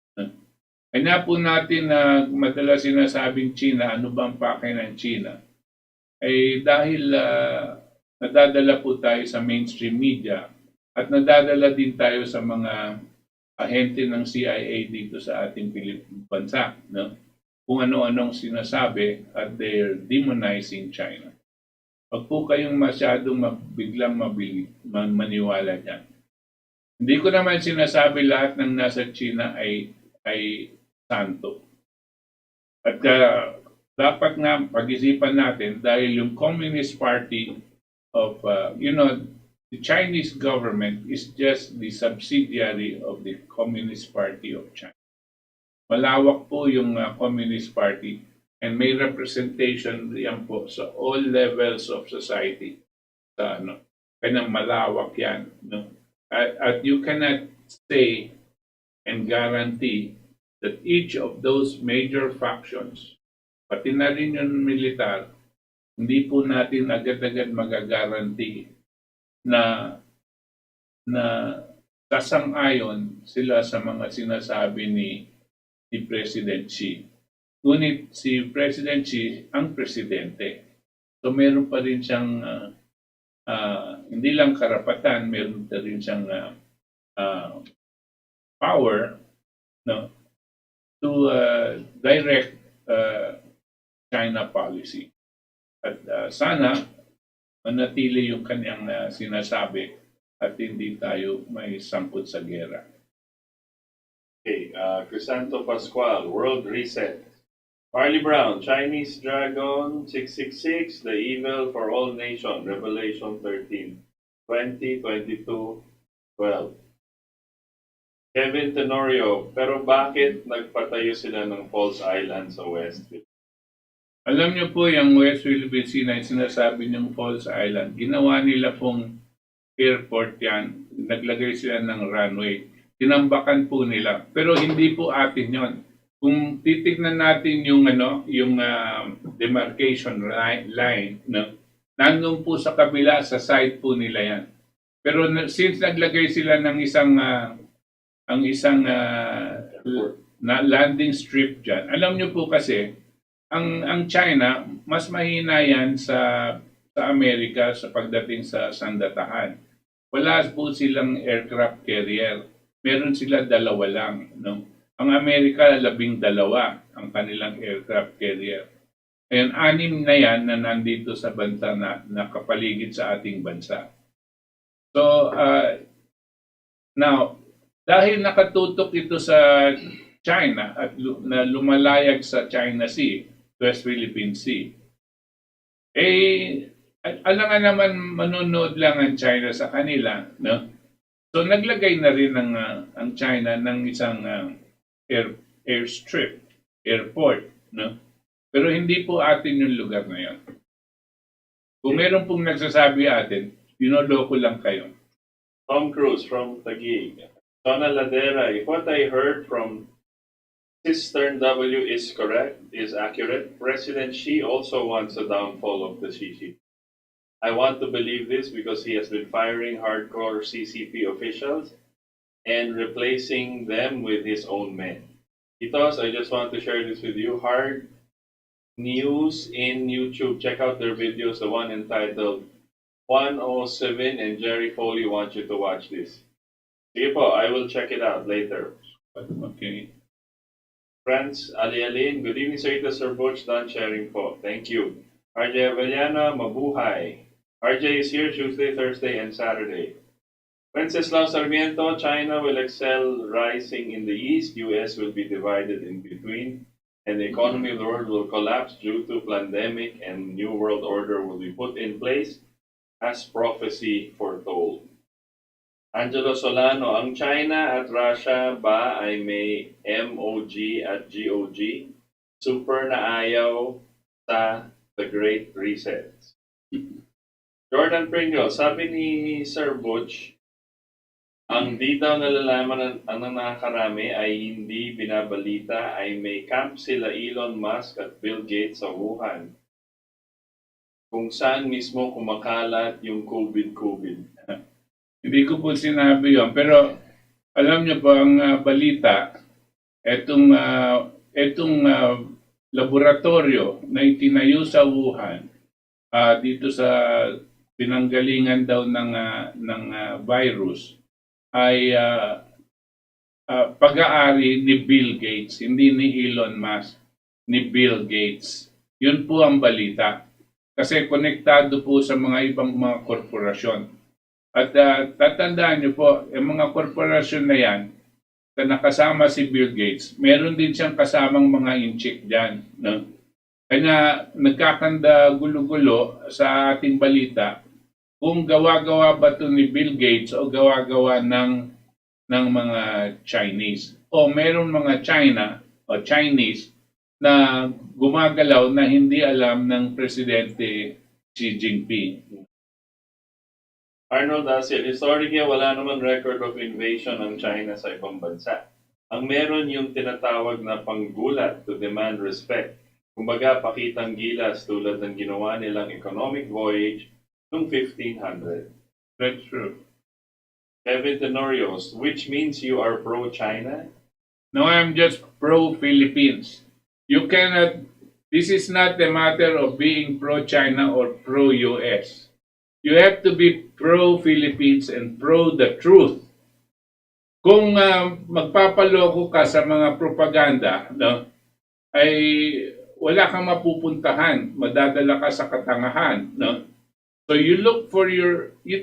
Kaya po natin na madalas sinasabing China, ano bang pakay ng China? Ay dahil nadadala po tayo sa mainstream media at nadadala din tayo sa mga ahente ng CIA dito sa ating bansa. No? Kung ano-anong sinasabi at they're demonizing China. Huwag po kayong masyadong biglang maniwala dyan. Hindi ko naman sinasabi lahat ng nasa China ay santo. At dapat nga pag-isipan natin dahil yung Communist Party of, the Chinese government is just the subsidiary of the Communist Party of China. Malawak po yung Communist Party and may representation yan po sa all levels of society. Kaya malawak yan. No? At you cannot say and guarantee that each of those major factions, pati na rin yung militar, hindi po natin agad-agad magagaranti na sasang-ayon sila sa mga sinasabi ni President Xi. Ngunit si President Xi ang presidente. So meron pa rin siyang hindi lang karapatan, meron pa rin siyang power, no, to direct China policy. At sana manatili yung kanyang sinasabi at hindi tayo may sangkot sa gera. Okay, Crisanto Pascual, World Reset. Marley Brown, Chinese Dragon 666, The Evil for All Nations, Revelation 13, 20:22:12. Kevin Tenorio, pero bakit nagpatayo sila ng false island sa West Philippines? Alam niyo po yung West Philippine Sea na sinasabi niyong false island, ginawa nila pong airport yan, naglagay sila ng runway, tinambakan po nila, pero hindi po atin yon. Kung titignan natin yung demarcation line, no, nandun po sa kabila sa side po nila yan. Pero since naglagay sila ng isang landing strip dyan, alam nyo po kasi ang China mas mahina yan sa Amerika sa pagdating sa sandatahan. Wala po silang aircraft carrier. Meron sila dalawa lang, no? Ang Amerika, 12 ang kanilang aircraft carrier. Ayan, 6 na yan na nandito sa bansa na nakapaligid sa ating bansa. So, now, dahil nakatutok ito sa China at na lumalayag sa China Sea, West Philippine Sea, alangan naman manonood lang ang China sa kanila, no? So, naglagay na rin ang China ng isang airstrip, airport, no? Pero hindi po atin yung lugar na yun. Kung meron pong nagsasabi atin, inoloko lang kayo. Tom Cruise from Taguig. Donna Ladera, if what I heard from Cistern W is accurate, President Xi also wants the downfall of the CCP. I want to believe this because he has been firing hardcore CCP officials and replacing them with his own men. Titos, I just want to share this with you. Hard News in YouTube. Check out their videos, the one entitled 107, and Jerry Foley wants you to watch this. Sige po, I will check it out later. Okay. Friends, Ali Alin, good evening sir, ito Sir Butch, done sharing po. Thank you. RJ Avellana, mabuhay. RJ is here Tuesday, Thursday, and Saturday. Wenceslao Sarmiento, China will excel rising in the east, US will be divided in between, and the economy of the world will collapse due to pandemic and new world order will be put in place as prophecy foretold. Angelo Solano, ang China at Russia ba ay may MOG at GOG? Super na ayaw sa The Great Reset. Jordan Pringle, sabi ni Sir Butch, ang di daw nalalaman ang nakakarami ay hindi binabalita ay may camp sila Elon Musk at Bill Gates sa Wuhan kung saan mismo kumakalat yung COVID. Hindi ko po sinabi yon, pero alam niyo po ang balita, etong laboratorio na itinayo sa Wuhan, dito sa pinanggalingan daw ng virus, ay pag-aari ni Bill Gates, hindi ni Elon Musk, ni Bill Gates. Yun po ang balita. Kasi konektado po sa mga ibang mga korporasyon. At tatandaan niyo po, yung mga korporasyon na yan, na nakasama si Bill Gates, meron din siyang kasamang mga inchik dyan. No? Kaya nagkakanda gulo-gulo sa ating balita kung gawa-gawa ba ito ni Bill Gates o gawa-gawa ng mga Chinese. O meron mga China o Chinese na gumagalaw na hindi alam ng Presidente Xi Jinping. Arnold Daciel, historically wala naman record of invasion ng China sa ibang bansa. Ang meron yung tinatawag na panggulat to demand respect. Kumbaga, pakitang gilas tulad ng ginawa nilang economic voyage noong 1500. That's true. Kevin Tenorios, which means you are pro-China? No, I'm just pro-Philippines. You cannot, this is not a matter of being pro-China or pro-US. You have to be pro-Philippines and pro the truth. Kung magpapaloko ka sa mga propaganda, no, ay wala kang mapupuntahan, madadala ka sa katangahan, no? So you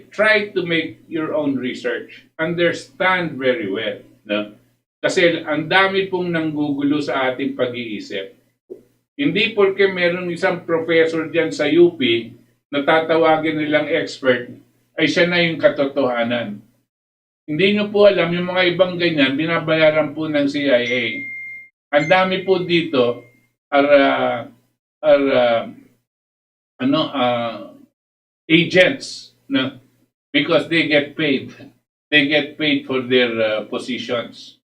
try to make your own research, understand very well, no? Kasi ang dami pong nanggugulo sa ating pag-iisip. Hindi porke meron isang professor diyan sa UP na tatawagin nilang expert, ay siya na yung katotohanan. Hindi nyo po alam, yung mga ibang ganyan, binabayaran po ng CIA. Ang dami po dito agents, no? Because they get paid. They get paid for their positions.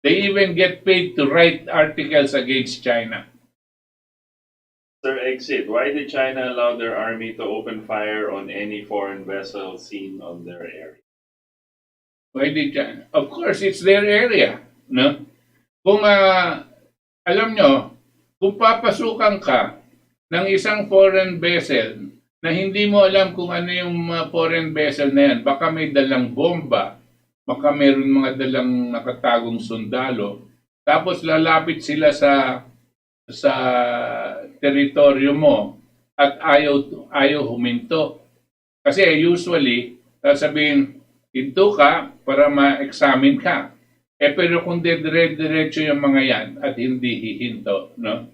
They even get paid to write articles against China. Sir Exit, why did China allow their army to open fire on any foreign vessel seen on their area? Why did China? Of course, it's their area, no? Kung alam nyo, kung papasukan ka ng isang foreign vessel na hindi mo alam kung ano yung foreign vessel na yan, baka may dalang bomba, baka mayroon mga dalang nakatagong sundalo, tapos lalapit sila sa teritoryo mo at ayaw huminto. Kasi usually, sasabihin, hinto ka para ma-examine ka. Pero kung diretso yung mga yan at hindi hihinto, no?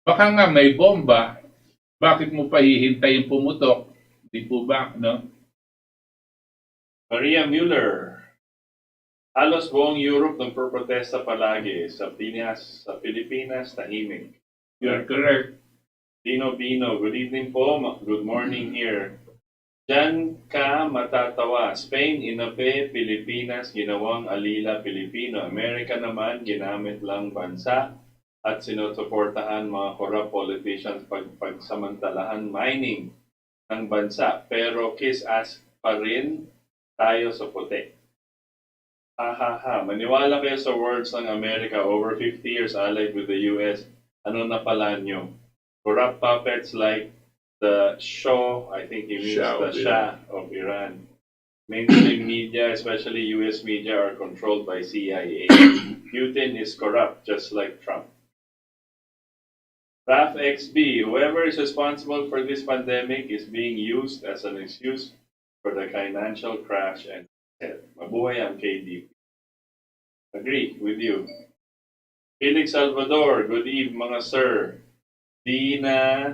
Baka nga may bomba, bakit mo pa hihintayin pumutok? Di po ba, no? Maria Mueller, halos buong Europe nagproprotesta palagi. Sa Pilipinas, tahimik. You're correct. Dino Bino, good evening po. Good morning here. Diyan ka matatawa. Spain, inape, Pilipinas, ginawang alila Pilipino. Amerika naman, ginamit lang bansa at sinusuportahan mga corrupt politicians pagsamantalahan mining ng bansa. Pero kiss ass pa rin tayo sa puti. Maniwala kayo sa words ng Amerika, over 50 years allied with the US. Ano na pala nyo? Corrupt puppets like the Shah, I think he means the Shah of Iran. Mainstream media, especially US media, are controlled by CIA. Putin is corrupt, just like Trump. Raf XB, whoever is responsible for this pandemic is being used as an excuse for the financial crash and debt. Mabuhay ang KDP. Agree with you. Felix Salvador, good eve mga sir. Di na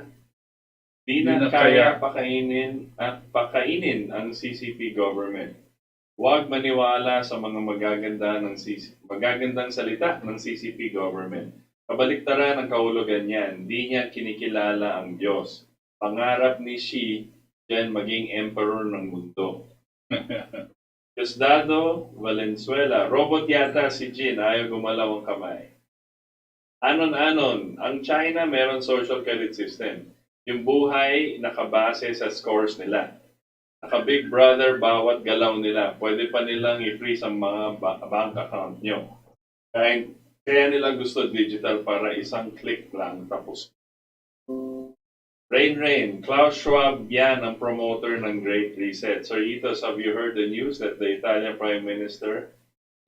kaya pakainin ang CCP government. Huwag maniwala sa mga magagandang salita ng CCP government. Kabaliktaran ang kahulugan niyan. Di niya kinikilala ang Diyos. Pangarap ni Xi diyan maging emperor ng mundo. Diosdado Valenzuela, robot yata si Jin, ayaw gumalaw ang kamay. Anon-anon, ang China meron social credit system. Yung buhay nakabase sa scores nila. Naka-Big Brother bawat galaw nila. Pwede pa nilang i-freeze ang mga bank account nyo. Kaya nila gusto digital para isang click lang tapos. Rain, Klaus Schwab yan ang promoter ng Great Reset. Sir Itos, have you heard the news that the Italian Prime Minister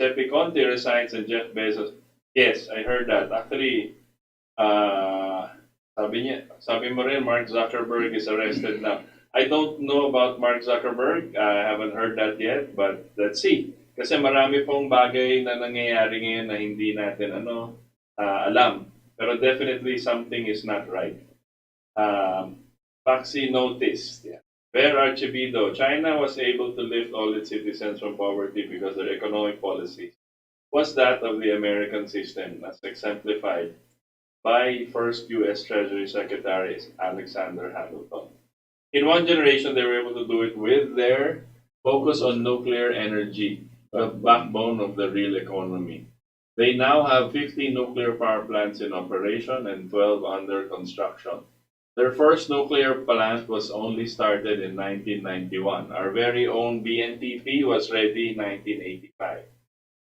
Giuseppe Conte resigns and Jeff Bezos? Yes, I heard that. Actually, sabi mo rin, Mark Zuckerberg is arrested now. I don't know about Mark Zuckerberg. I haven't heard that yet, but let's see. Kasi marami pong bagay na nangyayari ngayon na hindi natin alam. Pero definitely something is not right. Paxi noticed. Yeah. Bear Archibido, China was able to lift all its citizens from poverty because their economic policy was that of the American system, as exemplified by first U.S. Treasury Secretary Alexander Hamilton. In one generation, they were able to do it with their focus on nuclear energy, the backbone of the real economy. They now have 50 nuclear power plants in operation and 12 under construction. Their first nuclear plant was only started in 1991. Our very own BNTP was ready in 1985.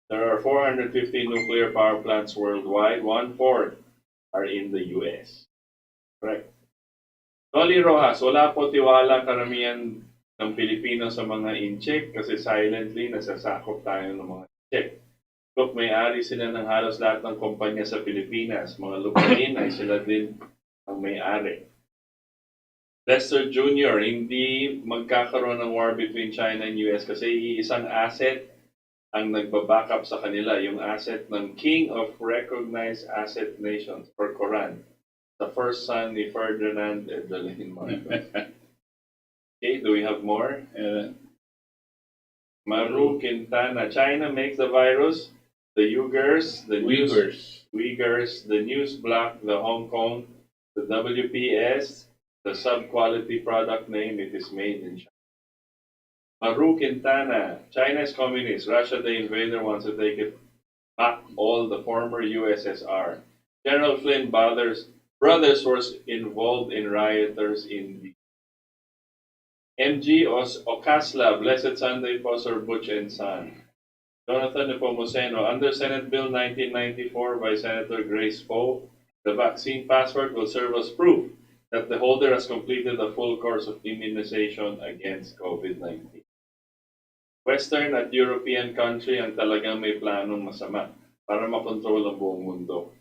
There are 450 nuclear power plants worldwide. 1/4 are in the US. Correct. Noli Rojas, wala po tiwala karamihan ng Pilipino sa mga in-check kasi silently nasasakop tayo ng mga in-check. Look, may-ari sila ng halos lahat ng kumpanya sa Pilipinas. Mga lupain ay sila din ang may-ari. Lester Jr., hindi magkakaroon ng war between China and US kasi isang asset ang nagba-backup sa kanila, yung asset ng King of Recognized Asset Nations or Quran, the first son ni Ferdinand Edelin Marcos. Okay, do we have more? Maru Quintana, China makes the virus, the Uyghurs, the News Block, the Hong Kong, the WPS, the sub-quality product name, it is made in China. Maru Quintana, China is communist. Russia, the invader, wants to take it back all the former USSR. General Flynn brothers was involved in rioters in the MG Ocasla, Blessed Sunday po, Sir Butch and Son. Jonathan Nepomuceno, under Senate Bill 1994 by Senator Grace Poe, the vaccine passport will serve as proof that the holder has completed the full course of immunization against COVID-19. Western at European country ang talagang may planong masama para makontrol ang buong mundo.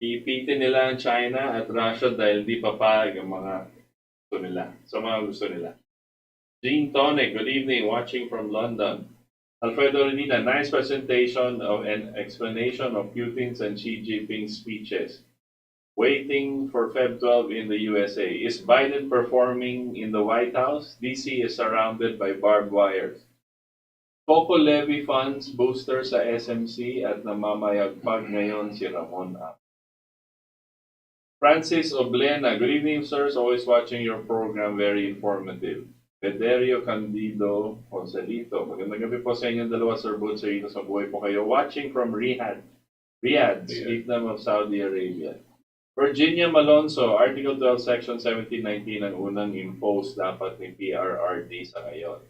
Iipitin nila ang China at Russia dahil di papayag ang mga gusto nila. Jean Tonic, good evening, watching from London. Alfredo Renita, nice presentation of an explanation of Putin's and Xi Jinping's speeches. Waiting for Feb 12 in the USA. Is Biden performing in the White House? DC is surrounded by barbed wires. Coco levy funds booster sa SMC at namamayagpag ngayon si Ramon A. Francis Oblena, good evening sirs, always watching your program, very informative. Pederio Candido Joselito, magandang gabi po sa inyong dalawa, Sir Butch, Sir Ito, sa buhay po kayo. Watching from Riyadh, Kingdom of Saudi Arabia. Virginia Malonzo, Article 12, Section 1719 ang unang imposed dapat ni PRRD sa ngayon.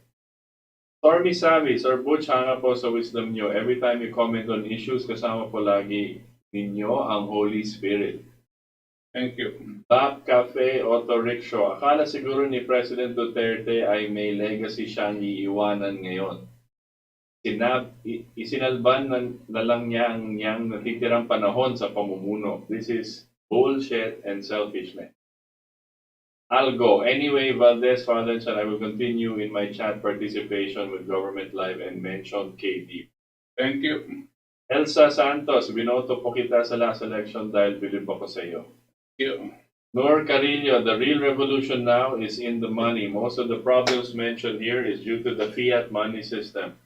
Stormy Savi, Sir Butch, hanga po sa wisdom nyo. Every time you comment on issues, kasama po lagi ninyo ang Holy Spirit. Thank you. Black Cafe Auto Rickshaw, akala siguro ni President Duterte ay may legacy siyang iiwanan ngayon. Isinalban na lang niya ang niyang natitirang panahon sa pamumuno. This is bullshit, and selfishness. I'll go. Anyway, Valdes, Valdes, and I will continue in my chat participation with Government Live and mention KD. Thank you. Elsa Santos, binoto po kita sa last election dahil bilib ako sa iyo. Thank you. Nor Carillo, the real revolution now is in the money. Most of the problems mentioned here is due to the fiat money system.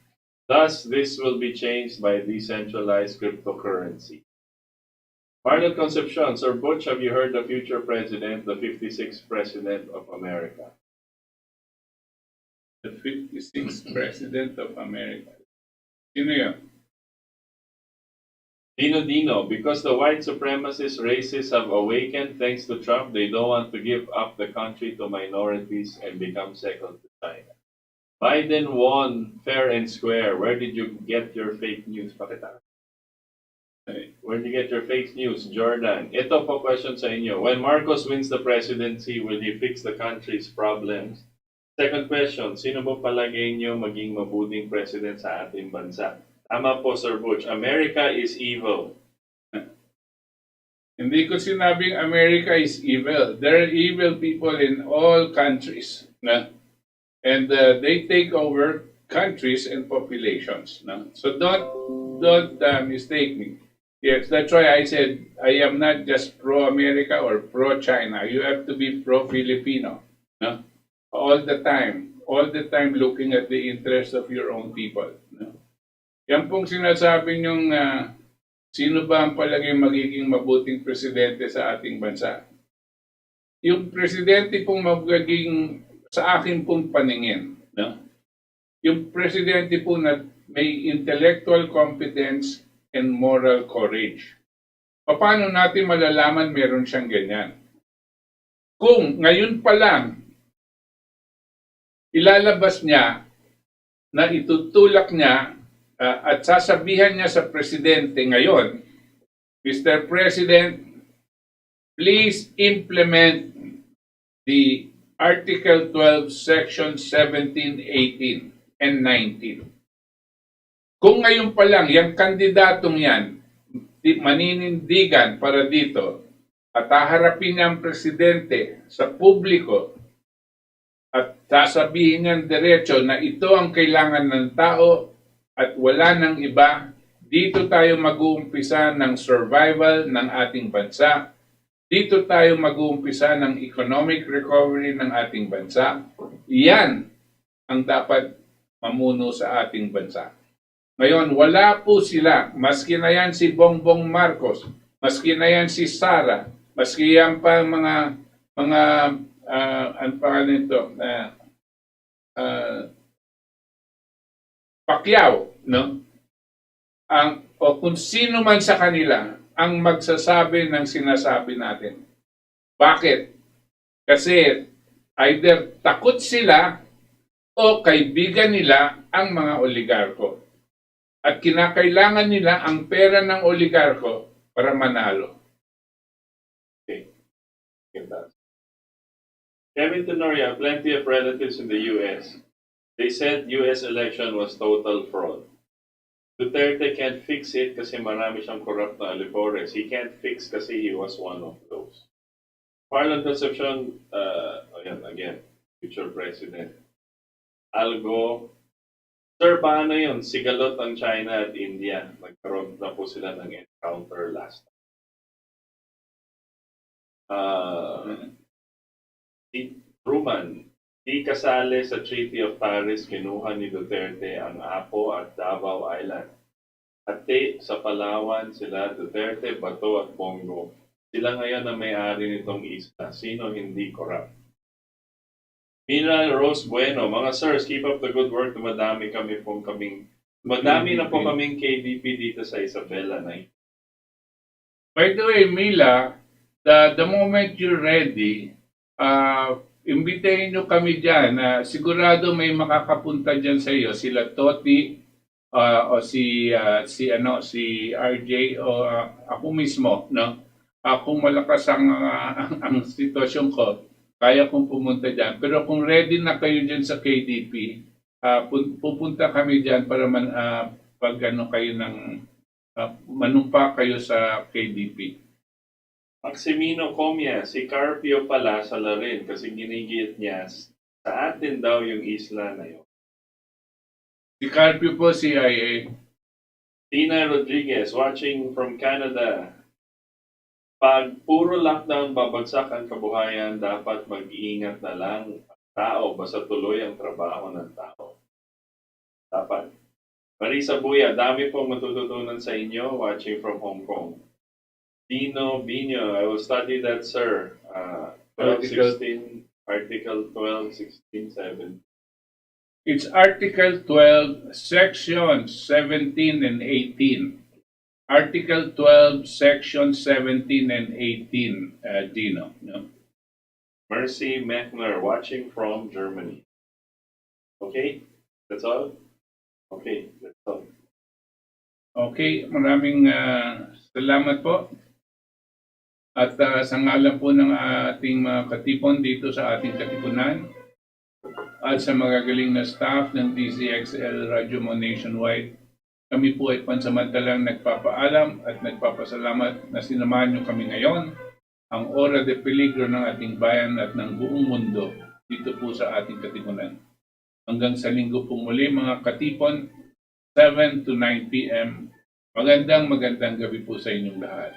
Thus, this will be changed by decentralized cryptocurrency. Marlon Concepcion, Sir Butch, have you heard the future president, the 56th president of America? The 56th President of America. Sino yun? Dino, because the white supremacist racists have awakened thanks to Trump, they don't want to give up the country to minorities and become second to China. Biden won fair and square. Where did you get your fake news? Pakita. Where did you get your fake news, Jordan? Ito po question sa inyo. When Marcos wins the presidency, will he fix the country's problems? Second question, sino po palagay niyo maging mabuting president sa ating bansa? Tama po, Sir Butch. America is evil. Hindi ko sinabing America is evil. There are evil people in all countries. Na? And they take over countries and populations. No? So don't mistake me. Yes, that's why I said I am not just pro-America or pro-China. You have to be pro-Filipino. No? All the time looking at the interest of your own people. No? Yan pong sinasabi niyong sino ba ang palagay magiging mabuting presidente sa ating bansa. Yung presidente pong magiging sa akin pong paningin. No? Yung presidente po na may intellectual competence and moral courage. Paano natin malalaman meron siyang ganyan? Kung ngayon pa lang, ilalabas niya na itutulak niya at sasabihan niya sa presidente ngayon, Mr. President, please implement the Article 12, Section 17, 18, and 19. Kung ngayon pa lang, yung kandidatong yan, maninindigan para dito, at haharapin niya ang presidente sa publiko, at sasabihin niya diretso na ito ang kailangan ng tao at wala ng iba, dito tayo mag-uumpisa ng survival ng ating bansa, dito tayo mag-uumpisa ng economic recovery ng ating bansa. Yan ang dapat mamuno sa ating bansa. Ngayon, wala po sila, maski na yan si Bongbong Marcos, maski na yan si Sara, maski yan pa mga ano pangalan nito, Pacquiao, no? O kung sino man sa kanila ang magsasabi ng sinasabi natin. Bakit? Kasi either takot sila o kaibigan nila ang mga oligarko. At kinakailangan nila ang pera ng oligarko para manalo. Okay. Kevin Tenoria, plenty of relatives in the U.S. They said U.S. election was total fraud. Duterte can't fix it kasi marami siyang corrupt na alipores. He can't fix kasi he was one of those. Marlon Concepcion, again, future president. I'll go. Sir, paano yun? Sigalot ang China at India. Nagkaroon na po sila ng encounter last time. Truman, di kasali sa Treaty of Paris, kinuha ni Duterte ang Apo at Davao Island. At sa Palawan, sila Duterte, Bato at Bongo. Sila ngayon ang may-ari nitong isla. Sino hindi corrupt? Mina Rose Bueno, mga sirs, keep up the good work. Madami na po kaming KDP dito sa Isabela. By the way, Mila, the moment you're ready, imbitahin nyo kami dyan. Sigurado may makakapunta dyan sa iyo. Sila Toti, o si RJ, o ako mismo. No? Kung malakas ang sitwasyon ko, kaya kong pumunta dyan. Pero kung ready na kayo dyan sa KDP, pupunta kami dyan para manumpa kayo sa KDP. Maximino Comia, si Carpio pala sa Larin kasi ginigit niya sa atin daw yung isla na yun. Si Carpio po, CIA. Tina Rodriguez, watching from Canada. Pag puro lockdown babagsak ang kabuhayan, dapat mag-iingat na lang ang tao basta tuloy ang trabaho ng tao. Dapat. Marisa Buya, dami pong matututunan sa inyo watching from Hong Kong. Dino Bino, I will study that, sir. 1216, Article 12, 16, 7. It's Article 12, Sections 17 and 18. Article 12, Section 17 and 18, Dino. No? Mercy Mechner, watching from Germany. Okay? That's all? Okay, that's all. Okay, maraming salamat po. At sa ngalan po ng ating mga katipon dito sa ating katipunan at sa magagaling na staff ng DZXL Radio Mo Nationwide, kami po ay pansamantalang nagpapaalam at nagpapasalamat na sinamahan niyo kami ngayon, ang ora de peligro ng ating bayan at ng buong mundo dito po sa ating katipunan. Hanggang sa linggo po muli mga katipon, 7 to 9 p.m. Magandang gabi po sa inyong lahat.